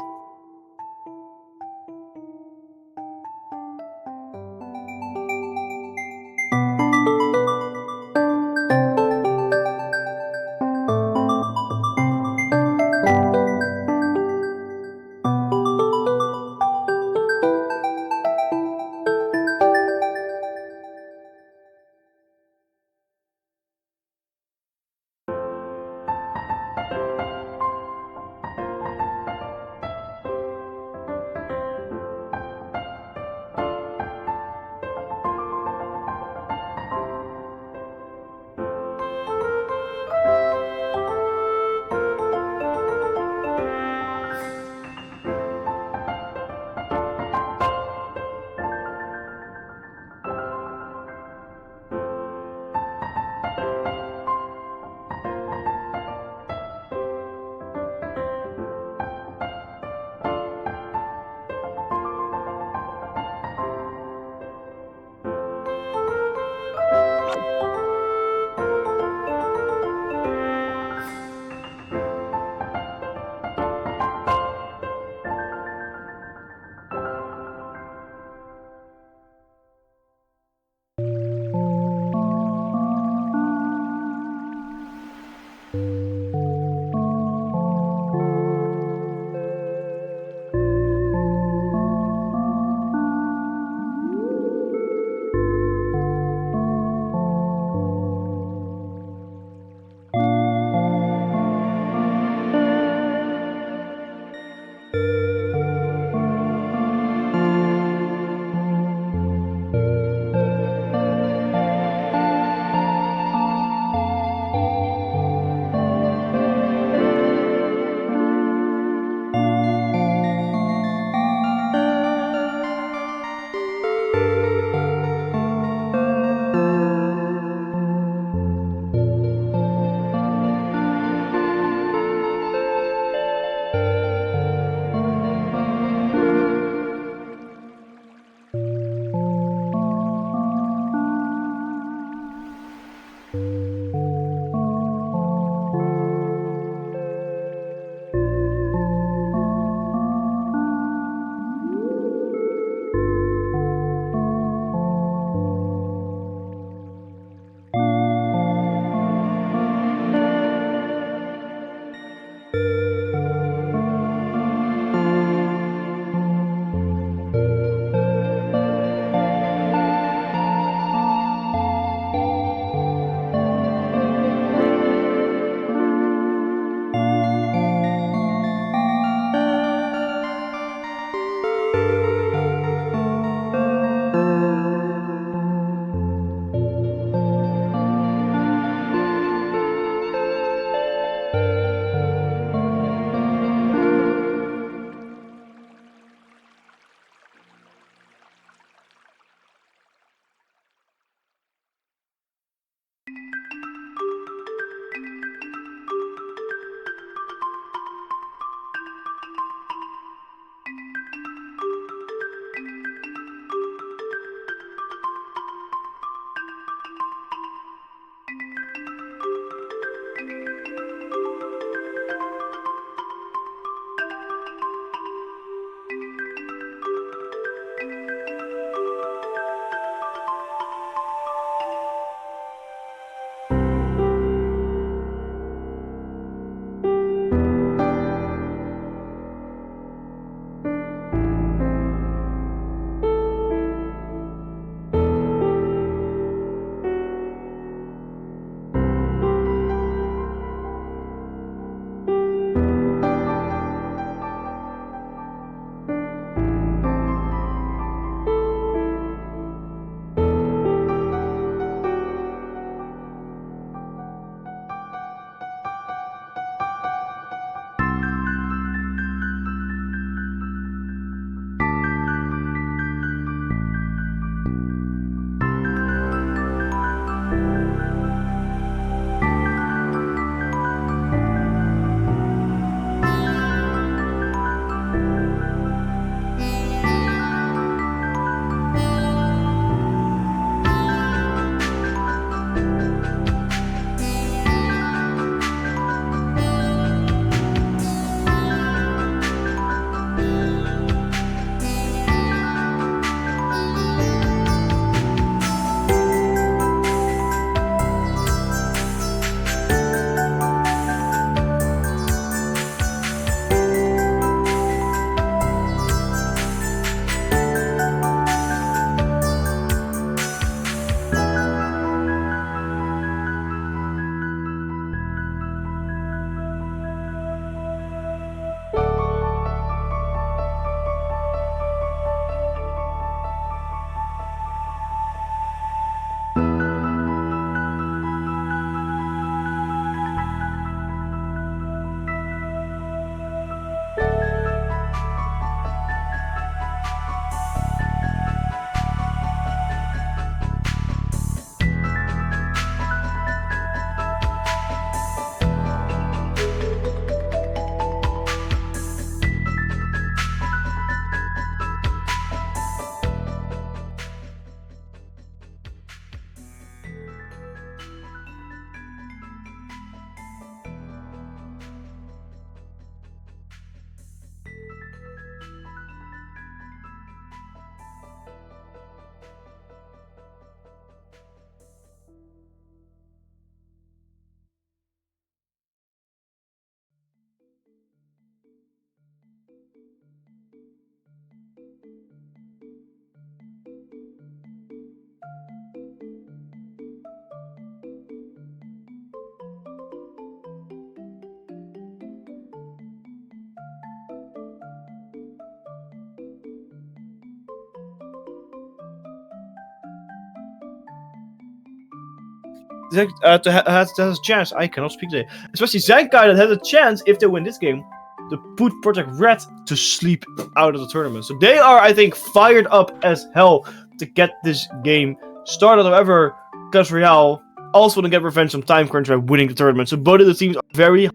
has a chance. I cannot speak today. Especially Zenkai that has a chance if they win this game to put Project Red to sleep out of the tournament. So they are, I think, fired up as hell to get this game started. However, Clash Royale also want to get revenge on Time Crunch by winning the tournament. So both of the teams are very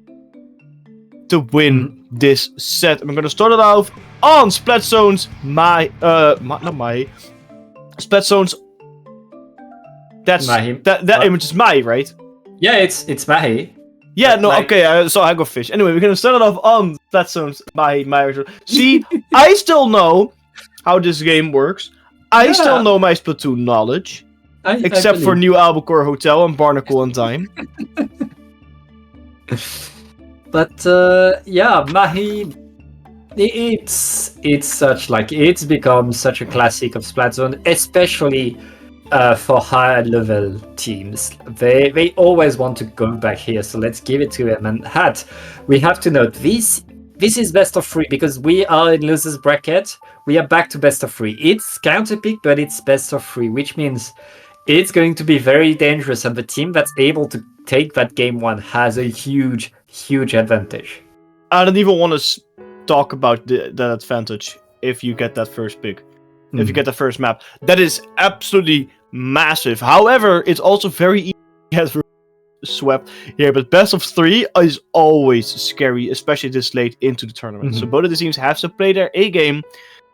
to win this set. And we're gonna start it off on Splat Zones. Splat Zones. That image is Mai, right? Yeah, it's Mahi. Yeah, no, okay, so I go fish. Anyway, we're gonna start it off on Splat Zones. Mai. See, I still know how this game works. I still know my Splatoon knowledge. Except for New Albacore Hotel and Barnacle on Time. But yeah, Mahi, it's become such a classic of Splatzone, especially for higher level teams. They always want to go back here, so let's give it to them. And R.A.T, we have to note this is best of 3 because we are in losers bracket. We are back to best of 3. It's counterpick, but it's best of 3, which means it's going to be very dangerous, and the team that's able to take that game 1 has a huge advantage. I don't even want to talk about that advantage if you get that first pick. If you get the first map. That is absolutely massive. However, it's also very easy get swept here, but best of 3 is always scary, especially this late into the tournament. So both of the teams have to play their A game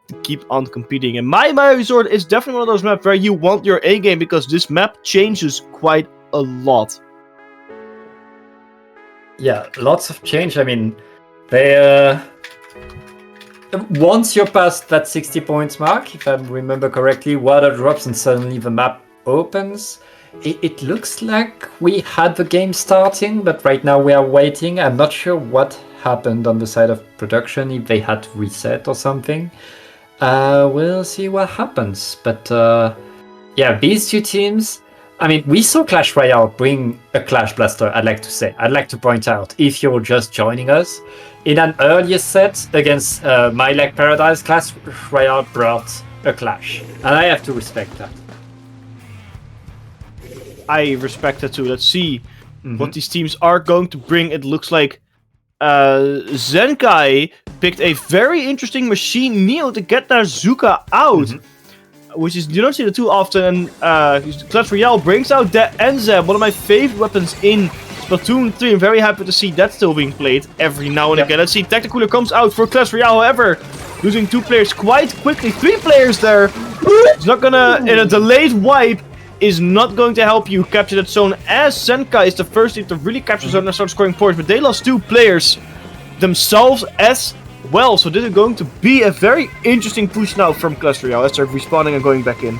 to keep on competing. And my Resort is definitely one of those maps where you want your A game, because this map changes quite a lot. Yeah, lots of change. I mean, they once you're past that 60 points mark, if I remember correctly, water drops and suddenly the map opens. It looks like we had the game starting, but right now we are waiting. I'm not sure what happened on the side of production, if they had to reset or something. We'll see what happens. But yeah, these two teams, I mean, we saw Clash Royale bring a Clash Blaster, I'd like to say. I'd like to point out, if you're just joining us, in an earlier set against My Leg Paradise, Clash Royale brought a Clash. And I have to respect that. I respect that too. Let's see what these teams are going to bring. It looks like Zenkai picked a very interesting machine Neo to get Nazuka out, which is, you don't see that too often. And Clash Royale brings out the Enza, one of my favorite weapons in Splatoon 3. I'm very happy to see that still being played every now and again. Let's see, Tacticooler comes out for Clash Royale, however, losing 2 players quite quickly. 3 players there. It's not gonna, in a delayed wipe, is not going to help you capture that zone, as Zenkai is the first team to really capture the zone and start scoring points, but they lost 2 players themselves as well. So this is going to be a very interesting push now from Clash Royale as they're respawning and going back in.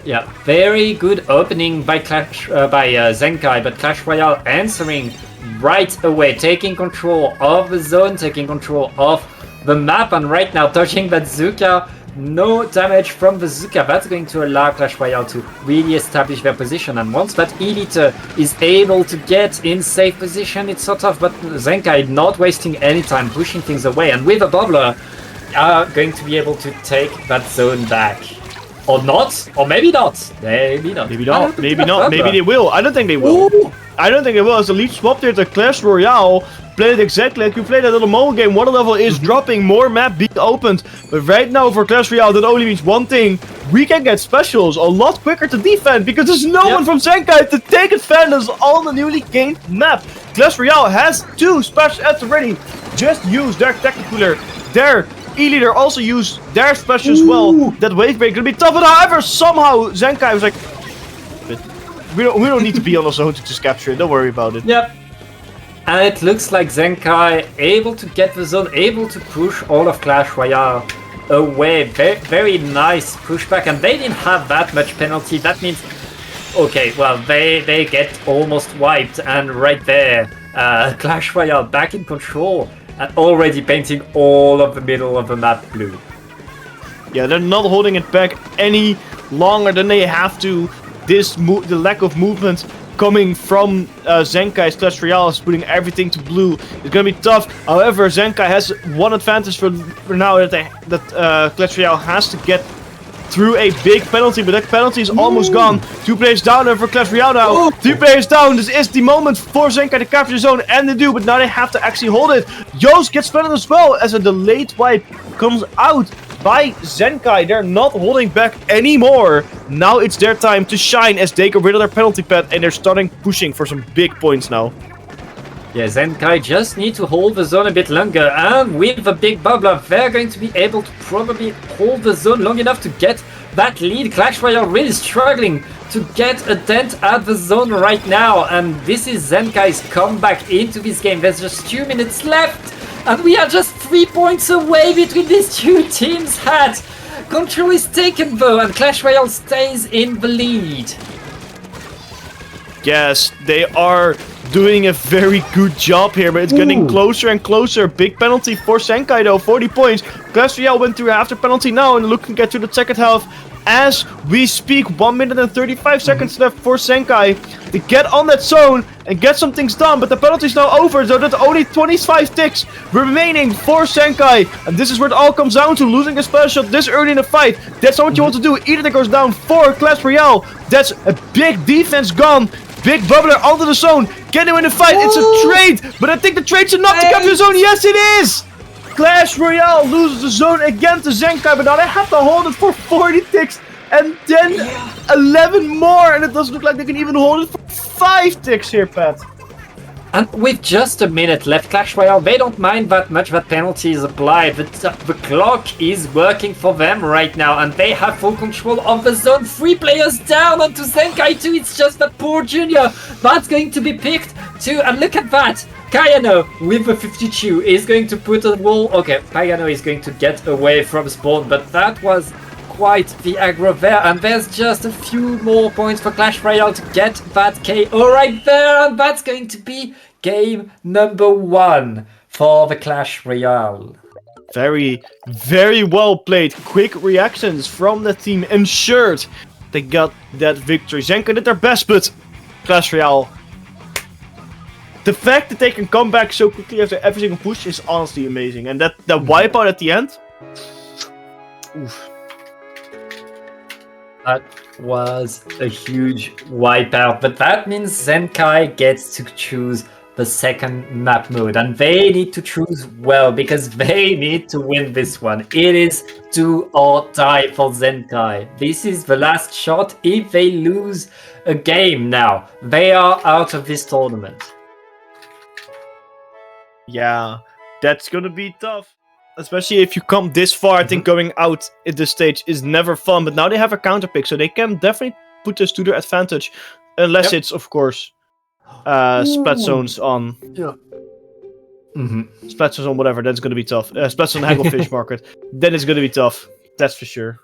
Yeah, very good opening by Zenkai, but Clash Royale answering right away, taking control of the zone, taking control of the map, and right now touching that Zuka. No damage from the Zuka. That's going to allow Clash Royale to really establish their position, and once that Elite is able to get in safe position, it's so tough, but Zenkai not wasting any time, pushing things away, and with a Bubbler are going to be able to take that zone back. Or not, or maybe not. Maybe not. Maybe not. Maybe not. Maybe they will. I don't think they will. Ooh. I don't think they will. As the lead swapped here to Clash Royale, played it exactly like you played that little mobile game. Water level is dropping, more map being opened. But right now for Clash Royale, that only means one thing. We can get specials a lot quicker to defend, because there's no one from Zenkai to take advantage on the newly gained map. Clash Royale has 2 special ads already. Just use their Tacticooler, their E-Leader also use their special as well. That wave break gonna be tough, but however, somehow Zenkai was like, we don't need to be on the zone to just capture it, don't worry about it. Yep. And it looks like Zenkai able to get the zone, able to push all of Clash Royale away. Very, very nice pushback, and they didn't have that much penalty. That means, okay, well, they get almost wiped, and right there, Clash Royale back in control, and already painting all of the middle of the map blue. Yeah, they're not holding it back any longer than they have to. The lack of movement coming from Zenkai's Clash Royale is putting everything to blue. It's gonna be tough. However, Zenkai has one advantage for now, that Clash Royale has to get through a big penalty, but that penalty is almost gone. 2 players down for Clash Royale now. 3 players down. This is the moment for Zenkai to capture the zone, and they do, but now they have to actually hold it. Yost gets penalty as well as a delayed wipe comes out by Zenkai. They're not holding back anymore. Now it's their time to shine as they get rid of their penalty pad, and they're starting pushing for some big points now. Yeah, Zenkai just need to hold the zone a bit longer, and with the big bubbler, they're going to be able to probably hold the zone long enough to get that lead. Clash Royale really struggling to get a dent at the zone right now, and this is Zenkai's comeback into this game. There's just 2 minutes left, and we are just 3 points away between these 2 teams. Control is taken though, and Clash Royale stays in the lead. Yes, they are doing a very good job here, but it's getting closer and closer. Big penalty for Zenkai though, 40 points. Clash Royale went through half the penalty now and looking to get to the second half as we speak. 1 minute and 35 seconds left for Zenkai to get on that zone and get some things done, but the penalty is now over, so that's only 25 ticks remaining for Zenkai, and this is where it all comes down to, losing a special shot this early in the fight. That's not what you want to do. Either that goes down for Clash Royale. That's a big defense gone. Big bubbler onto the zone. Get him in the fight. It's a trade, but I think the trade's enough to capture the zone. Yes, it is. Clash Royale loses the zone again to Zenkai, but now they have to hold it for 40 ticks and then 11 more, and it doesn't look like they can even hold it for 5 ticks here, Pat. And with just a minute left, Clash Royale, they don't mind that much that penalty is applied. The clock is working for them right now, and they have full control of the zone. 3 players down onto Zenkai 2. It's just that poor Junior. That's going to be picked too. And look at that. Kayano with the 52 is going to put a wall. Okay, Kayano is going to get away from spawn, but that was quite the aggro there, and there's just a few more points for Clash Royale to get that KO right there, and that's going to be game number 1 for the Clash Royale. Very, very well played. Quick reactions from the team ensured they got that victory. Zenkai did their best, but Clash Royale, the fact that they can come back so quickly after every single push is honestly amazing. And that wipeout at the end, oof. That was a huge wipeout, but that means Zenkai gets to choose the second map mode, and they need to choose well because they need to win this one. It is do or die for Zenkai. This is the last shot. If they lose a game now, they are out of this tournament. Yeah, that's gonna be tough. Especially if you come this far. I think going out at this stage is never fun, but now they have a counter pick, so they can definitely put this to their advantage. Unless it's, of course, splat zones on. Yeah. Splat zones on whatever, that's gonna be tough. Splat zone Hagglefish market, then it's gonna be tough. That's for sure.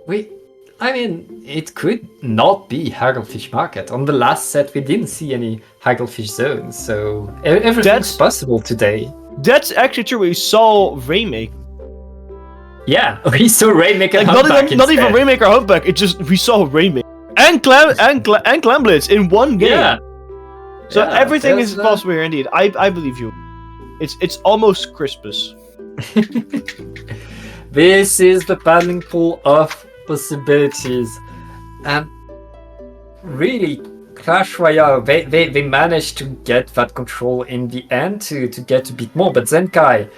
I mean, it could not be Hagglefish market. On the last set, we didn't see any Hagglefish zones, so everything's possible today. That's actually true. We saw Rainmaker. Yeah, we saw Rainmaker. Like, not even Rainmaker Humpback. It just we saw Rainmaker and Clamblitz in one game. Yeah. So everything is possible here indeed. I believe you. It's almost Christmas. This is the paddling pool of possibilities, and really Clash Royale, they managed to get that control in the end to get a bit more, but Zenkai,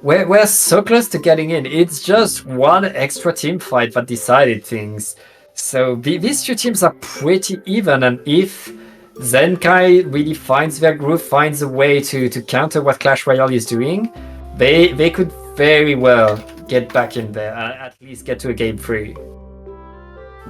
we're so close to getting in. It's just one extra team fight that decided things. So these two teams are pretty even, and if Zenkai really finds their groove, finds a way to counter what Clash Royale is doing, they could very well get back in there and at least get to a game 3.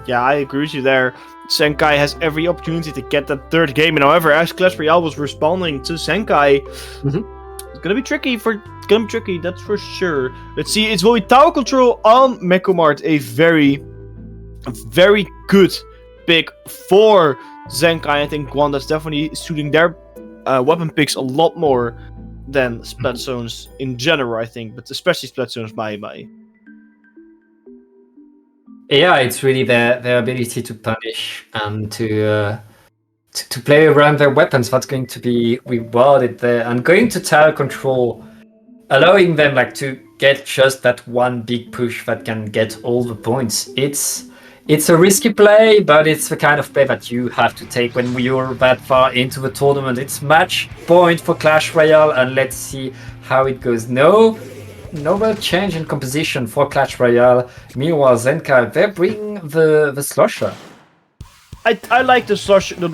Yeah, I agree with you there. Zenkai has every opportunity to get that third game, and however, as Clash Royale was responding to Zenkai, it's gonna be tricky. That's for sure. Let's see. It will be tower control on Mekomart, a very good pick for Zenkai. I think one that's definitely suiting their weapon picks a lot more than splat zones in general. I think, but especially splat zones by. Yeah, it's really their ability to punish and to play around their weapons that's going to be rewarded there, and going to tower control, allowing them to get just that one big push that can get all the points. It's a risky play, but it's the kind of play that you have to take when you're that far into the tournament. It's match point for Clash Royale, and let's see how it goes. No real change in composition for Clash Royale. Meanwhile, Zenkai, they bring the Slosher. I like the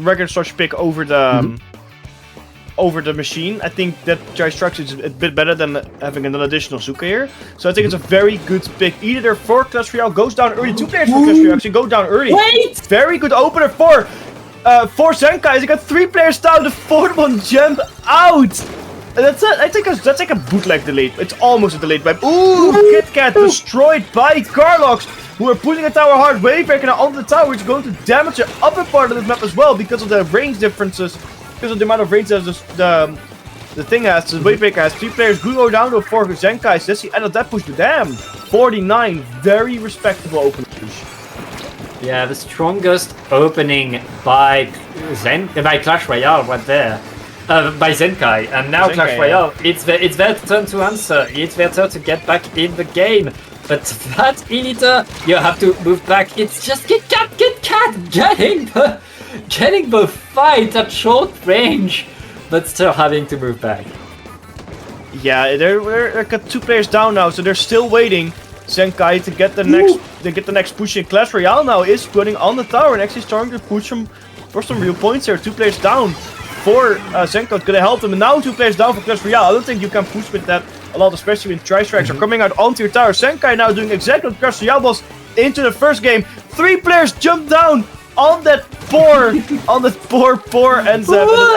regular Slush pick over the machine. I think that Jai Strux is a bit better than having an additional Zuka here. So I think it's a very good pick. Either there for Clash Royale goes down early. 2 players for Clash Royale actually go down early. Wait! Very good opener for Zenkai. They got 3 players down. The 4th one jump out. That's like a bootleg delayed. It's almost a delayed wipe. Ooh, Kit Kat destroyed by Carlox, who are pulling a tower hard. Wavebreaker now onto the tower, which is going to damage the upper part of this map as well because of the range differences. Because of the amount of range that the thing has. The Wavebreaker has 3 players. Go down to 4 Zenkai. So that's the end of that push. Damn, 49, very respectable open push. Yeah, the strongest opening by Clash Royale right there. By Zenkai, and now Clash Royale, it's their turn to answer. It's their turn to get back in the game. But that Elita, you have to move back. It's just Kit Kat getting the fight at short range, but still having to move back. Yeah, they're got 2 players down now, so they're still waiting. Zenkai to get the next push in. Clash Royale now is running on the tower and actually starting to push him for some real points here. 2 players down for Zenkai, gonna help them. And now 2 players down for Clash Royale. I don't think you can push with that a lot, especially when tri-strikes are coming out onto your tower. Zenkai now doing exactly what Clash Royale was into the first game. 3 players jump down on that poor NZ,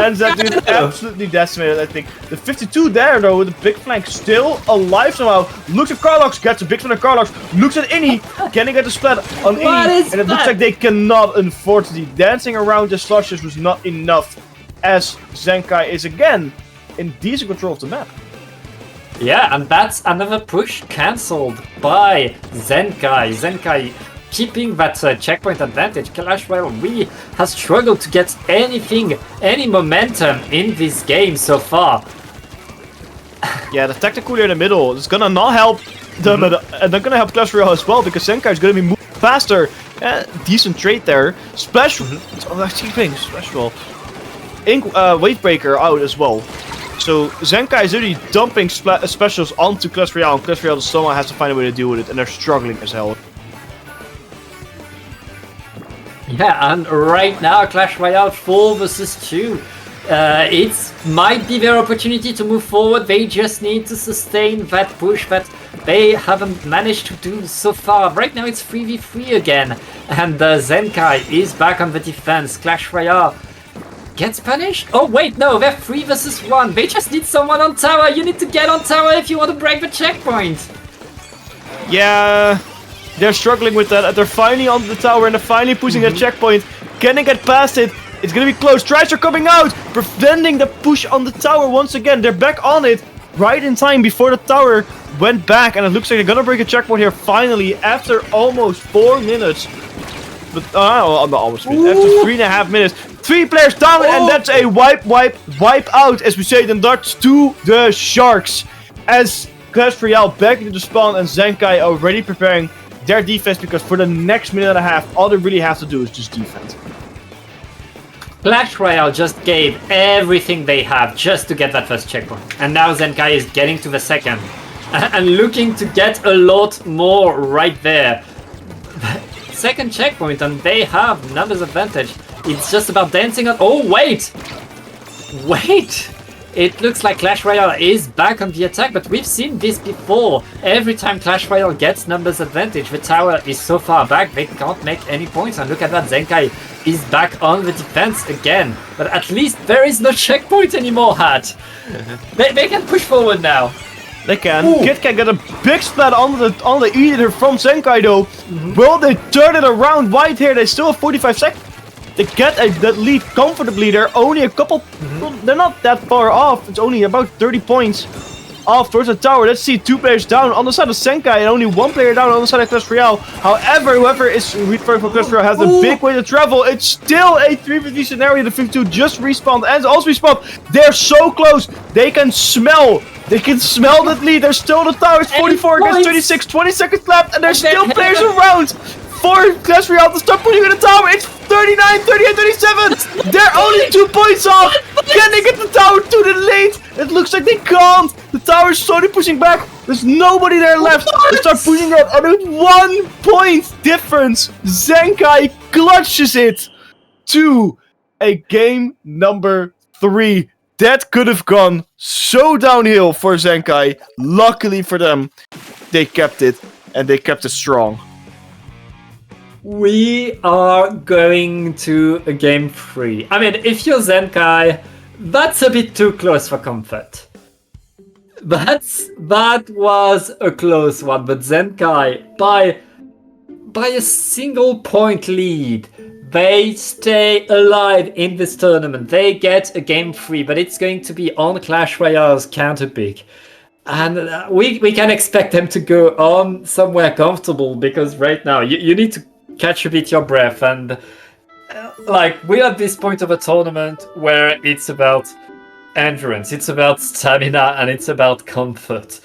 and NZ dude absolutely decimated. I think the 52 there though with the big flank still alive somehow. Looks at Carlox, gets a big flank of Carlox. Looks at Inni, can he get the splat on Inni? And it looks like they cannot. Unfortunately, dancing around the slushes was not enough, as Zenkai is again in decent control of the map. Yeah, and that's another push cancelled by Zenkai. Zenkai keeping that checkpoint advantage. Clash Royale really has struggled to get any momentum in this game so far. Yeah, the tactical here in the middle is gonna not help them, and they're gonna help Clash Royale as well, because Zenkai is gonna be moving faster. Decent trade there. Splash, Splash Wall. Wave Breaker out as well. So Zenkai is really dumping specials onto Clash Royale, and Clash Royale somehow has to find a way to deal with it, and they're struggling as hell. Yeah, and right now Clash Royale 4 versus 2. It might be their opportunity to move forward. They just need to sustain that push that they haven't managed to do so far. Right now it's 3v3 again, and Zenkai is back on the defense. Clash Royale gets punished? Oh wait, no, they're 3 versus 1. They just need someone on tower. You need to get on tower if you want to break the checkpoint. Yeah, they're struggling with that. They're finally on the tower and they're finally pushing that checkpoint. Can they get past it? It's gonna be close. Tries are coming out, preventing the push on the tower once again. They're back on it right in time before the tower went back, and it looks like they're gonna break a checkpoint here finally after almost 4 minutes. But not almost 3 minutes. After 3.5 minutes. 3 players down, and that's a wipe out, as we say it in Dutch, to the Sharks. As Clash Royale back into the spawn, and Zenkai already preparing their defense, because for the next minute and a half, all they really have to do is just defend. Clash Royale just gave everything they have just to get that first checkpoint. And now Zenkai is getting to the second. And looking to get a lot more right there. Second checkpoint, and they have numbers advantage. It's just about dancing on... Oh, wait! Wait! It looks like Clash Royale is back on the attack, but we've seen this before. Every time Clash Royale gets numbers advantage, the tower is so far back, they can't make any points. And look at that, Zenkai is back on the defense again. But at least there is no checkpoint anymore, Hat. They can push forward now. They can. Ooh. Kid can get a big splat on the Eater from Zenkai though. Will they turn it around wide here? They still have 45 seconds. They get that lead comfortably. They're only a couple... Well, they're not that far off. It's only about 30 points off towards the tower. Let's see 2 players down on the side of Zenkai and only 1 player down on the side of Clash Royale. However, whoever is referring for Clash Royale has a big way to travel. It's still a 3v3 scenario. The 52 just respawned and also respawned. They're so close. They can smell that lead. There's still the tower. It's 44 against 26. 20 seconds left, and there's still players around for Clash Royale to start putting in the tower. It's 39, 38, 37. They're only 2 points off. Can they get the tower to the lead? It looks like they can't. The tower is slowly pushing back. There's nobody there left. They start pushing it, and with 1 point difference, Zenkai clutches it to a game number 3. That could have gone so downhill for Zenkai. Luckily for them, they kept it, and they kept it strong. We are going to a game 3. I mean, if you're Zenkai, that's a bit too close for comfort. That was a close one, but Zenkai, by a single point lead, they stay alive in this tournament. They get a game 3, but it's going to be on Clash Royale's counter pick. And we can expect them to go on somewhere comfortable, because right now you need to catch a bit your breath. And like, we're at this point of a tournament where it's about endurance, it's about stamina, and it's about comfort.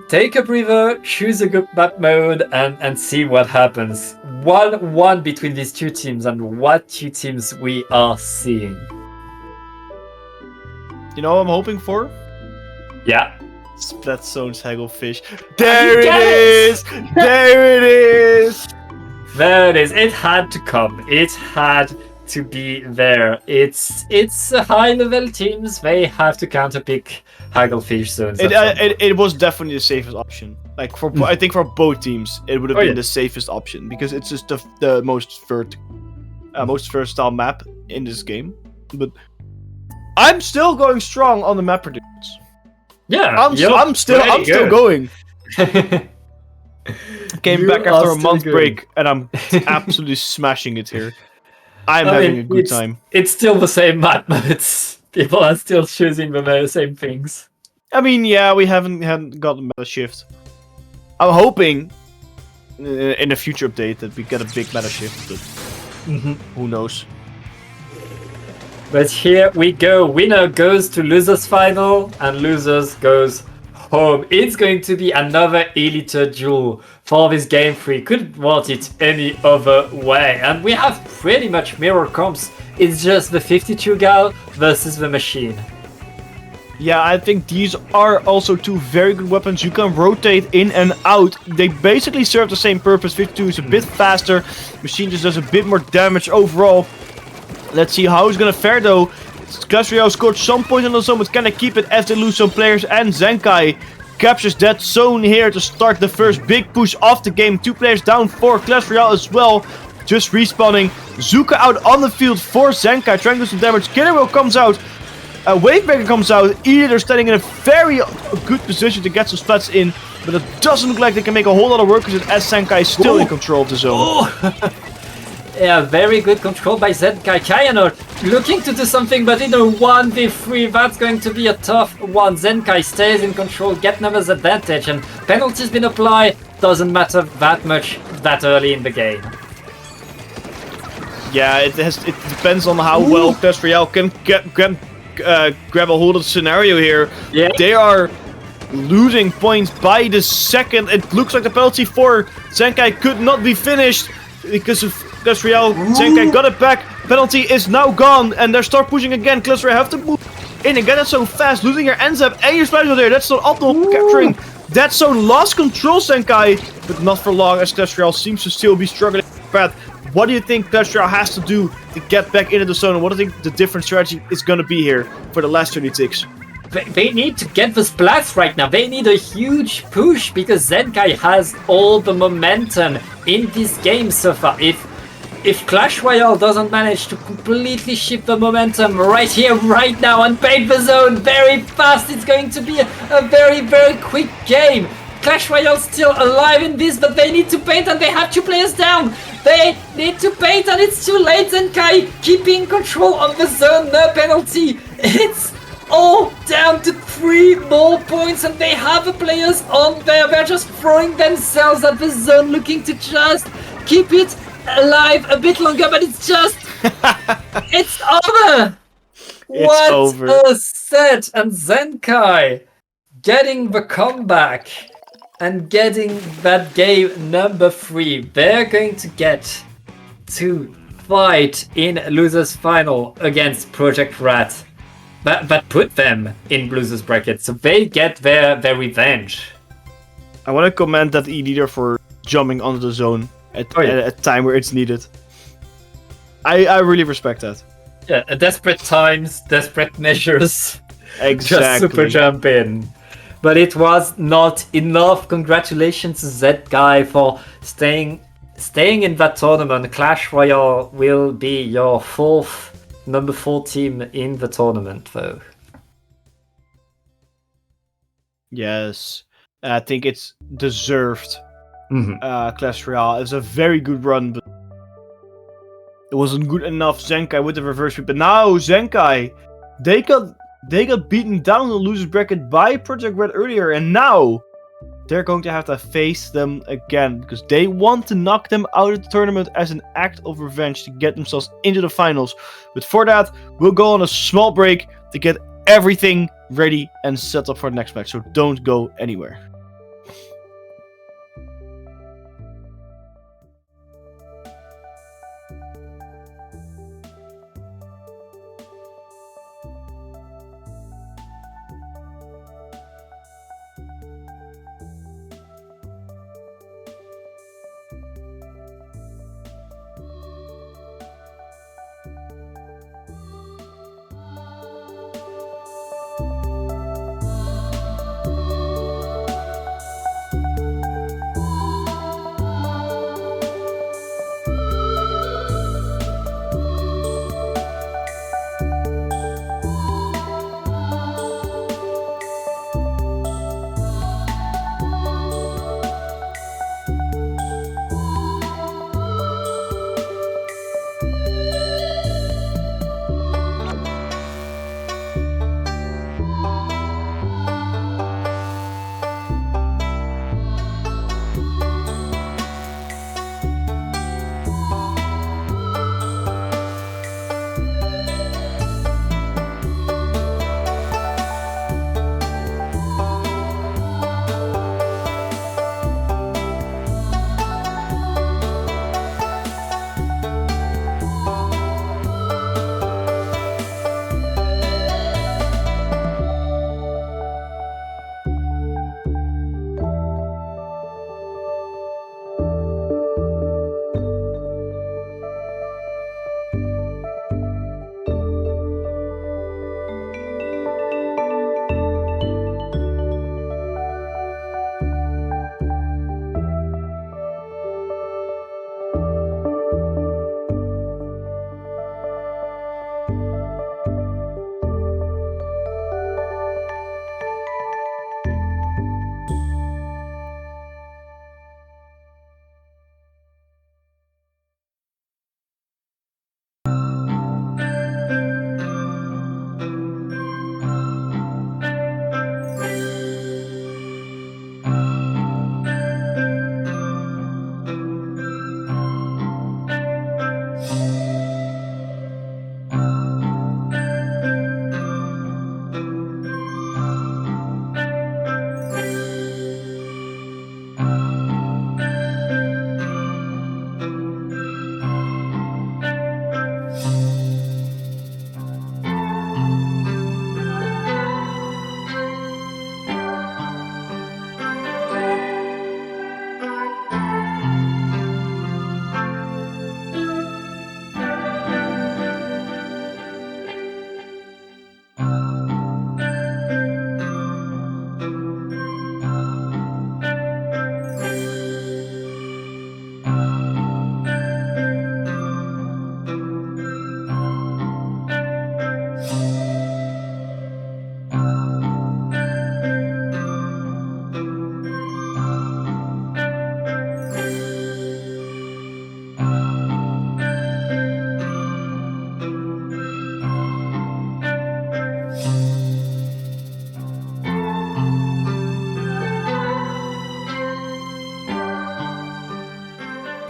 Take a breather, choose a good map mode, and see what happens. 1-1 between these 2 teams, and what 2 teams we are seeing. You know what I'm hoping for? Yeah. Splat Zone's Hagglefish. There it get is! There it is! There it is. It had to come. It had to be there. It's high level teams. They have to counterpick Hagglefish zones. It was definitely the safest option. Like I think for both teams, it would have been the safest option because it's just the most versatile map in this game. But I'm still going strong on the map predictions. Yeah, I'm still going. Came back after a month break and I'm absolutely smashing it here. I'm having a good time. It's still the same map, but people are still choosing the same things. I mean, yeah, we haven't got a meta shift. I'm hoping in a future update that we get a big meta shift, but who knows? But here we go. Winner goes to losers final, and losers goes home. It's going to be another Elite duel for this game 3. Couldn't want it any other way. And we have pretty much mirror comps. It's just the 52 gal versus the machine. Yeah, I think these are also two very good weapons. You can rotate in and out. They basically serve the same purpose. 52 is a bit faster. Machine just does a bit more damage overall. Let's see how it's gonna fare though. Clash Royale scored some points on the zone, but can they keep it as they lose some players? And Zenkai captures that zone here to start the first big push of the game. 2 players down for Clash Royale as well. Just respawning. Zuka out on the field for Zenkai, trying to do some damage. Killer Whale comes out. Wavebreaker comes out. They're standing in a very good position to get some splats in, but it doesn't look like they can make a whole lot of work because as Zenkai is still in control of the zone. Yeah, very good control by Zenkai. Kayano looking to do something, but in a 1v3, that's going to be a tough one. Zenkai stays in control, get numbers advantage, and penalties been applied. Doesn't matter that much that early in the game. Yeah, it depends on how well Clash Royale can grab a hold of the scenario here. Yeah. They are losing points by the second. It looks like the penalty for Zenkai could not be finished because of Clash Royale. Zenkai got it back. Penalty is now gone, and they start pushing again. Clash Royale have to move in and get it so fast, losing your ends up and your special there. That's not Octolnkers capturing that zone. Lost control Zenkai, but not for long as Clash Royale seems to still be struggling. But what do you think Clash Royale has to do to get back into the zone, and what do you think the different strategy is going to be here for the last 30 ticks? They need to get the splats right now. They need a huge push because Zenkai has all the momentum in this game so far. If Clash Royale doesn't manage to completely shift the momentum right here, right now, and paint the zone very fast, it's going to be a very, very quick game. Clash Royale still alive in this, but they need to paint and they have 2 players down. They need to paint and it's too late. Zenkai keeping control of the zone, no penalty. It's all down to 3 more points and they have the players on there. They're just throwing themselves at the zone, looking to just keep it alive a bit longer, but it's just it's over. What over. a set! And Zenkai getting the comeback and getting that game number 3. They're going to get to fight in losers final against Project R.A.T. But put them in losers bracket, so they get their revenge. I want to commend that E-leader for jumping onto the zone at a time where it's needed. I really respect that. Yeah, desperate times, desperate measures. Exactly. Just super jump in. But it was not enough. Congratulations to Zenkai for staying in that tournament. Clash Royale will be your number 4 team in the tournament, though. Yes, I think it's deserved. Clash Royale. It was a very good run, but it wasn't good enough. Zenkai with the reverse sweep, but now Zenkai, they got beaten down in the losers bracket by Project R.A.T earlier, and now they're going to have to face them again because they want to knock them out of the tournament as an act of revenge to get themselves into the finals. But for that, we'll go on a small break to get everything ready and set up for the next match. So don't go anywhere.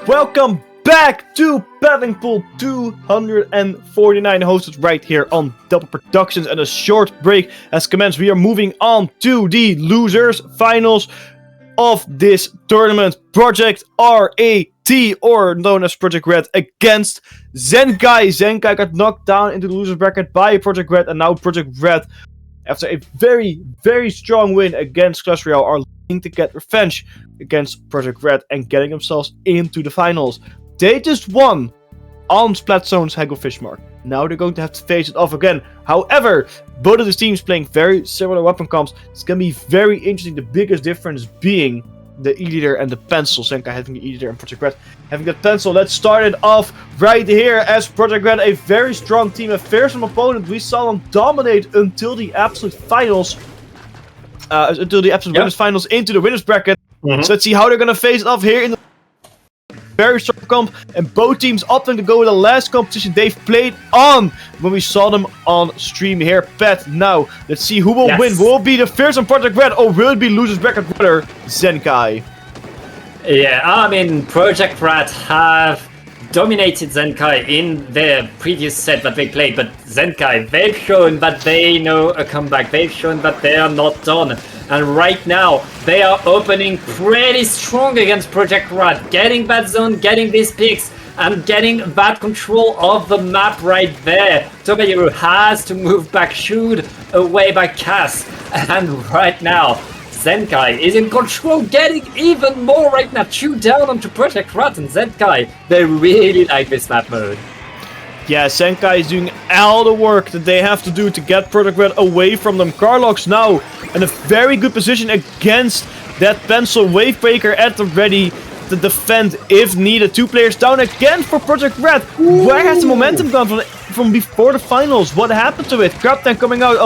Welcome back to Paddling Pool 249, hosted right here on Double Productions. And a short break has commenced. We are moving on to the losers finals of this tournament. Project R.A.T, or known as Project Red, against Zenkai. Zenkai got knocked down into the losers bracket by Project Red, and now Project Red, after a very, very strong win against Clash Royale, are looking to get revenge against Project Red and getting themselves into the finals. They just won on Splatzone's Hagglefish mark. Now they're going to have to face it off again. However, both of the teams playing very similar weapon comps. It's going to be very interesting. The biggest difference being the E-Leader and the pencil. Zenkai having the E-Leader and Project Red having the pencil. Let's start it off right here as Project Red, a very strong team, a fearsome opponent. We saw them dominate until the absolute finals. Winners finals into the winners bracket. So let's see how they're going to face it off here in the very strong comp, and both teams opting to go with the last competition they've played on when we saw them on stream here. Pat, now let's see who will win. Will it be the fearsome Project Red, or will it be losers bracket winner Zenkai? Yeah, I mean, Project Red have dominated Zenkai in their previous set that they played, but Zenkai, they've shown that they know a comeback. They've shown that they are not done. And right now, they are opening pretty strong against Project Red, getting that zone, getting these picks, and getting that control of the map right there. Tobayuru has to move back, shoot away by Cass. And right now, Zenkai is in control, getting even more right now. Chew down onto Project Red, and Zenkai, they really like this map mode. Yeah, Zenkai is doing all the work that they have to do to get Project Red away from them. Carlox now in a very good position against that pencil. Wavebreaker at the ready to defend if needed. 2 players down again for Project Red. Where has the momentum gone from before the finals? What happened to it? Captain coming out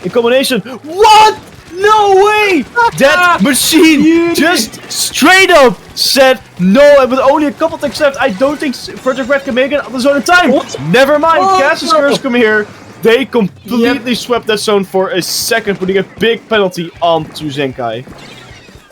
in combination. What? No way! That machine just straight up said no, and with only a couple things left, I don't think Project Red can make it on the zone in time. Never mind, Cass's curse come here. They completely swept that zone for a second, putting a big penalty onto Zenkai.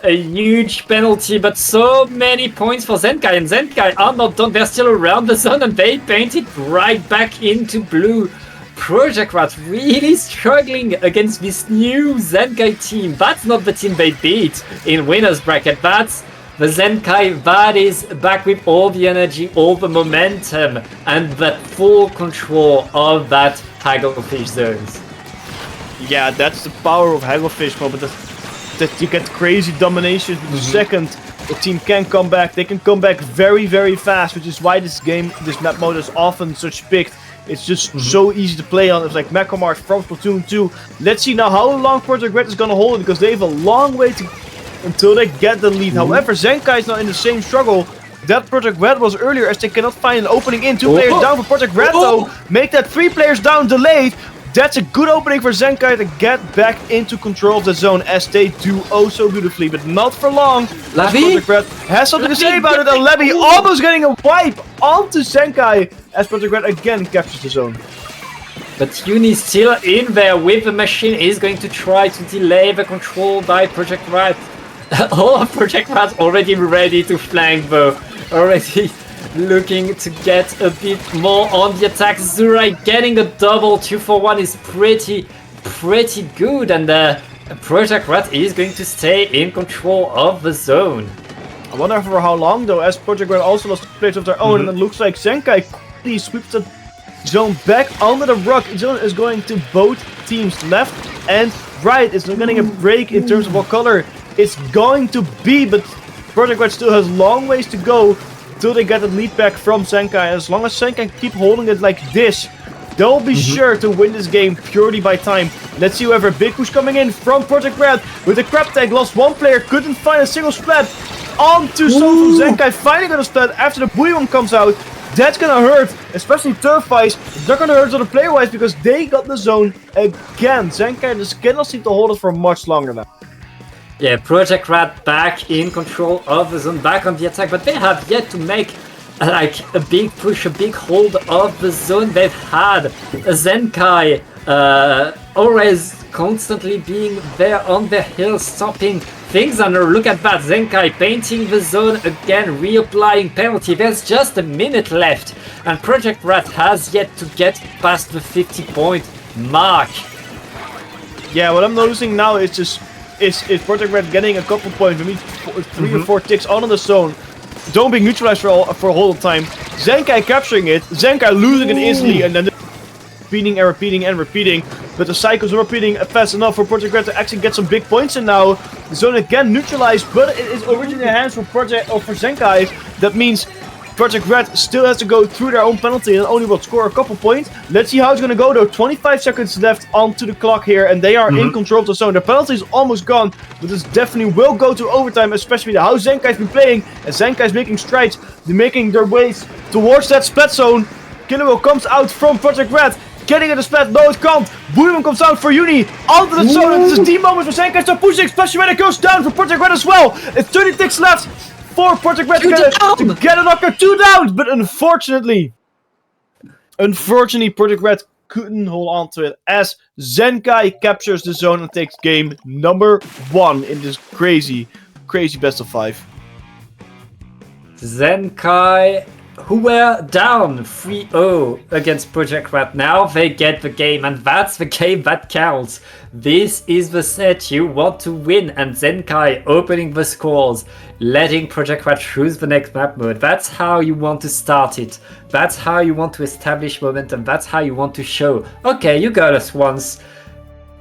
A huge penalty, but so many points for Zenkai, and Zenkai are not done. They're still around the zone, and they paint it right back into blue. Project Red really struggling against this new Zenkai team. That's not the team they beat in winners bracket. That's the Zenkai that is back with all the energy, all the momentum, and the full control of that Hagglefish zones. Yeah, that's the power of Hagglefish mode, but that you get crazy domination. The second the team can come back, they can come back very, very fast, which is why this map mode is often such picked. It's just so easy to play on. It's like Macomart from Splatoon 2. Let's see now how long Project Red is going to hold it, because they have a long way to until they get the lead. However, Zenkai is now in the same struggle that Project Red was earlier, as they cannot find an opening in. 2 players down for Project Red though. Make that 3 players down delayed. That's a good opening for Zenkai to get back into control of the zone, as they do oh so beautifully, but not for long. Project Red has something to say about it, and Levy almost getting a wipe onto Zenkai as Project Red again captures the zone. But Uni still in there with the machine, is going to try to delay the control by Project Red. All of Project Red already ready to flank though, already looking to get a bit more on the attack. Zurai getting a double 2-for-1 is pretty good, and Project Red is going to stay in control of the zone. I wonder for how long though, as Project Red also lost 2 players of their own, and it looks like Zenkai quickly sweeps the zone back under the rock. Zone is going to both teams left and right. It's not getting a break in terms of what color it's going to be, but Project Red still has long ways to go till they get the lead back from Zenkai. As long as Zenkai keep holding it like this, they'll be sure to win this game purely by time. Let's see whoever. Big push coming in from Project Red with the crab tag. Lost 1 player, couldn't find a single splat. Onto Soul from Zenkai, finally got a splat after the Bouillon comes out. That's gonna hurt, especially turf-wise. It's not gonna hurt other player-wise because they got the zone again. Zenkai just cannot seem to hold it for much longer now. Yeah, Project Red back in control of the zone, back on the attack, but they have yet to make like a big push, a big hold of the zone. They've had Zenkai always constantly being there on their heels, stopping things, and look at that, Zenkai painting the zone again, reapplying penalty. There's just a minute left, and Project Red has yet to get past the 50-point mark. Yeah, what I'm noticing now is just is Project Red getting a couple points, maybe 3 or 4 ticks on the zone. Don't being neutralized for a whole time. Zenkai capturing it, Zenkai losing it easily, and then repeating and repeating and repeating. But the cycles are repeating fast enough for Project Red to actually get some big points in now. The zone again neutralized, but it is originally in the hands for for Zenkai. That means Project Red still has to go through their own penalty and only will score a couple points. Let's see how it's going to go though. 25 seconds left onto the clock here, and they are in control of the zone. The penalty is almost gone, but this definitely will go to overtime, especially how Zenkai's been playing. And Zenkai's making strides, they're making their ways towards that splat zone. Killer comes out from Project Red, getting at the splat. No, it can't. Bouillon comes out for Uni onto the zone. This is the moment for Zenkai start pushing, especially when it goes down for Project Red as well. It's 30 ticks left for Project Red to get a knocker. 2 down, but unfortunately, Project Red couldn't hold on to it as Zenkai captures the zone and takes game number 1 in this crazy best of 5. Zenkai, who were down 3-0 against Project Red, now they get the game, and that's the game that counts. This is the set you want to win, and Zenkai opening the scores, letting Project Red choose the next map mode. That's how you want to start it. That's how you want to establish momentum. That's how you want to show, okay, you got us once,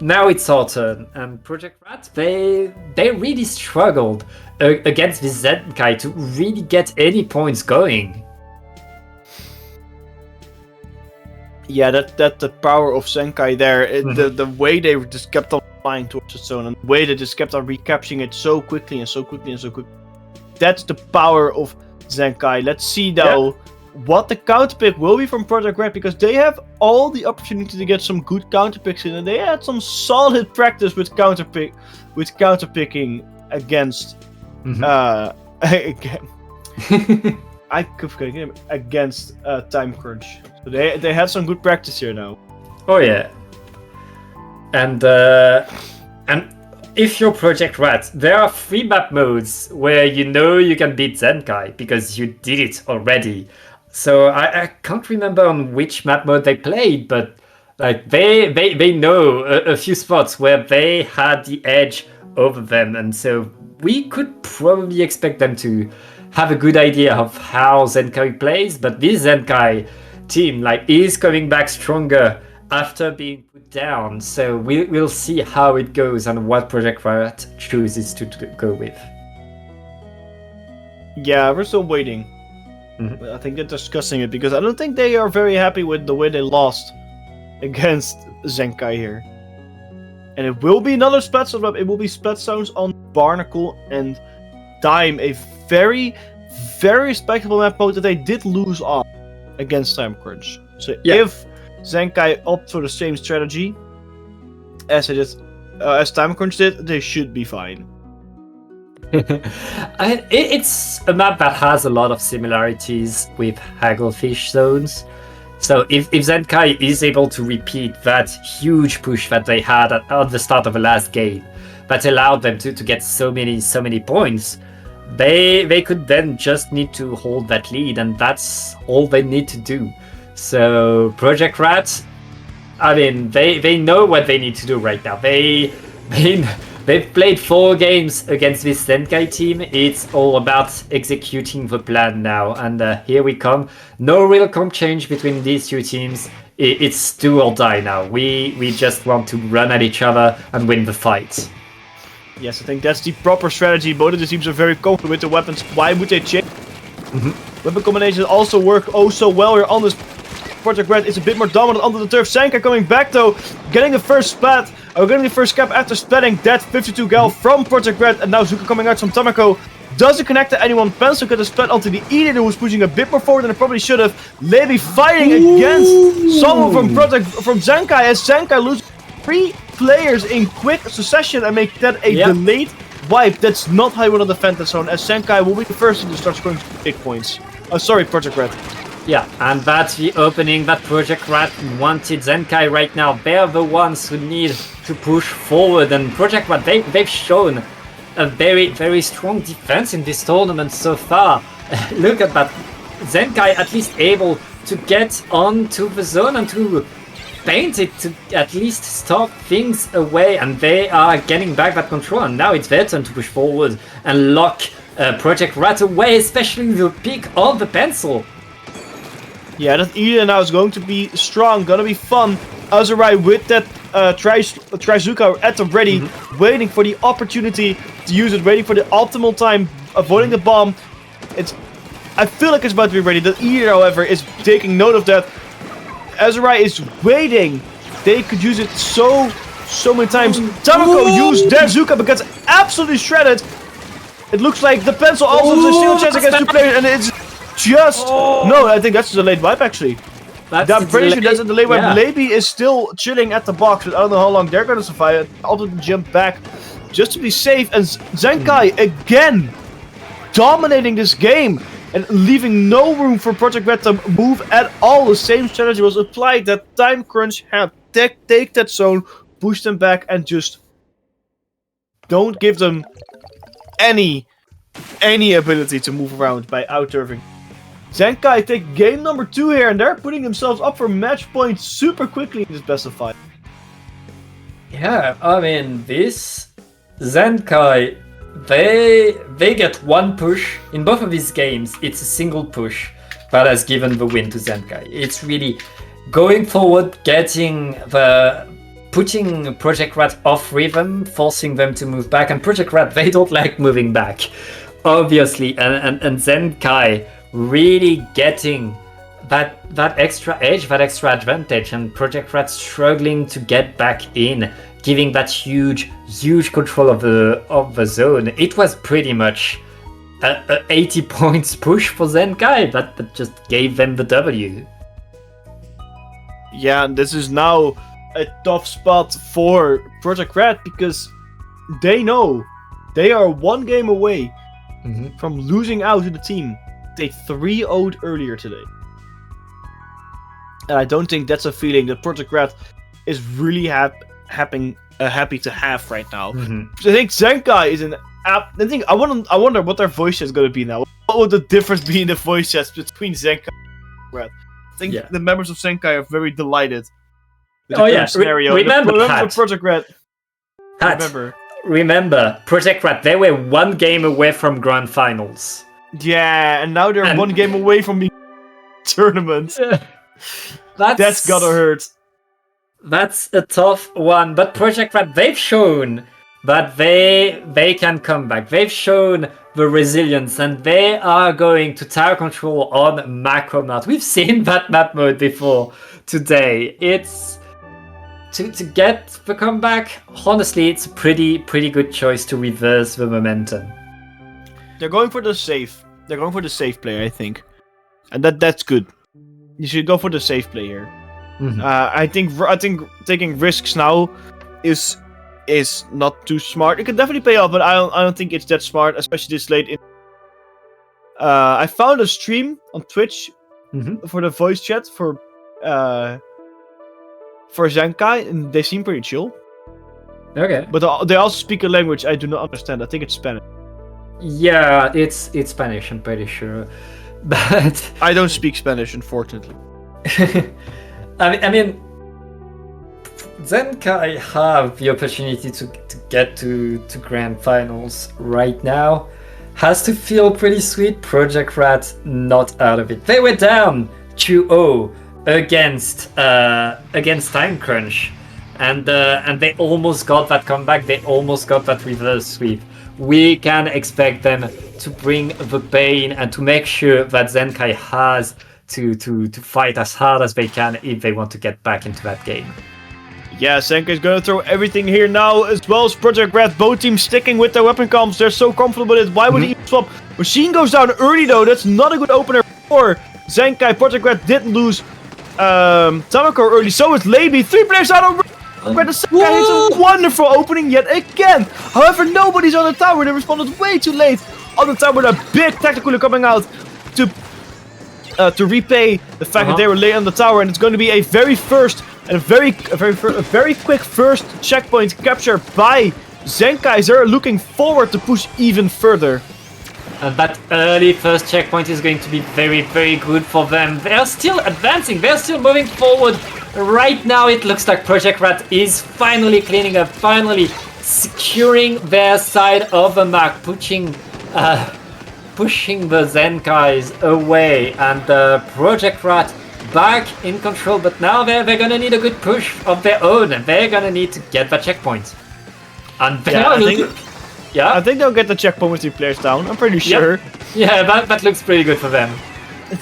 now it's our turn. And Project Red, they really struggled against this Zenkai to really get any points going. Yeah, that the power of Zenkai there, the way they just kept on flying towards the zone, and the way they just kept on recapturing it so quickly and so quickly and so quickly. That's the power of Zenkai. Let's see though what the counterpick will be from Project Red, because they have all the opportunity to get some good counterpicks in, and they had some solid practice with counterpicking against again. I could forget him against Time Crunch. So they had some good practice here now. Oh yeah, and if you're Project Red, there are 3 map modes where you know you can beat Zenkai because you did it already. So I can't remember on which map mode they played, but like they know a few spots where they had the edge over them, and so we could probably expect them to have a good idea of how Zenkai plays. But this Zenkai team is coming back stronger after being put down, so we'll see how it goes and what Project Red chooses to go with. Yeah, we're still waiting. I think they're discussing it because I don't think they are very happy with the way they lost against Zenkai here. And it will be another splat zone. It will be splat zones on Barnacle and Dime. A very, very respectable map mode that they did lose on against Time Crunch. So Yeah. if Zenkai opt for the same strategy as Time Crunch did, they should be fine. It's a map that has a lot of similarities with Hagglefish zones. So if Zenkai is able to repeat that huge push that they had at the start of the last game, that allowed them to get so many points, they could then just need to hold that lead, and that's all they need to do. So Project R.A.T, I mean, they know what they need to do right now. They've played 4 games against this Zenkai team. It's all about executing the plan now. And here we come. No real comp change between these 2 teams. It's do or die now. We just want to run at each other and win the fight. Yes, I think that's the proper strategy. Both of the teams are very confident with the weapons. Why would they change? Weapon combinations also work oh so well here on this. Project R.A.T is a bit more dominant onto the turf. Zenkai coming back though, getting the first splat, getting the first cap after splatting that 52 gal from Project R.A.T, and now Zuka coming out from Tamako. Doesn't connect to anyone. Pencil got a splat onto the Eater, who was pushing a bit more forward than it probably should have. Levi fighting against someone from Zenkai, as Zenkai loses 3 players in quick succession and make that a delayed wipe. That's not how you want to defend the zone, as Zenkai will be the first to start scoring big points. Sorry, Project R.A.T. Yeah, and that's the opening that Project R.A.T wanted. Zenkai right now, they're the ones who need to push forward, and Project R.A.T, they've shown a very strong defense in this tournament so far. Look at that. Zenkai at least able to get onto the zone and to paint it to at least stop things away, and they are getting back that control, and now it's their turn to push forward and lock Project R.A.T away, especially the pick of the pencil. Yeah, that Eater now is going to be strong, gonna be fun. Azurai with that Trizuka at the ready, waiting for the opportunity to use it, waiting for the optimal time, avoiding the bomb. I feel like it's about to be ready. The Eater, however, is taking note of that. Azurai is waiting. They could use it so many times. Tamako used their Zuka but gets absolutely shredded. It looks like the pencil also has a single chance against 2 players, and it's just... No, I think that's a delayed wipe, actually. I'm pretty sure that's a delayed wipe. Lebi is still chilling at the box, but I don't know how long they're going to survive. Also to jump back just to be safe. And Zenkai, again, dominating this game and leaving no room for Project R.A.T to move at all. The same strategy was applied that Time Crunch had. Take that zone, push them back, and just don't give them any ability to move around by out-turfing. Zenkai take game number 2 here, and they're putting themselves up for match points super quickly in this best of 5. Yeah, I mean, this Zenkai, they get 1 push. In both of these games, it's a single push that has given the win to Zenkai. It's really going forward, putting Project R.A.T off rhythm, forcing them to move back, and Project R.A.T, they don't like moving back, obviously, and Zenkai really getting that extra edge, that extra advantage, and Project R.A.T struggling to get back in, giving that huge control of the zone. It was pretty much a 80 points push for Zenkai that just gave them the W. Yeah, and this is now a tough spot for Project R.A.T because they know they are 1 game away from losing out to the team they 3-0'd earlier today. And I don't think that's a feeling that Project R.A.T is really happy to have right now. So I think Zenkai is I wonder what their voice chat is going to be now. What would the difference be in the voice chats between Zenkai and R.A.T? I think the members of Zenkai are very delighted with the scenario. Remember Project R.A.T. Remember, Project R.A.T, they were 1 game away from grand finals. Yeah, and now they're 1 game away from being tournament. That's gotta hurt. That's a tough one, but Project R.A.T, they've shown that they can come back. They've shown the resilience, and they are going to tower control on macro mode. We've seen that map mode before today. It's to get the comeback. Honestly, it's a pretty good choice to reverse the momentum. They're going for the safe. They're going for the safe play, I think. And that's good. You should go for the safe play here. Mhm. I think taking risks now is not too smart. It can definitely pay off, but I don't think it's that smart, especially this late in. I found a stream on Twitch for the voice chat for Zenkai, and they seem pretty chill. Okay. But they also speak a language I do not understand. I think it's Spanish. Yeah, it's Spanish, I'm pretty sure. But I don't speak Spanish, unfortunately. I mean, Zenkai have the opportunity to get to grand finals right now. Has to feel pretty sweet. Project R.A.T not out of it. They were down 2-0 against Time Crunch, and they almost got that comeback. They almost got that reverse sweep. We can expect them to bring the pain and to make sure that Zenkai has to fight as hard as they can if they want to get back into that game. Yeah, Zenkai is going to throw everything here now, as well as Project R.A.T. Both teams sticking with their weapon comps. They're so comfortable with it. Why would he even swap? Machine goes down early, though. That's not a good opener for Zenkai. Project R.A.T. did lose Tamako early. So is Leiby. 3 players out of R.A.T. Zenkai hits a wonderful opening yet again. However, nobody's on the tower. They responded way too late on the tower. A big tactical coming out to repay the fact that they were late on the tower. And it's going to be a very quick first checkpoint capture by Zenkai. They're looking forward to push even further. And that early first checkpoint is going to be very, very good for them. They're still advancing. They're still moving forward. Right now, it looks like Project R.A.T is finally cleaning up, finally securing their side of the map, pushing the Zenkais away, and Project R.A.T back in control, but now they're gonna need a good push of their own, and they're gonna need to get that checkpoint. And I think they'll get the checkpoint with 3 players down. I'm pretty sure. Yeah, that looks pretty good for them.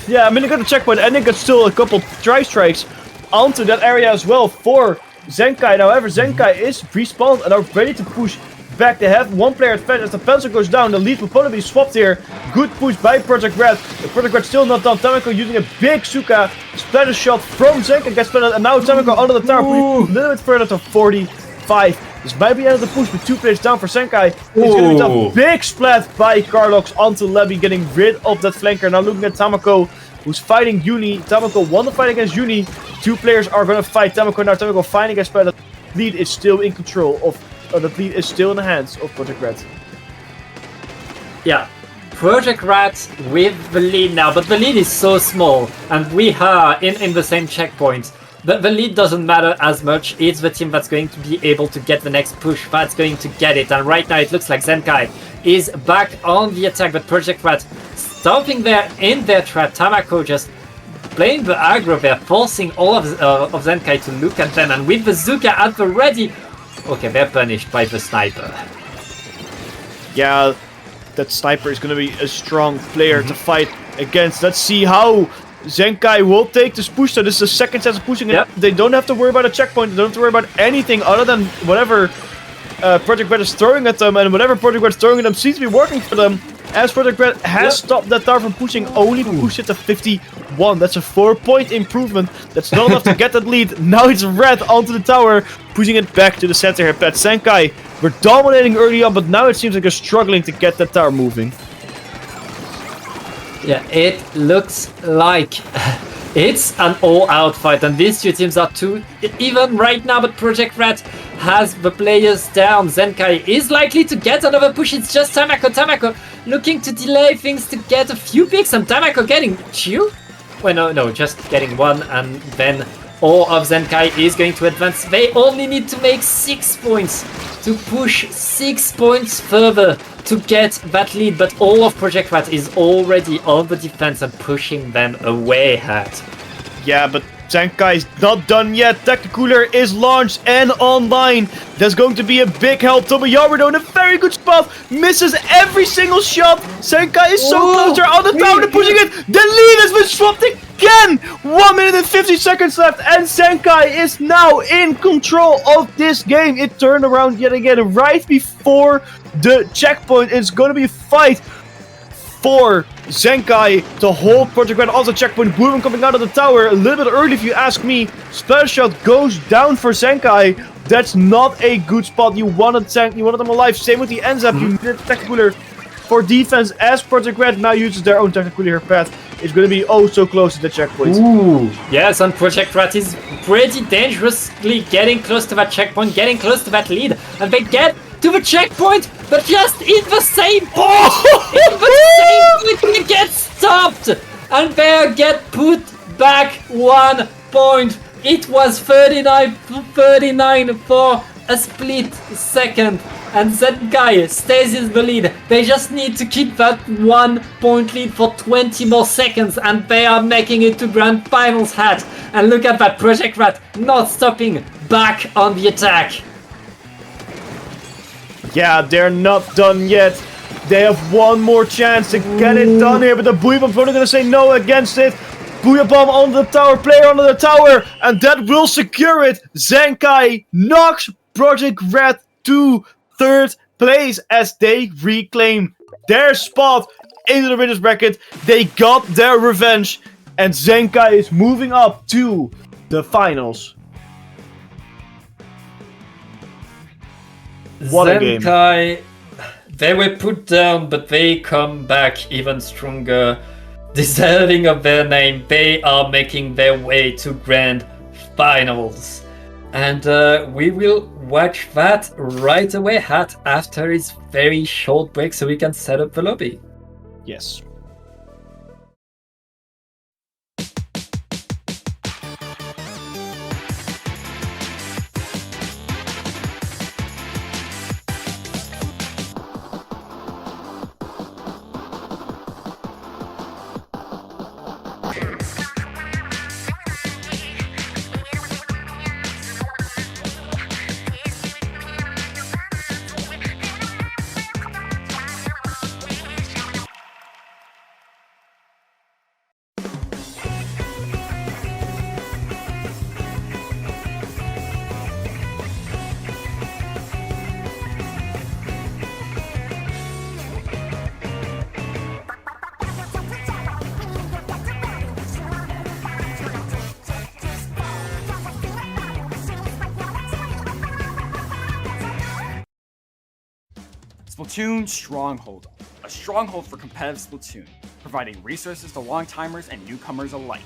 Yeah, I mean, they got the checkpoint, and they got still a couple dry strikes onto that area as well for Zenkai. However, Zenkai is respawned and are ready to push back. They have 1 player advantage. As the pencil goes down, the lead will probably be swapped here. Good push by Project R.A.T. Project R.A.T still not done. Tamako using a big Suka splatter shot from Zenkai gets splattered, and now Tamako under the tower, pushing a little bit further to 45. This might be the end of the push, with 2 players down for Zenkai. It's going to be a big splat by Carlox onto Levy, getting rid of that flanker. Now looking at Tamako, who's fighting Uni. Tamako won the fight against Uni. 2 players are going to fight Tamako. Now Tamako fighting against splattered. Lead is still in control of. The lead is still in the hands of Project R.A.T. Yeah, Project R.A.T with the lead now, but the lead is so small, and we are in the same checkpoint. The lead doesn't matter as much. It's the team that's going to be able to get the next push that's going to get it. And right now it looks like Zenkai is back on the attack, but Project R.A.T stomping there in their trap. Tamako just playing the aggro there, forcing all of Zenkai to look at them, and with the Zuka at the ready. Okay, they're punished by the sniper. Yeah, that sniper is going to be a strong player to fight against. Let's see how Zenkai will take this push. So this is the second set of pushing. Yep. They don't have to worry about a checkpoint. They don't have to worry about anything other than whatever Project R.A.T is throwing at them. And whatever Project R.A.T is throwing at them seems to be working for them. As Project R.A.T has stopped that tower from pushing, only pushed it to 51. That's a 4-point improvement. That's not enough to get that lead. Now it's R.A.T onto the tower, pushing it back to the center here. Pat Zenkai were dominating early on, but now it seems like they're struggling to get that tower moving. Yeah, it looks like it's an all-out fight, and these 2 teams are too even right now, but Project R.A.T has the players down. Zenkai is likely to get another push. It's just Tamako looking to delay things to get a few picks, and Tamako getting 2? Well, no, just getting 1, and then all of Zenkai is going to advance. They only need to make 6 points to push 6 points further to get that lead, but all of Project R.A.T is already on the defense and pushing them away. Yeah, but Zenkai is not done yet. Tacticooler is launched and online. That's going to be a big help. Tomoyaru in a very good spot. Misses every single shot. Zenkai is so close. They're on the tower. They're pushing it. The lead has been swapped again. 1 minute and 50 seconds left. And Zenkai is now in control of this game. It turned around yet again right before the checkpoint. It's going to be a fight for Zenkai to hold Project Red on the checkpoint. Boom coming out of the tower a little bit early if you ask me. Splash shot goes down for Zenkai. That's not a good spot. You wanted them alive. Same with the NZAP. You needed Technicooler for defense as Project Red now uses their own Technicooler path. It's going to be oh so close to the checkpoint. Ooh, yes, and Project R.A.T is pretty dangerously getting close to that checkpoint, getting close to that lead, and they get to the checkpoint, but just in the same point, they get stopped, and they get put back 1 point. It was 39 for a split second, and Zenkai stays in the lead. They just need to keep that 1 point lead for 20 more seconds, and they are making it to Grand Finals hat. And look at that, Project R.A.T not stopping, back on the attack. Yeah, they're not done yet. They have one more chance to get it done here, but the Booyah Bomb's only gonna say no against it. Booyah Bomb on the tower, player under the tower, and that will secure it. Zenkai knocks Project R.A.T to 3rd place as they reclaim their spot into the winners bracket. They got their revenge, and Zenkai is moving up to the finals. What a game. Zenkai, they were put down, but they come back even stronger. Deserving of their name, they are making their way to Grand Finals. And we will watch that right away, Hat, after his very short break so we can set up the lobby. Yes. Splatoon Stronghold, a stronghold for competitive Splatoon, providing resources to long-timers and newcomers alike.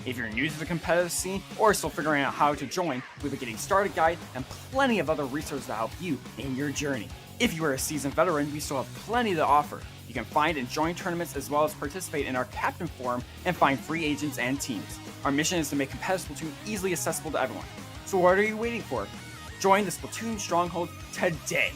If you're new to the competitive scene or still figuring out how to join, we have a getting started guide and plenty of other resources to help you in your journey. If you are a seasoned veteran, we still have plenty to offer. You can find and join tournaments as well as participate in our Captain Forum and find free agents and teams. Our mission is to make competitive Splatoon easily accessible to everyone. So what are you waiting for? Join the Splatoon Stronghold today!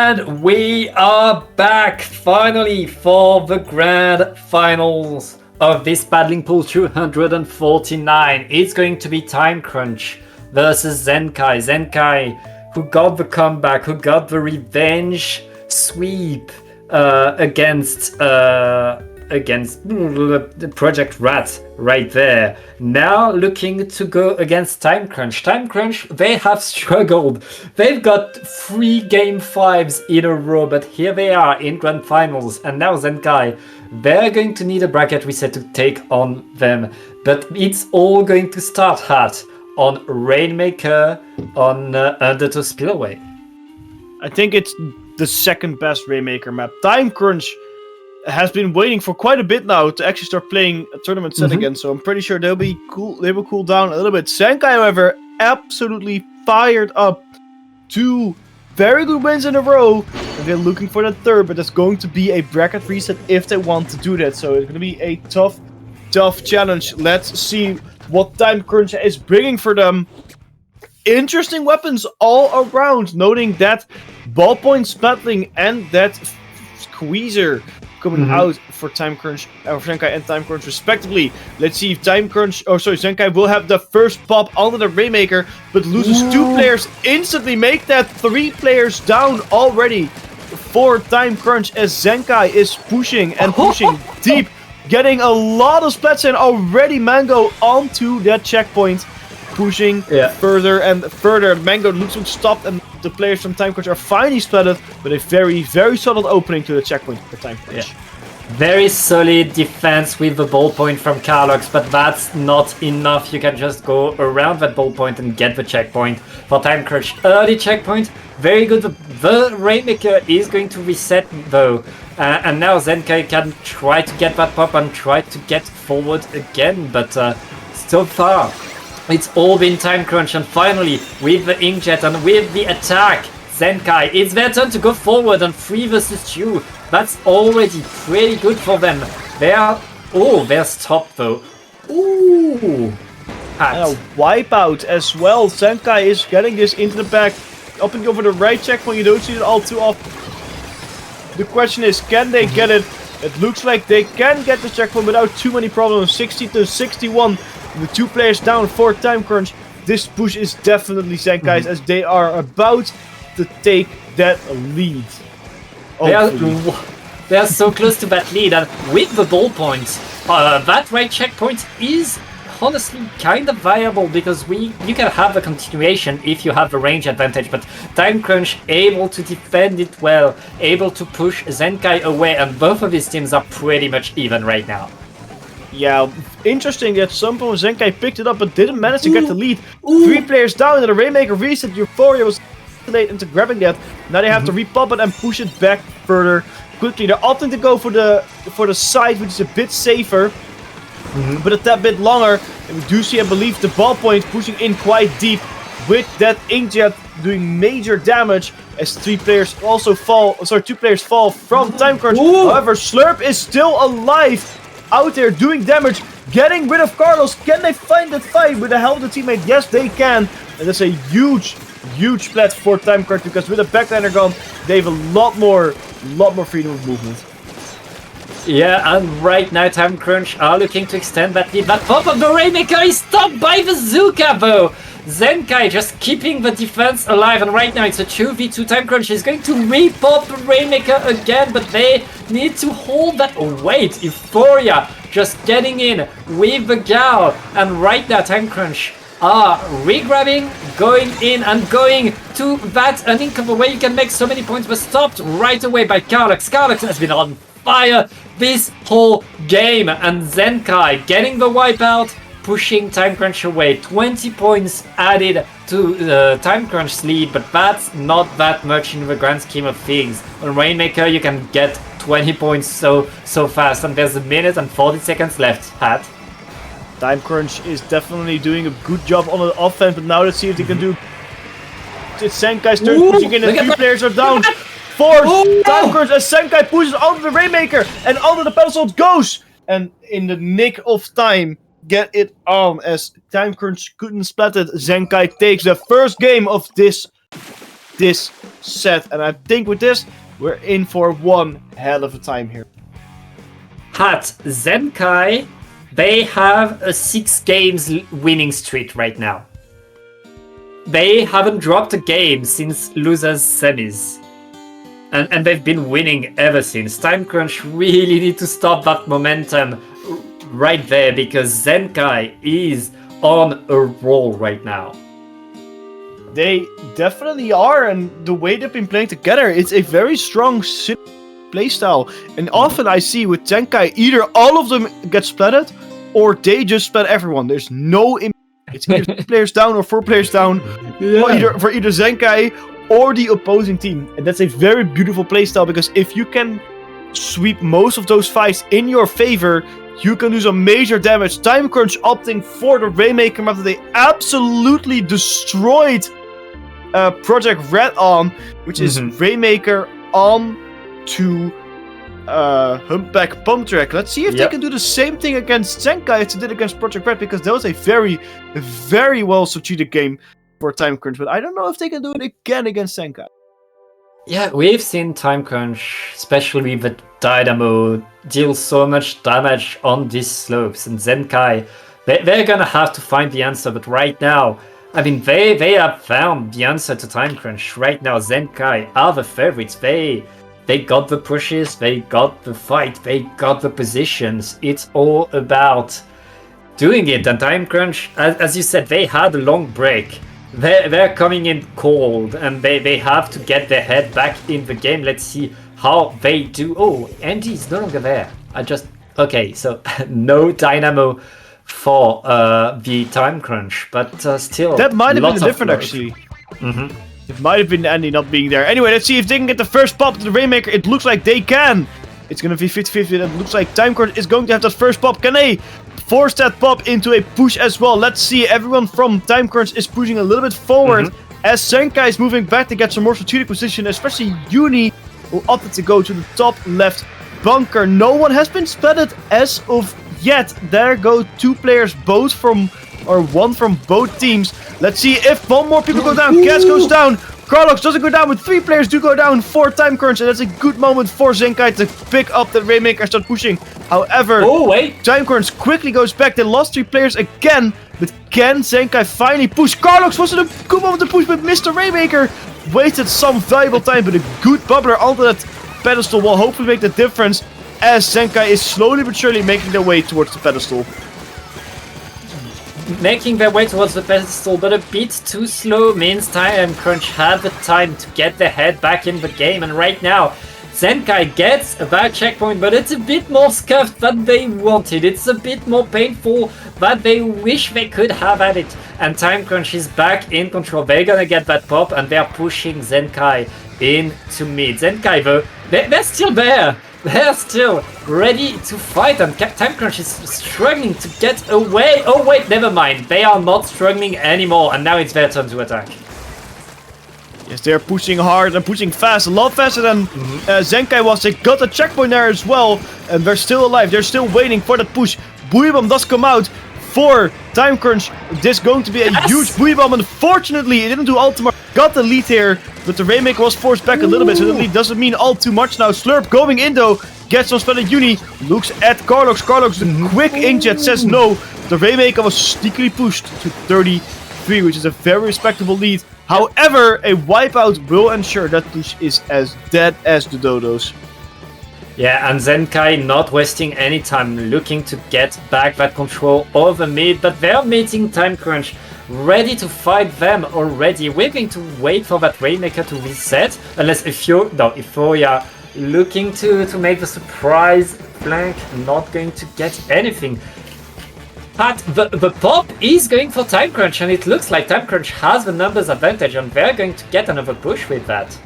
And we are back finally for the grand finals of this Paddling Pool 249. It's going to be Time Crunch versus Zenkai. Zenkai, who got the comeback, who got the revenge sweep against Project R.A.T right there. Now looking to go against Time Crunch. Time Crunch, they have struggled. They've got 3 game 5s in a row, but here they are in grand finals. And now Zenkai, they're going to need a bracket reset to take on them. But it's all going to start on Rainmaker, on Undertow Spillway. I think it's the second best Rainmaker map. Time Crunch has been waiting for quite a bit now to actually start playing a tournament set again, so I'm pretty sure they'll be cool. They will cool down a little bit. Zenkai, however, absolutely fired up. 2 very good wins in a row, and they're looking for the third, but there's going to be a bracket reset if they want to do that, so it's going to be a tough challenge. Let's see what Time Crunch is bringing for them. Interesting weapons all around, noting that ballpoint spatling and that squeezer coming out for Time Crunch, or Zenkai and Time Crunch respectively. Let's see if Zenkai will have the first pop onto the Rainmaker, but loses 2 players instantly. Make that 3 players down already for Time Crunch as Zenkai is pushing deep, getting a lot of splats and already Mango onto that checkpoint. Pushing further and further. Mango looks to stop, and the players from Time Crunch are finally splatted, but a very, very solid opening to the checkpoint for Time Crunch. Very solid defense with the ballpoint from Carlox, but that's not enough. You can just go around that ballpoint and get the checkpoint for Time Crunch. Early checkpoint, very good. The Rainmaker is going to reset though, and now Zenkai can try to get that pop and try to get forward again, but so far it's all been Time Crunch, and finally, with the Inkjet and with the attack, Zenkai, it's their turn to go forward on 3 versus 2. That's already pretty good for them. They're stopped though. Ooh. And a wipeout as well. Zenkai is getting this into the back. Up and over the right checkpoint, you don't see it all too often. The question is, can they get it? It looks like they can get the checkpoint without too many problems. 60-61. With 2 players down for Time Crunch, this push is definitely Zenkai's as they are about to take that lead. They are so close to that lead, and with the ballpoint, that right checkpoint is honestly kind of viable because you can have a continuation if you have the range advantage, but Time Crunch able to defend it well, able to push Zenkai away, and both of these teams are pretty much even right now. Yeah, interesting that somehow Zenkai picked it up but didn't manage to get the lead. 3 players down, and the Rainmaker reset. Euphoria was late into grabbing that. Now they have to repop it and push it back further quickly. They're opting to go for the side, which is a bit safer, but a tad bit longer. And we do see, I believe, the ballpoint pushing in quite deep with that Inkjet doing major damage as 2 players fall from Time Crunch. However, Slurp is still alive. Out there doing damage, getting rid of Carlos. Can they find that fight with the help of the teammate? Yes, they can. And that's a huge splat for Time Crunch because with a backliner gone, they have a lot more freedom of movement. Yeah, and right now Time Crunch are looking to extend that lead. That pop of the Rainmaker is stopped by the Zuka though. Zenkai just keeping the defense alive, and right now it's a 2v2. Time Crunch is going to repop the Rainmaker again, but they need to hold that. Oh wait, Euphoria just getting in with the Gao, and right now Time Crunch are re-grabbing, going in and going to that unincover where you can make so many points, but stopped right away by Carlox. Carlox has been on fire this whole game, and Zenkai getting the wipeout, pushing Time Crunch away. 20 points added to Time Crunch's lead, but that's not that much in the grand scheme of things. On Rainmaker, you can get 20 points so fast, and there's 1 minute and 40 seconds left. Time Crunch is definitely doing a good job on the offense, but now let's see if they can do. It's Zenkai's turn, pushing in, and 3 players are down. 4 Time Crunch as Zenkai pushes onto the Rainmaker, and onto the pedestal it goes! And in the nick of time, get it on as Time Crunch couldn't splat it. Zenkai takes the first game of this this set. And I think with this, we're in for one hell of a time here. Hat, Zenkai, they have a 6 games winning streak right now. They haven't dropped a game since losers semis. And they've been winning ever since. Time Crunch really need to stop that momentum right there because Zenkai is on a roll right now. They definitely are, and the way they've been playing together, it's a very strong playstyle. And often I see with Zenkai, either all of them get splatted, or they just splat everyone. There's no it's either 3 players down or 4 players down for either Zenkai or the opposing team. And that's a very beautiful playstyle, because if you can sweep most of those fights in your favor, you can do some major damage. Time Crunch opting for the Rainmaker method. They absolutely destroyed Project Red on, which is Rainmaker on to Humpback Pump Track. Let's see if they can do the same thing against Zenkai as they did against Project Red, because that was a very, very well succeeded game for Time Crunch. But I don't know if they can do it again against Zenkai. Yeah, we've seen Time Crunch, especially with Dynamo, deal so much damage on these slopes, and Zenkai, they're gonna have to find the answer. But right now, I mean, they have found the answer to Time Crunch. Right now, Zenkai are the favorites. They got the pushes, they got the fight, they got the positions. It's all about doing it. And Time Crunch, as you said, they had a long break. They're coming in cold, and they have to get their head back in the game. Let's see how they do. Oh, Andy is no longer there. Okay, so no Dynamo for the Time Crunch, but still. That might have been different, actually. It might have been Andy not being there. Anyway, let's see if they can get the first pop to the Rainmaker. It looks like they can. It's going to be 50-50. It looks like Time Crunch is going to have that first pop. Can they force that pop into a push as well? Let's see. Everyone from Time Crunch is pushing a little bit forward as Zenkai is moving back to get some more strategic position, especially Uni, who opted to go to the top left bunker. No one has been splatted as of yet. There go 2 players, one from both teams. Let's see if one more people go down. Cats goes down. Carlox doesn't go down, but 3 players do go down for Time Crunch, and that's a good moment for Zenkai to pick up the Rainmaker and start pushing. However, Time Crunch quickly goes back. They lost 3 players again, but can Zenkai finally push? Carlox was in a good moment to push, but Mr. Rainmaker wasted some valuable time, but a good bubbler onto that pedestal will hopefully make the difference as Zenkai is slowly but surely making their way towards the pedestal. Making their way towards the pedestal, but a bit too slow means Time Crunch had the time to get their head back in the game. And right now, Zenkai gets a bad checkpoint, but it's a bit more scuffed than they wanted. It's a bit more painful than they wish they could have had it. And Time Crunch is back in control. They're gonna get that pop, and they're pushing Zenkai into mid. Zenkai, though, they're still there. They're still ready to fight, and Time Crunch is struggling to get away. Oh wait, never mind. They are not struggling anymore, and now it's their turn to attack. Yes, they're pushing hard and pushing fast, a lot faster than Zenkai was. They got a checkpoint there as well, and they're still alive. They're still waiting for that push. Buoy Bomb does come out for Time Crunch. This is going to be a huge Buoy Bomb. Unfortunately, it didn't do ultimate. Got the lead here, but the Rainmaker was forced back a little bit, so the lead doesn't mean all too much now. Slurp going in though, gets some spell at Uni, looks at Carlox. Carlox, the quick inkjet says no. The Rainmaker was sneakily pushed to 33, which is a very respectable lead. However, a wipeout will ensure that push is as dead as the Dodos. Yeah, and Zenkai not wasting any time, looking to get back that control over mid, but they're meeting Time Crunch, ready to fight them already. We're going to wait for that Rainmaker to reset, unless Euphoria looking to make the surprise flank, not going to get anything. But the pop is going for Time Crunch, and it looks like Time Crunch has the numbers advantage, and they're going to get another push with that.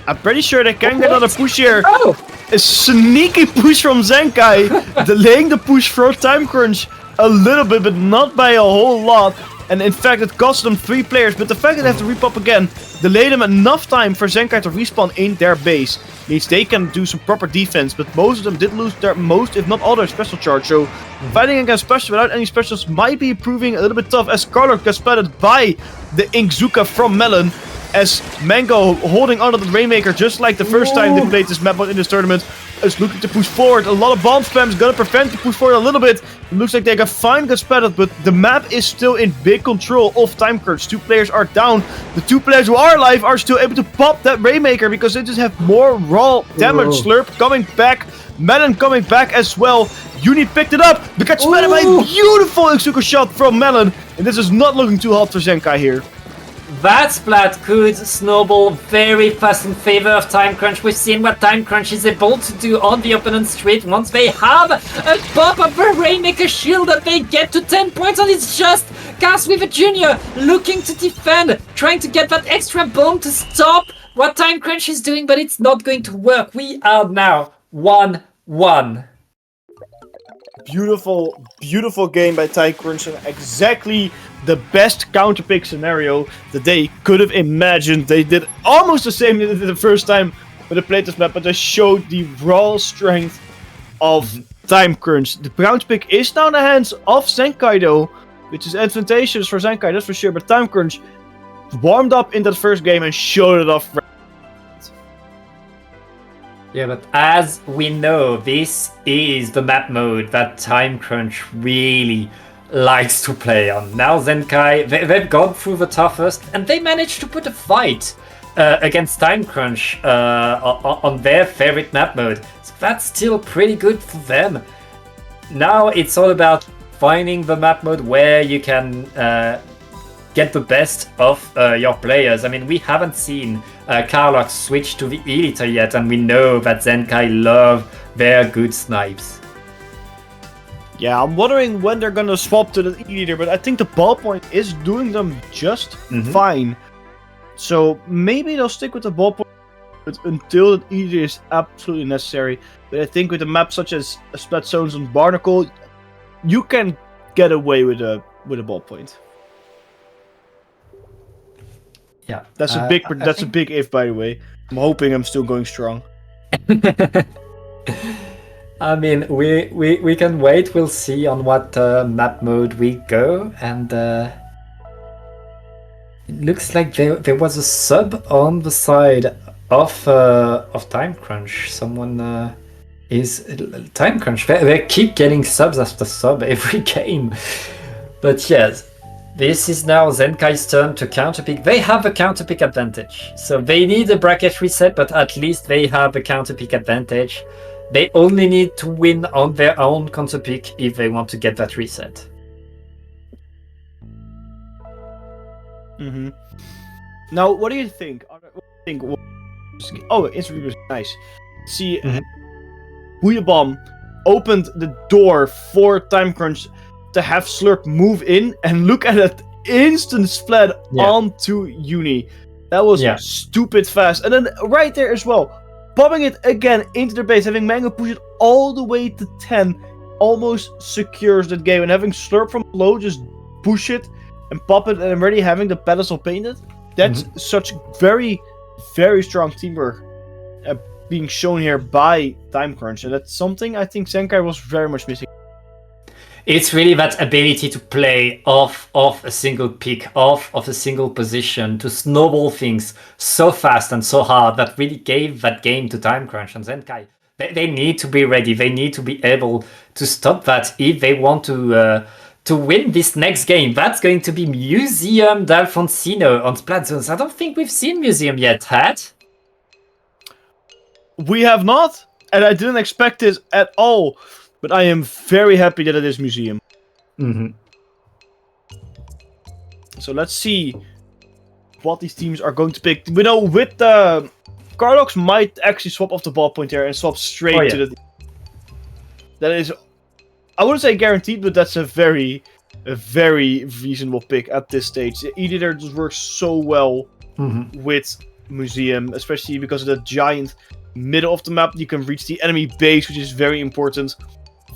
I'm pretty sure they can get another push here. A sneaky push from Zenkai, delaying the push for Time Crunch a little bit, but not by a whole lot. And in fact, it cost them 3 players, but the fact that they have to repop again delayed them enough time for Zenkai to respawn in their base. Means they can do some proper defense, but most of them did lose their most, if not all, their special charge. So fighting against special without any specials might be proving a little bit tough, as Carlox gets splattered by the Inkzuka from Melon. as Mango holding onto the Rainmaker just like the first time they played this map in this tournament is looking to push forward. A lot of bomb spam is going to prevent the push forward a little bit. It looks like they got fine, got splattered, but the map is still in big control of Time Crunch. 2 players are down. The 2 players who are alive are still able to pop that Rainmaker because they just have more raw damage. Slurp coming back. Melon coming back as well. Uni picked it up, but got splattered by a beautiful Ixuko shot from Melon. And this is not looking too hot for Zenkai here. That splat could snowball very fast in favor of Time Crunch. We've seen what Time Crunch is able to do on the opponent's street once they have a pop of a Rainmaker shield that they get to 10 points, and it's just Cast with a Junior looking to defend, trying to get that extra bomb to stop what Time Crunch is doing, but it's not going to work. We are now 1-1. Beautiful, beautiful game by Time Crunch, and exactly the best counterpick scenario that they could have imagined. They did almost the same as they did the first time when they played this map, but they showed the raw strength of Time Crunch. The counterpick is now in the hands of Zenkai though, which is advantageous for Zenkai, that's for sure, but Time Crunch warmed up in that first game and showed it off. Yeah, but as we know, this is the map mode that Time Crunch really likes to play on. Now Zenkai, they've gone through the toughest, and they managed to put a fight against Time Crunch on their favorite map mode. So that's still pretty good for them. Now it's all about finding the map mode where you can get the best of your players. I mean, we haven't seen Karlach switch to the Eliter yet, and we know that Zenkai love their good snipes. Yeah, I'm wondering when they're gonna swap to the Eliter, but I think the ballpoint is doing them just fine. So maybe they'll stick with the ballpoint until the Eliter is absolutely necessary. But I think with a map such as Splat Zones and Barnacle, you can get away with a ballpoint. Yeah, that's a big if, by the way. I'm hoping I'm still going strong. I mean, we can wait. We'll see on what map mode we go, and it looks like there was a sub on the side of Time Crunch. Someone is Time Crunch. They keep getting subs after sub every game, but yes. This is now Zenkai's turn to counterpick. They have a counterpick advantage. So they need a bracket reset, but at least they have a counterpick advantage. They only need to win on their own counterpick if they want to get that reset. Now, what do you think? Oh, it's really nice. See, Booyah Bomb opened the door for Time Crunch to have Slurp move in, and look at that instant splat onto Uni. That was stupid fast. And then right there as well, popping it again into their base, having Mango push it all the way to 10, almost secures that game. And having Slurp from below just push it and pop it, and already having the pedestal painted, that's such very, very strong teamwork being shown here by Time Crunch. And that's something I think Zenkai was very much missing. It's really that ability to play off a single pick, off of a single position, to snowball things so fast and so hard that really gave that game to Time Crunch and Zenkai. They need to be ready. They need to be able to stop that if they want to win this next game. That's going to be Museum d'Alfonsino on Splat Zones. I don't think we've seen Museum yet, Hat? We have not, and I didn't expect this at all. But I am very happy that it is Museum. So let's see what these teams are going to pick. We know with the Karlach might actually swap off the ballpoint here and swap straight to the. That is, I wouldn't say guaranteed, but that's a very reasonable pick at this stage. The Editor just works so well with Museum, especially because of the giant middle of the map. You can reach the enemy base, which is very important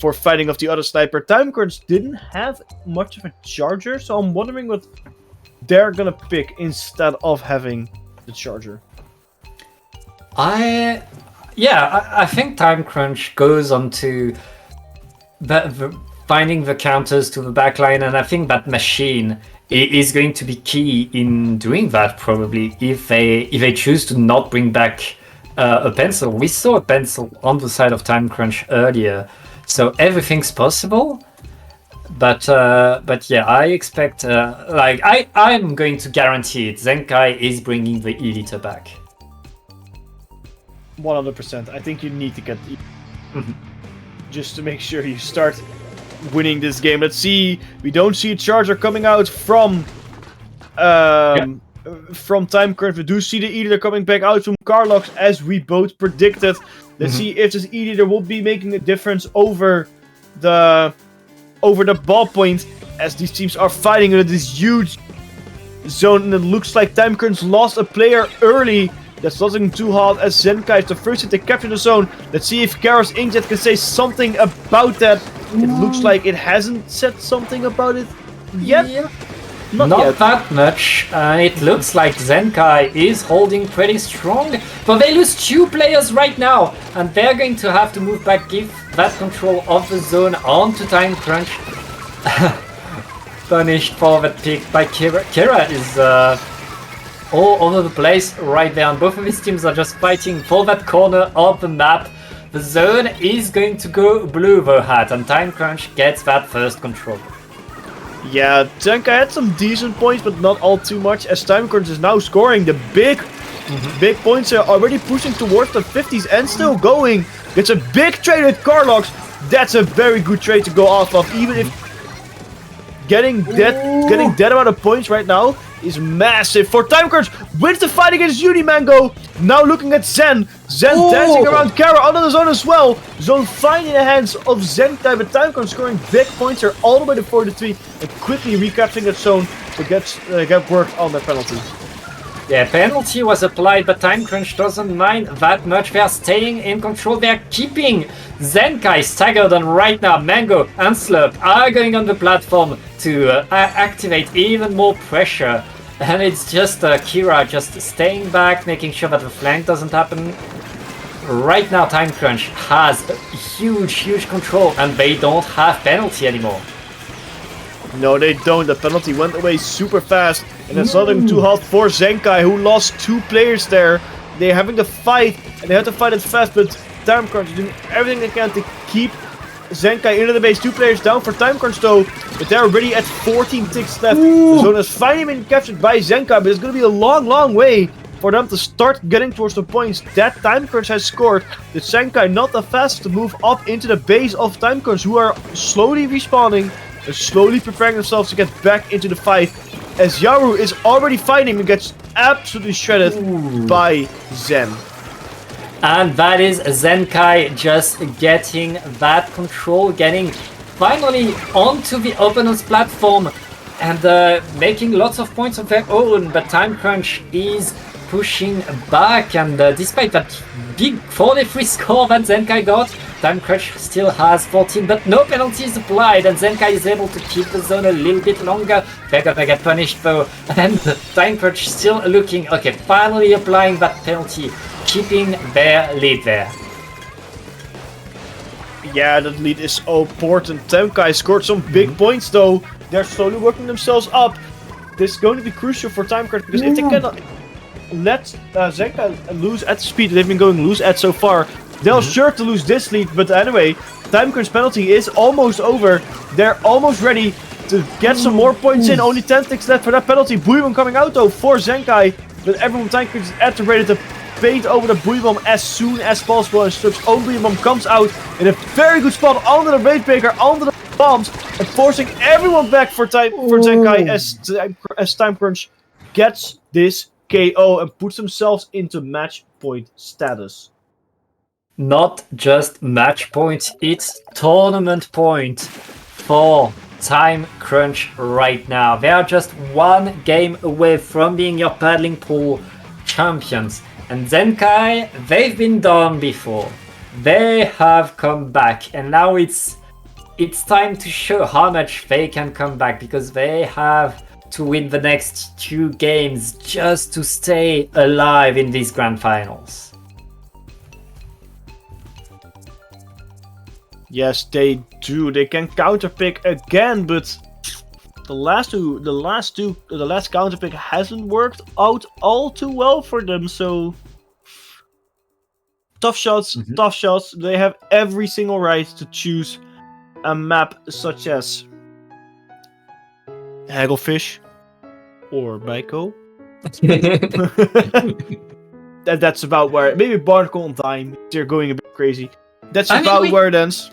for fighting off the other sniper. Time Crunch didn't have much of a charger, so I'm wondering what they're gonna pick instead of having the charger. I think Time Crunch goes on to the finding the counters to the backline, and I think that machine is going to be key in doing that, probably, if they choose to not bring back a pencil. We saw a pencil on the side of Time Crunch earlier, so everything's possible. But yeah, I expect I'm going to guarantee it. Zenkai is bringing the E-liter back. 100%. I think you need to get just to make sure you start winning this game. Let's see. We don't see a charger coming out from Time Crunch. We do see the E-liter coming back out from Carlox, as we both predicted. Let's see if this E-liter will be making a difference over the ballpoint, as these teams are fighting in this huge zone, and it looks like Time Crunch lost a player early. That's nothing too hard, as Zenkai is the first hit to capture the zone. Let's see if Kara's Inkjet can say something about that. It looks like it hasn't said something about it yet. Yeah. Not Not yet. that much. It looks like Zenkai is holding pretty strong, but they lose 2 players right now, and they're going to have to move back, give that control of the zone onto Time Crunch. Punished for that pick by Kira. Kira is all over the place right there, and both of these teams are just fighting for that corner of the map. The zone is going to go blue though, Hat, and Time Crunch gets that first control. Yeah, Zenkai had some decent points, but not all too much, as Time Crunch is now scoring the big points. Are already pushing towards the 50s and still going. It's a big trade with Carlox. That's a very good trade to go off of, even if getting that amount of points right now is massive for Time Crunch. Wins the fight against Unimango. Now looking at Zen. Zen dancing around Kara under the zone as well. Zone fine in the hands of Zenkai, but Time Crunch scoring big points here all the way to 43 and quickly recapturing that zone to get worked on that penalty. Yeah, penalty was applied, but Time Crunch doesn't mind that much. They are staying in control. They are keeping Zenkai staggered, and right now Mango and Slurp are going on the platform to activate even more pressure. And it's just Kira just staying back, making sure that the flank doesn't happen. Right now Time Crunch has huge control, and they don't have penalty anymore. No, they don't. The penalty went away super fast, and that's nothing too hot for Zenkai, who lost 2 players there. They're having to fight, and they have to fight it fast, but Time Crunch is doing everything they can to keep Zenkai into the base. 2 players down for Time Crunch though, but they're already at 14 ticks left. The zone has finally been captured by Zenkai, but it's going to be a long way for them to start getting towards the points that Time Crunch has scored. The Zenkai not the fastest to move up into the base of Time Crunch, who are slowly respawning and slowly preparing themselves to get back into the fight, as Yaru is already fighting and gets absolutely shredded by Zen. And that is Zenkai just getting that control, getting finally onto the opponent's platform and making lots of points of their own, but Time Crunch is pushing back, and despite that big 43 score that Zenkai got, Time Crunch still has 14, but no penalties applied, and Zenkai is able to keep the zone a little bit longer. They're gonna get punished though, and Time Crunch still looking, okay, finally applying that penalty, keeping their lead there. Yeah, that lead is so important. Zenkai scored some big points though. They're slowly working themselves up. This is going to be crucial for Time Crunch, because if they cannot let Zenkai lose at the speed they've been going loose at so far, they'll sure to lose this lead. But anyway, Time Crunch penalty is almost over. They're almost ready to get some more points in. Only 10 ticks left for that penalty. Buibom coming out though for Zenkai, but everyone Time Crunch is at the ready to bait over the Buibom as soon as possible, and Slurp's own Buibom comes out in a very good spot under the Rage Breaker, under the bombs, and forcing everyone back for Zenkai as Time Crunch gets this KO and puts themselves into match point status. Not just match point, it's tournament point for Time Crunch right now. They are just 1 game away from being your paddling pool champions. And Zenkai, they've been done before. They have come back, and now it's time to show how much they can come back, because they have to win the next 2 games just to stay alive in these grand finals. Yes, they do. They can counterpick again, but The last counter pick hasn't worked out all too well for them. So tough shots. They have every single right to choose a map such as Hagglefish or Maiko. That's about where maybe Barnacle on Time. They're going a bit crazy. That's about where it ends.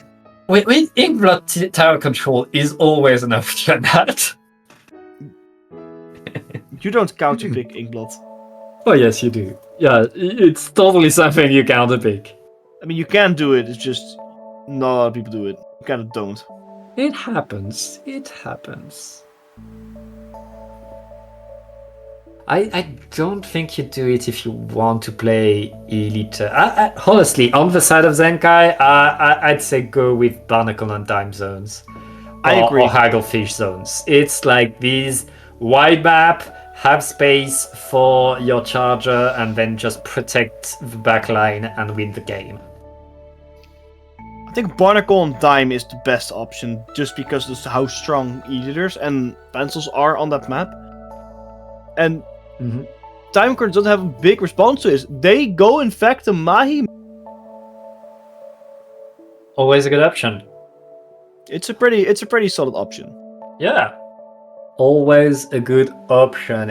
With Inkblot tower control is always an option. That You don't counter pick Inkblot. Oh yes, you do. Yeah, it's totally something you counter pick. I mean, you can do it. It's just not a lot of people do it. You kind of don't. It happens. It happens. I don't think you do it if you want to play Elite. Honestly, on the side of Zenkai, I'd say go with Barnacle and Time zones. I agree. Or Hagglefish zones. It's like these wide map, have space for your charger, and then just protect the backline and win the game. I think Barnacle on Time is the best option, just because of how strong editors and pencils are on that map. And Timecrunch doesn't have a big response to this. They go infect the Mahi. Always a good option. It's a pretty solid option. Yeah. Always a good option.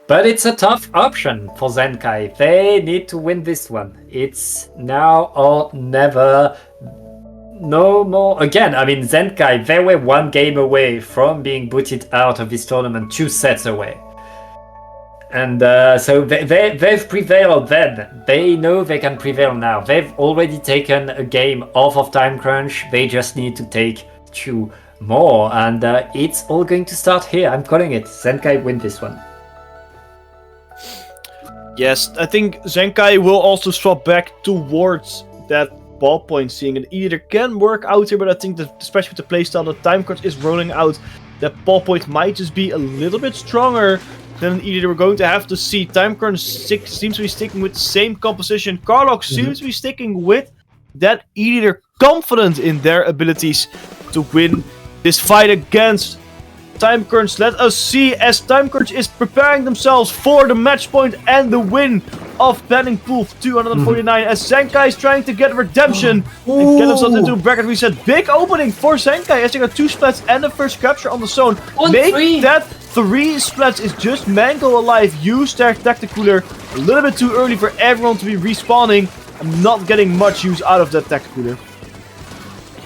But it's a tough option for Zenkai. They need to win this one. It's now or never. No more. Again, I mean, Zenkai, they were one game away from being booted out of this tournament, 2 sets away. And so they've prevailed then. They know they can prevail now. They've already taken a game off of Timecrunch. They just need to take 2 more. And it's all going to start here. I'm calling it. Zenkai win this one. Yes, I think Zenkai will also swap back towards that ballpoint, seeing it either can work out here, but I think that especially with the playstyle that Timecrunch is rolling out, that ballpoint might just be a little bit stronger than either. We're going to have to see. Timecrunch seems to be sticking with the same composition. Carlock seems to be sticking with that either confident in their abilities to win this fight against Timecrunch. Let us see as Timecrunch is preparing themselves for the match point and the win of Planning Pool 249 as Zenkai is trying to get redemption and get themselves into a bracket reset. Big opening for Zenkai as they got 2 splats and the first capture on the zone. Make that 3 splats is just Mango alive. Use their Tacticooler a little bit too early for everyone to be respawning. I'm not getting much use out of that Tacticooler.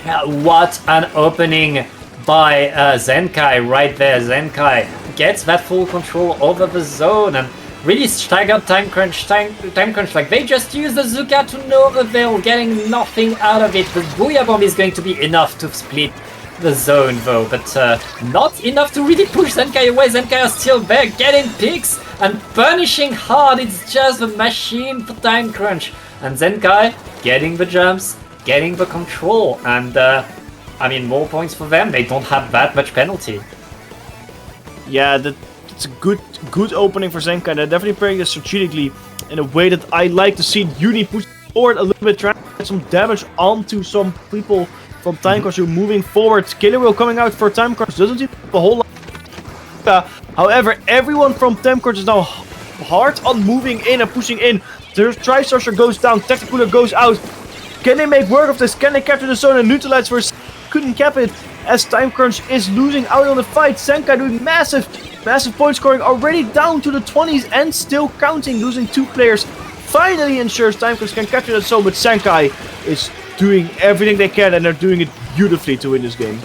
Yeah, what an opening by Zenkai right there. Zenkai gets that full control over the zone and really staggered Timecrunch. Like, they just use the Zuka to no avail, getting nothing out of it. The Booyah Bomb is going to be enough to split the zone though, but not enough to really push Zenkai away. Zenkai are still there, getting picks and punishing hard. It's just a machine for Timecrunch. And Zenkai getting the jumps, getting the control, and I mean, more points for them. They don't have that much penalty. Yeah, it's a good opening for Zenkai. They're definitely playing this strategically in a way that I like to see. Uni push forward a little bit, trying to get some damage onto some people from Timecrunch who are moving forward. Killer Wheel coming out for Timecrunch doesn't do a whole lot. However, everyone from Timecrunch is now hard on moving in and pushing in. Their Tri-Starter goes down, Tacticooler goes out. Can they make work of this? Can they capture the zone and neutralize first? Couldn't cap it as Timecrunch is losing out on the fight. Zenkai doing massive point scoring, already down to the 20s and still counting, losing 2 players. Finally ensures Timecrunch can capture that zone, but Zenkai is doing everything they can and they're doing it beautifully to win this game.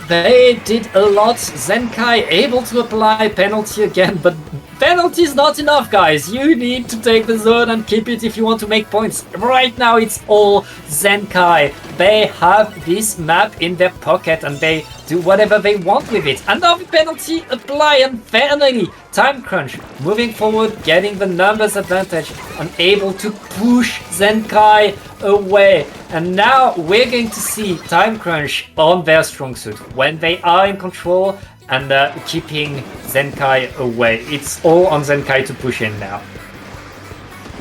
They did a lot. Zenkai able to apply penalty again, but penalty is not enough, guys. You need to take the zone and keep it if you want to make points. Right now it's all Zenkai. They have this map in their pocket and they do whatever they want with it. Another penalty apply, and finally Timecrunch moving forward, getting the numbers advantage and able to push Zenkai away. And now we're going to see Timecrunch on their strong suit when they are in control and keeping Zenkai away. It's all on Zenkai to push in now.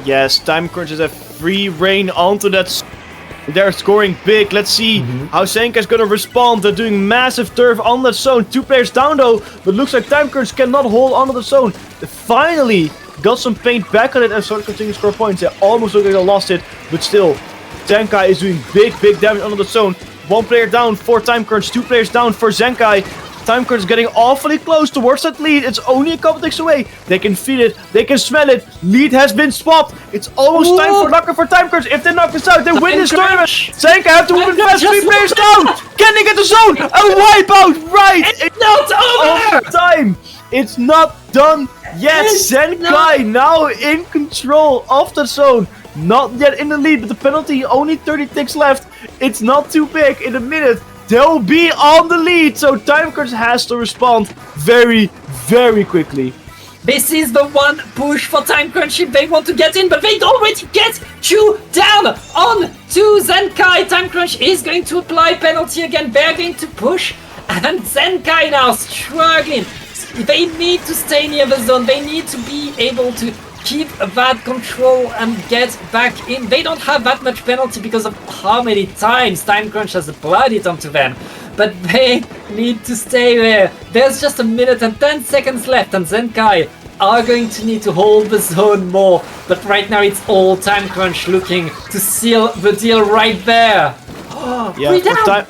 Yes, Timecrunch has a free reign onto that They're scoring big. Let's see how Zenkai is going to respond. They're doing massive turf on that zone. 2 players down though, but looks like Time Crunch cannot hold onto the zone. They finally got some paint back on it and started continuing to score points. They almost look like they lost it, but still, Zenkai is doing big damage onto the zone. 1 player down for Time Crunch, 2 players down for Zenkai. Time Crunch is getting awfully close towards that lead. It's only a couple ticks away. They can feel it. They can smell it. Lead has been swapped. It's almost time for knocker for Time Crunch. If they knock this out, they win this tournament. Zenkai have to move it fast. 3 players down. Can they get the zone? A wipeout. Right. It's not over. Time. It's not done yet. Zenkai now in control of the zone. Not yet in the lead, but the penalty, only 30 ticks left. It's not too big. In a minute, they'll be on the lead, so Time Crunch has to respond very quickly. This is the one push for Time Crunch if they want to get in, but they already get 2 down on to Zenkai. Time Crunch is going to apply penalty again. They're going to push, and Zenkai now struggling. They need to stay near the zone. They need to be able to keep that control and get back in. They don't have that much penalty because of how many times Time Crunch has applied it onto them. But they need to stay there. There's just 1 minute and 10 seconds left, and Zenkai are going to need to hold the zone more. But right now it's all Time Crunch looking to seal the deal right there. Yeah,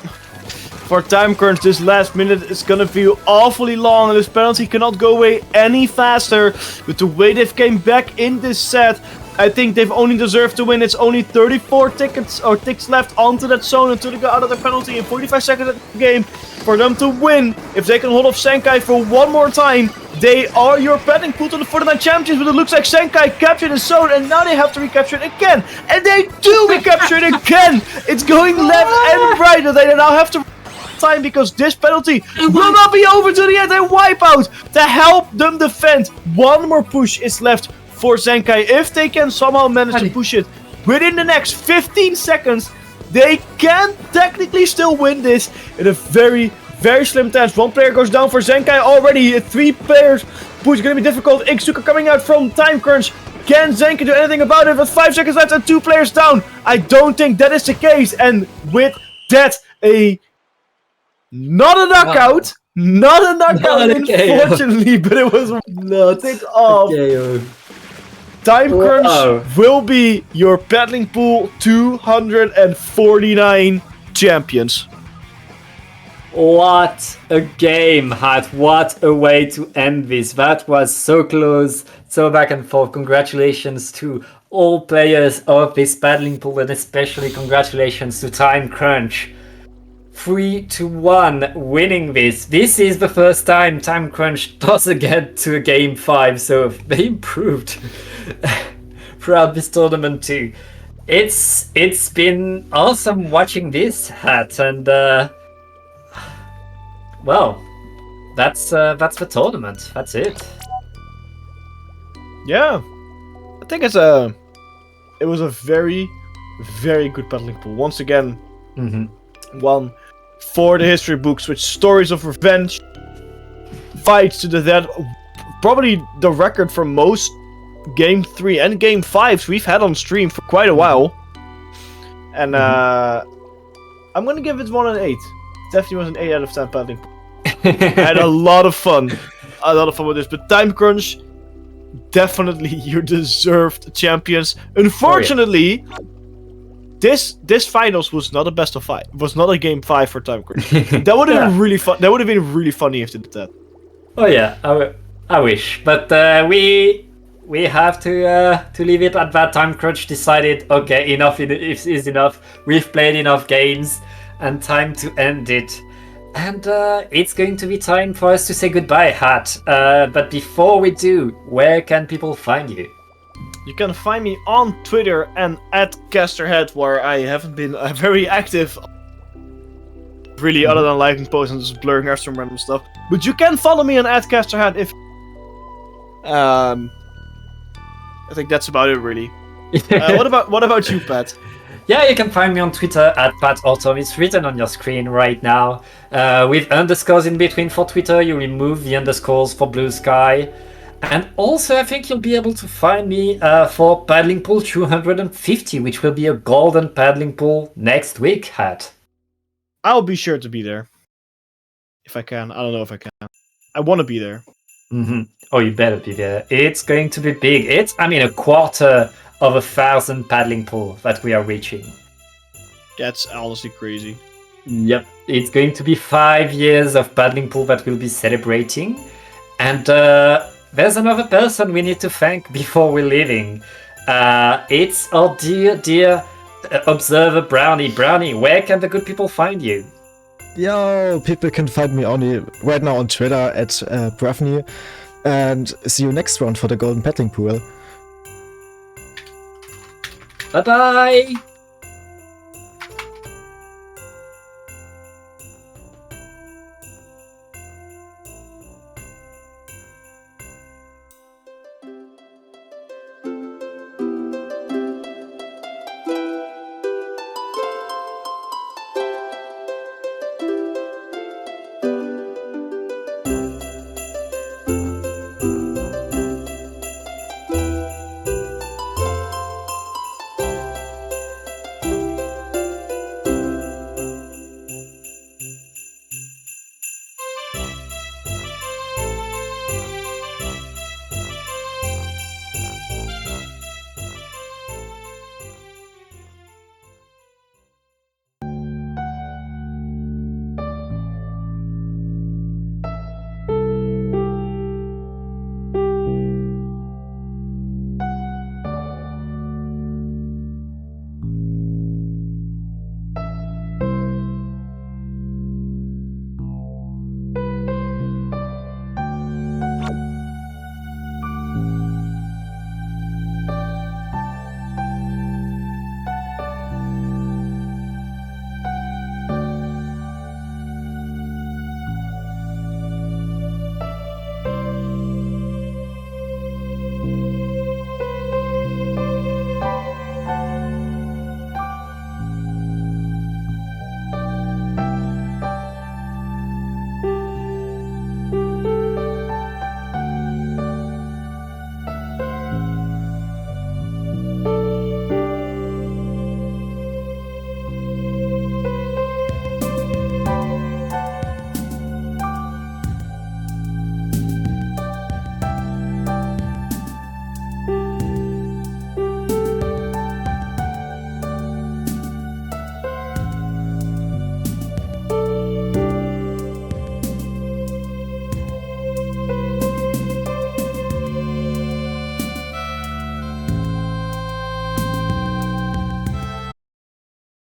for Time Crunch, this last minute is gonna feel awfully long, and this penalty cannot go away any faster. But the way they've came back in this set, I think they've only deserved to win. It's only 34 ticks left onto that zone until they go out of the penalty in 45 seconds of the game. For them to win, if they can hold off Zenkai for one more time, they are your betting pool to the 49 champions. But it looks like Zenkai captured the zone, and now they have to recapture it again. And they do recapture it again! It's going left and right, and they now have to time because this penalty will not be over to the end. They wipe out to help them defend. One more push is left for Zenkai. If they can somehow manage to push it within the next 15 seconds, they can technically still win this in a very slim chance. 1 player goes down for Zenkai already. 3 players push is going to be difficult. Ixuka coming out from Time Crunch. Can Zenkai do anything about it with 5 seconds left and 2 players down? I don't think that is the case. And with that, not a knockout, unfortunately, but it was nothing off. Time Crunch will be your paddling pool 249 champions. What a game, Hat. What a way to end this. That was so close, so back and forth. Congratulations to all players of this paddling pool, and especially congratulations to Time Crunch. 3-1 winning this. This is the first time Time Crunch doesn't get to a game 5, so they improved throughout this tournament too. It's been awesome watching this, Hat, and well, that's the tournament. That's it. Yeah, I think it was a very good paddling pool. Once again, one for the history books with stories of revenge, fights to the death. Probably the record for most Game 3 and Game 5s we've had on stream for quite a while. And I'm gonna give it 1 and 8. Definitely was an 8 out of 10 paddling pool. I had a lot of fun. With this. But Time Crunch, definitely you deserved champions. Unfortunately, this finals was not a best of 5. Was not a game 5 for Time Crunch. That would have been really fun. That would have been really funny if they did that. Oh yeah, I wish, but we have to leave it at that. Time Crunch decided, okay, enough is enough. We've played enough games, and time to end it. And it's going to be time for us to say goodbye, Hat. But before we do, where can people find you? You can find me on Twitter and at Casterhead, where I haven't been very active. Really, other than liking posts and just blurring out some random stuff. But you can follow me on at Casterhead if... I think that's about it, really. What about you, Pat? Yeah, you can find me on Twitter at PatAutom. It's written on your screen right now. With underscores in between for Twitter, you remove the underscores for Blue Sky. And also, I think you'll be able to find me for Paddling Pool 250, which will be a golden paddling pool next week, Hat. I'll be sure to be there. If I can. I don't know if I can. I want to be there. Oh, you better be there. It's going to be big. It's, I mean, 250,000 paddling pool that we are reaching. That's honestly crazy. Yep. It's going to be 5 years of paddling pool that we'll be celebrating. And there's another person we need to thank before we're leaving. It's our dear observer Brownie. Brownie, where can the good people find you? Yo, people can find me only right now on Twitter at Bravny. And see you next round for the Golden Paddling Pool. Bye-bye!